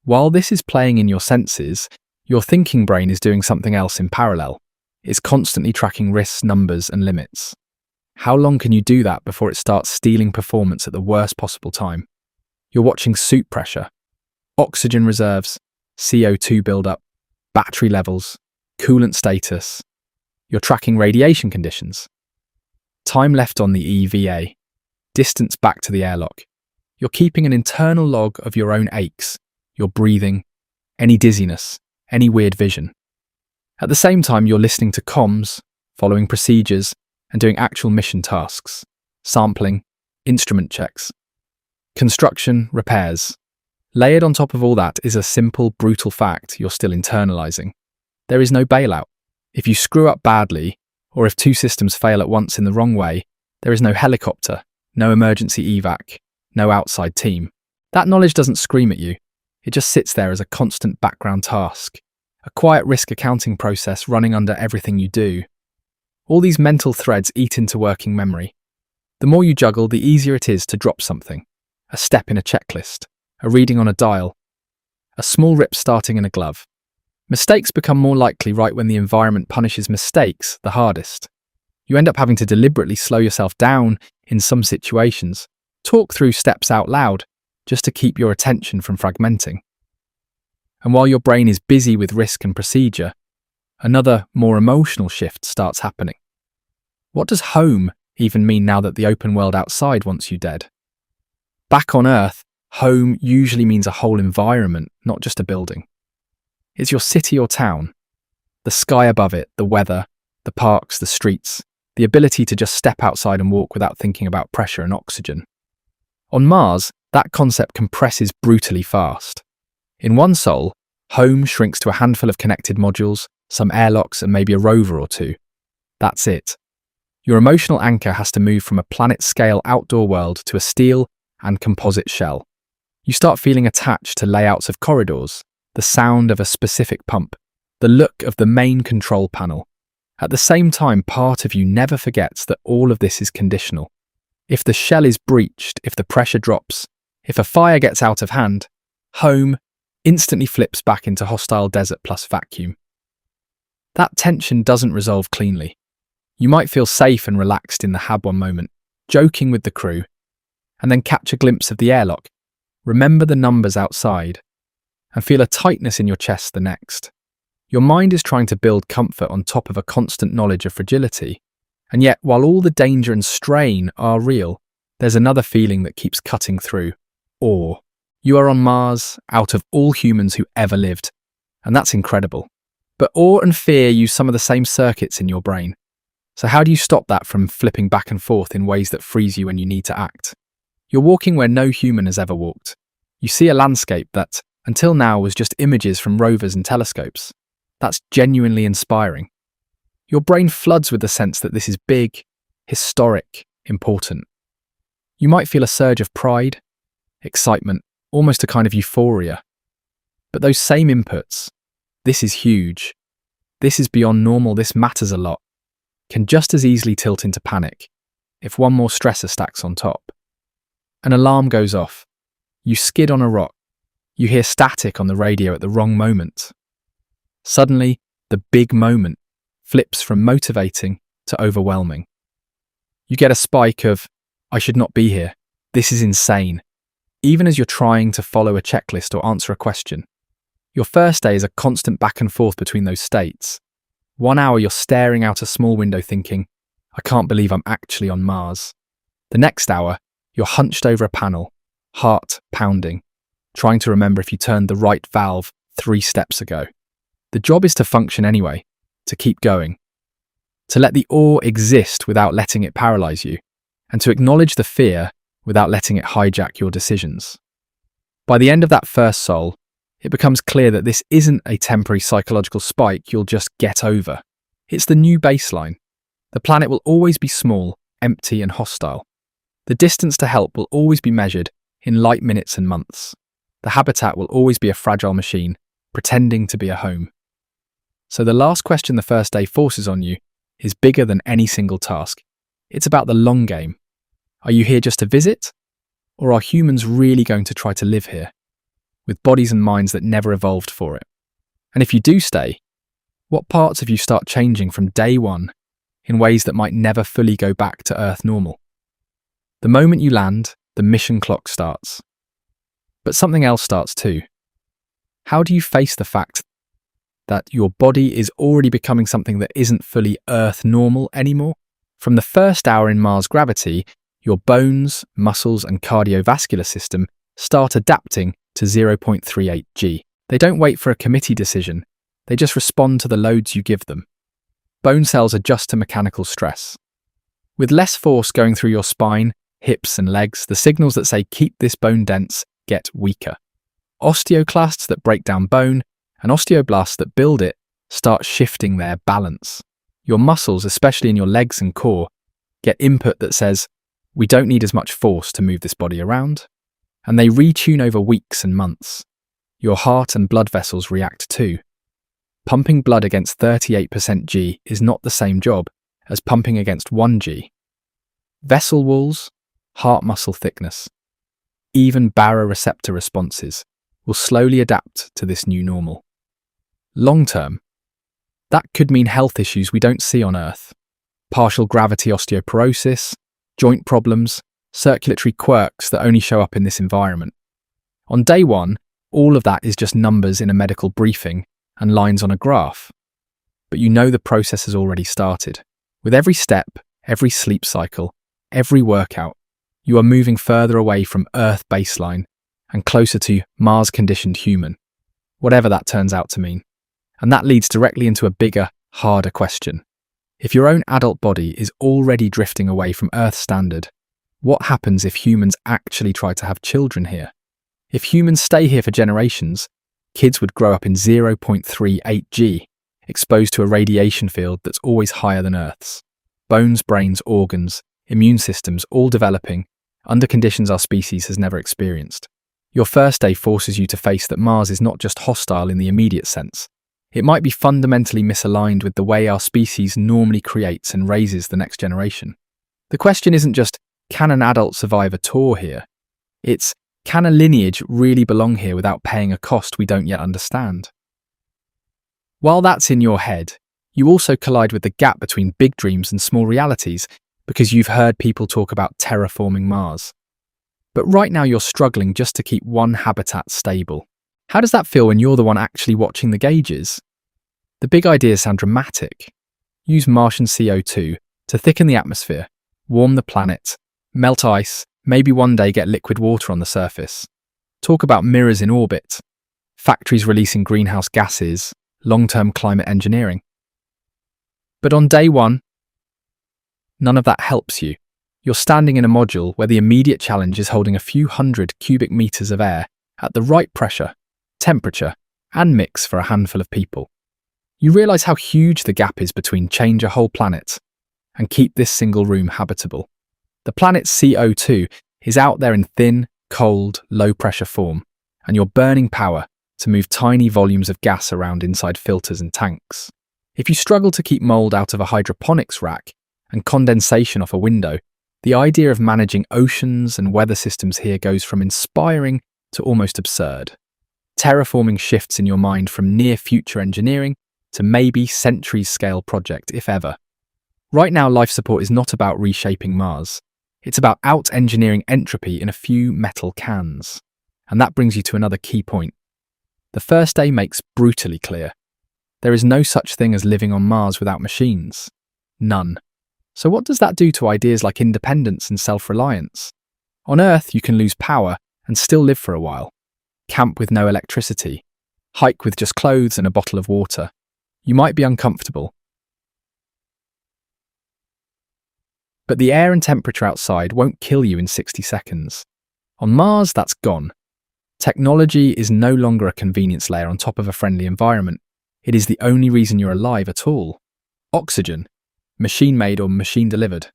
S1: While this is playing in your senses, your thinking brain is doing something else in parallel. It's constantly tracking risks, numbers, and limits. How long can you do that before it starts stealing performance at the worst possible time? You're watching suit pressure, oxygen reserves, CO2 buildup, battery levels, coolant status. You're tracking radiation conditions, time left on the EVA, distance back to the airlock. You're keeping an internal log of your own aches, your breathing, any dizziness, any weird vision. At the same time, you're listening to comms, following procedures, and doing actual mission tasks, sampling, instrument checks, construction, repairs. Layered on top of all that is a simple, brutal fact you're still internalizing. There is no bailout. If you screw up badly, or if two systems fail at once in the wrong way, there is no helicopter, no emergency evac, no outside team. That knowledge doesn't scream at you. It just sits there as a constant background task, a quiet risk accounting process running under everything you do. All these mental threads eat into working memory. The more you juggle, the easier it is to drop something. A step in a checklist, a reading on a dial, a small rip starting in a glove. Mistakes become more likely right when the environment punishes mistakes the hardest. You end up having to deliberately slow yourself down in some situations, talk through steps out loud, just to keep your attention from fragmenting. And while your brain is busy with risk and procedure, another, more emotional shift starts happening. What does home even mean now that the open world outside wants you dead? Back on Earth, home usually means a whole environment, not just a building. It's your city or town, the sky above it, the weather, the parks, the streets, the ability to just step outside and walk without thinking about pressure and oxygen. On Mars, that concept compresses brutally fast. In one sol, home shrinks to a handful of connected modules, some airlocks, and maybe a rover or two. That's it. Your emotional anchor has to move from a planet-scale outdoor world to a steel and composite shell. You start feeling attached to layouts of corridors, the sound of a specific pump, the look of the main control panel. At the same time, part of you never forgets that all of this is conditional. If the shell is breached, if the pressure drops, if a fire gets out of hand, home instantly flips back into hostile desert plus vacuum. That tension doesn't resolve cleanly. You might feel safe and relaxed in the Hab one moment, joking with the crew, and then catch a glimpse of the airlock, remember the numbers outside, and feel a tightness in your chest the next. Your mind is trying to build comfort on top of a constant knowledge of fragility, and yet while all the danger and strain are real, there's another feeling that keeps cutting through: awe. You are on Mars, out of all humans who ever lived, and that's incredible. But awe and fear use some of the same circuits in your brain. So how do you stop that from flipping back and forth in ways that freeze you when you need to act? You're walking where no human has ever walked. You see a landscape that, until now, was just images from rovers and telescopes. That's genuinely inspiring. Your brain floods with the sense that this is big, historic, important. You might feel a surge of pride, excitement, almost a kind of euphoria. But those same inputs, this is huge, this is beyond normal, this matters a lot, can just as easily tilt into panic if one more stressor stacks on top. An alarm goes off. You skid on a rock. You hear static on the radio at the wrong moment. Suddenly, the big moment flips from motivating to overwhelming. You get a spike of, I should not be here. This is insane. Even as you're trying to follow a checklist or answer a question. Your first day is a constant back and forth between those states. 1 hour you're staring out a small window thinking, I can't believe I'm actually on Mars. The next hour, you're hunched over a panel, heart pounding, trying to remember if you turned the right valve 3 steps ago. The job is to function anyway, to keep going, to let the awe exist without letting it paralyze you, and to acknowledge the fear without letting it hijack your decisions. By the end of that first sol, it becomes clear that this isn't a temporary psychological spike you'll just get over. It's the new baseline. The planet will always be small, empty, and hostile. The distance to help will always be measured in light minutes and months. The habitat will always be a fragile machine, pretending to be a home. So the last question the first day forces on you is bigger than any single task. It's about the long game. Are you here just to visit? Or are humans really going to try to live here, with bodies and minds that never evolved for it? And if you do stay, what parts of you start changing from day one in ways that might never fully go back to Earth normal? The moment you land, the mission clock starts. But something else starts too. How do you face the fact that your body is already becoming something that isn't fully Earth normal anymore. From the first hour in Mars gravity, your bones, muscles, and cardiovascular system start adapting to 0.38 G. They don't wait for a committee decision, they just respond to the loads you give them. Bone cells adjust to mechanical stress. With less force going through your spine, hips, and legs, the signals that say keep this bone dense get weaker. Osteoclasts that break down bone and osteoblasts that build it start shifting their balance. Your muscles, especially in your legs and core, get input that says, we don't need as much force to move this body around, and they retune over weeks and months. Your heart and blood vessels react too. Pumping blood against 38% G is not the same job as pumping against 1 G. Vessel walls, heart muscle thickness, even baroreceptor responses will slowly adapt to this new normal. Long term, that could mean health issues we don't see on Earth. Partial gravity osteoporosis, joint problems, circulatory quirks that only show up in this environment. On day one, all of that is just numbers in a medical briefing and lines on a graph. But you know the process has already started. With every step, every sleep cycle, every workout, you are moving further away from Earth baseline and closer to Mars-conditioned human, whatever that turns out to mean. And that leads directly into a bigger, harder question. If your own adult body is already drifting away from Earth standard, what happens if humans actually try to have children here? If humans stay here for generations, kids would grow up in 0.38 G, exposed to a radiation field that's always higher than Earth's. Bones, brains, organs, immune systems all developing under conditions our species has never experienced. Your first day forces you to face that Mars is not just hostile in the immediate sense. It might be fundamentally misaligned with the way our species normally creates and raises the next generation. The question isn't just, can an adult survive a tour here? It's, can a lineage really belong here without paying a cost we don't yet understand? While that's in your head, you also collide with the gap between big dreams and small realities because you've heard people talk about terraforming Mars. But right now you're struggling just to keep one habitat stable. How does that feel when you're the one actually watching the gauges? The big ideas sound dramatic. Use Martian CO2 to thicken the atmosphere, warm the planet, melt ice, maybe one day get liquid water on the surface. Talk about mirrors in orbit, factories releasing greenhouse gases, long-term climate engineering. But on day one, none of that helps you. You're standing in a module where the immediate challenge is holding a few hundred cubic meters of air at the right pressure, temperature, and mix for a handful of people. You realize how huge the gap is between change a whole planet and keep this single room habitable. The planet's CO2 is out there in thin, cold, low-pressure form, and you're burning power to move tiny volumes of gas around inside filters and tanks. If you struggle to keep mold out of a hydroponics rack and condensation off a window, the idea of managing oceans and weather systems here goes from inspiring to almost absurd. Terraforming shifts in your mind from near-future engineering to maybe centuries-scale project, if ever. Right now, life support is not about reshaping Mars. It's about out-engineering entropy in a few metal cans. And that brings you to another key point. The first day makes brutally clear. There is no such thing as living on Mars without machines. None. So what does that do to ideas like independence and self-reliance? On Earth, you can lose power and still live for a while. Camp with no electricity. Hike with just clothes and a bottle of water. You might be uncomfortable. But the air and temperature outside won't kill you in 60 seconds. On Mars, that's gone. Technology is no longer a convenience layer on top of a friendly environment. It is the only reason you're alive at all. Oxygen, machine-made or machine-delivered.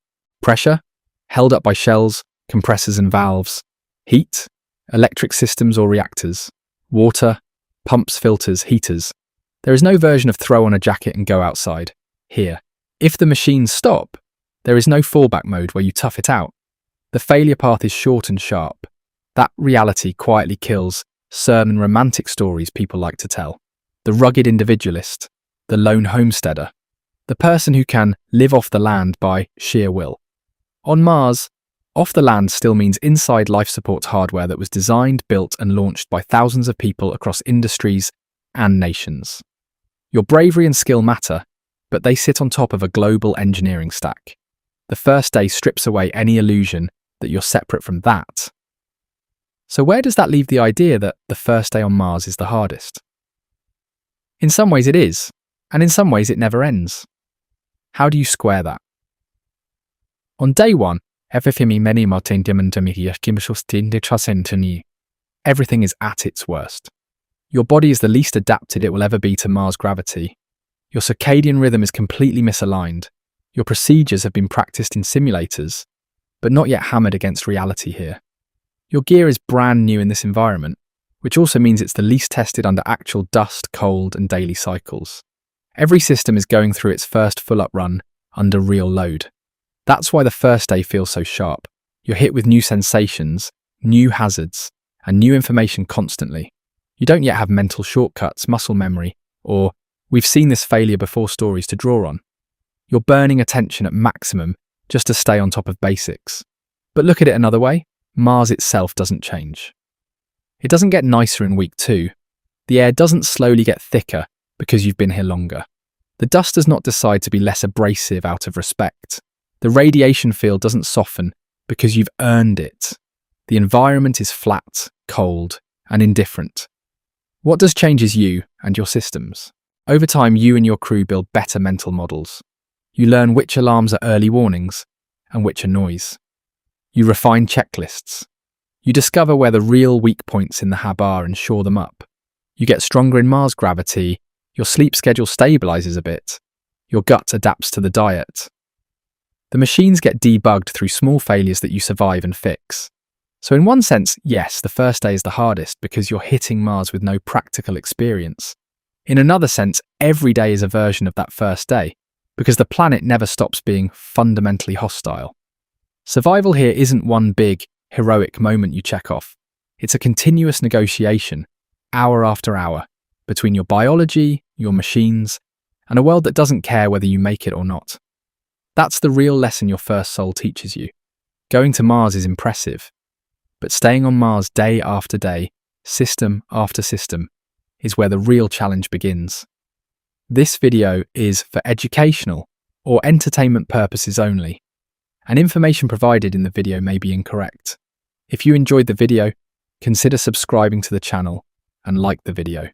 S1: Pressure, held up by shells, compressors and valves. Heat, electric systems or reactors. Water, pumps, filters, heaters. There is no version of throw on a jacket and go outside. Here, if the machines stop, there is no fallback mode where you tough it out. The failure path is short and sharp. That reality quietly kills certain romantic stories people like to tell. The rugged individualist, the lone homesteader, the person who can live off the land by sheer will. On Mars, off the land still means inside life support hardware that was designed, built and launched by thousands of people across industries and nations. Your bravery and skill matter, but they sit on top of a global engineering stack. The first day strips away any illusion that you're separate from that. So where does that leave the idea that the first day on Mars is the hardest? In some ways it is, and in some ways it never ends. How do you square that? On day one, everything is at its worst. Your body is the least adapted it will ever be to Mars gravity. Your circadian rhythm is completely misaligned. Your procedures have been practiced in simulators, but not yet hammered against reality here. Your gear is brand new in this environment, which also means it's the least tested under actual dust, cold, and daily cycles. Every system is going through its first full-up run under real load. That's why the first day feels so sharp. You're hit with new sensations, new hazards, and new information constantly. You don't yet have mental shortcuts, muscle memory, or "we've seen this failure before" stories to draw on. You're burning attention at maximum just to stay on top of basics. But look at it another way. Mars itself doesn't change. It doesn't get nicer in week 2. The air doesn't slowly get thicker because you've been here longer. The dust does not decide to be less abrasive out of respect. The radiation field doesn't soften because you've earned it. The environment is flat, cold, and indifferent. What does change is you and your systems. Over time, you and your crew build better mental models. You learn which alarms are early warnings and which are noise. You refine checklists. You discover where the real weak points in the hab are and shore them up. You get stronger in Mars gravity. Your sleep schedule stabilizes a bit. Your gut adapts to the diet. The machines get debugged through small failures that you survive and fix. So in one sense, yes, the first day is the hardest because you're hitting Mars with no practical experience. In another sense, every day is a version of that first day because the planet never stops being fundamentally hostile. Survival here isn't one big, heroic moment you check off. It's a continuous negotiation, hour after hour, between your biology, your machines, and a world that doesn't care whether you make it or not. That's the real lesson your first soul teaches you. Going to Mars is impressive, but staying on Mars day after day, system after system, is where the real challenge begins. This video is for educational or entertainment purposes only, and information provided in the video may be incorrect. If you enjoyed the video, consider subscribing to the channel and like the video.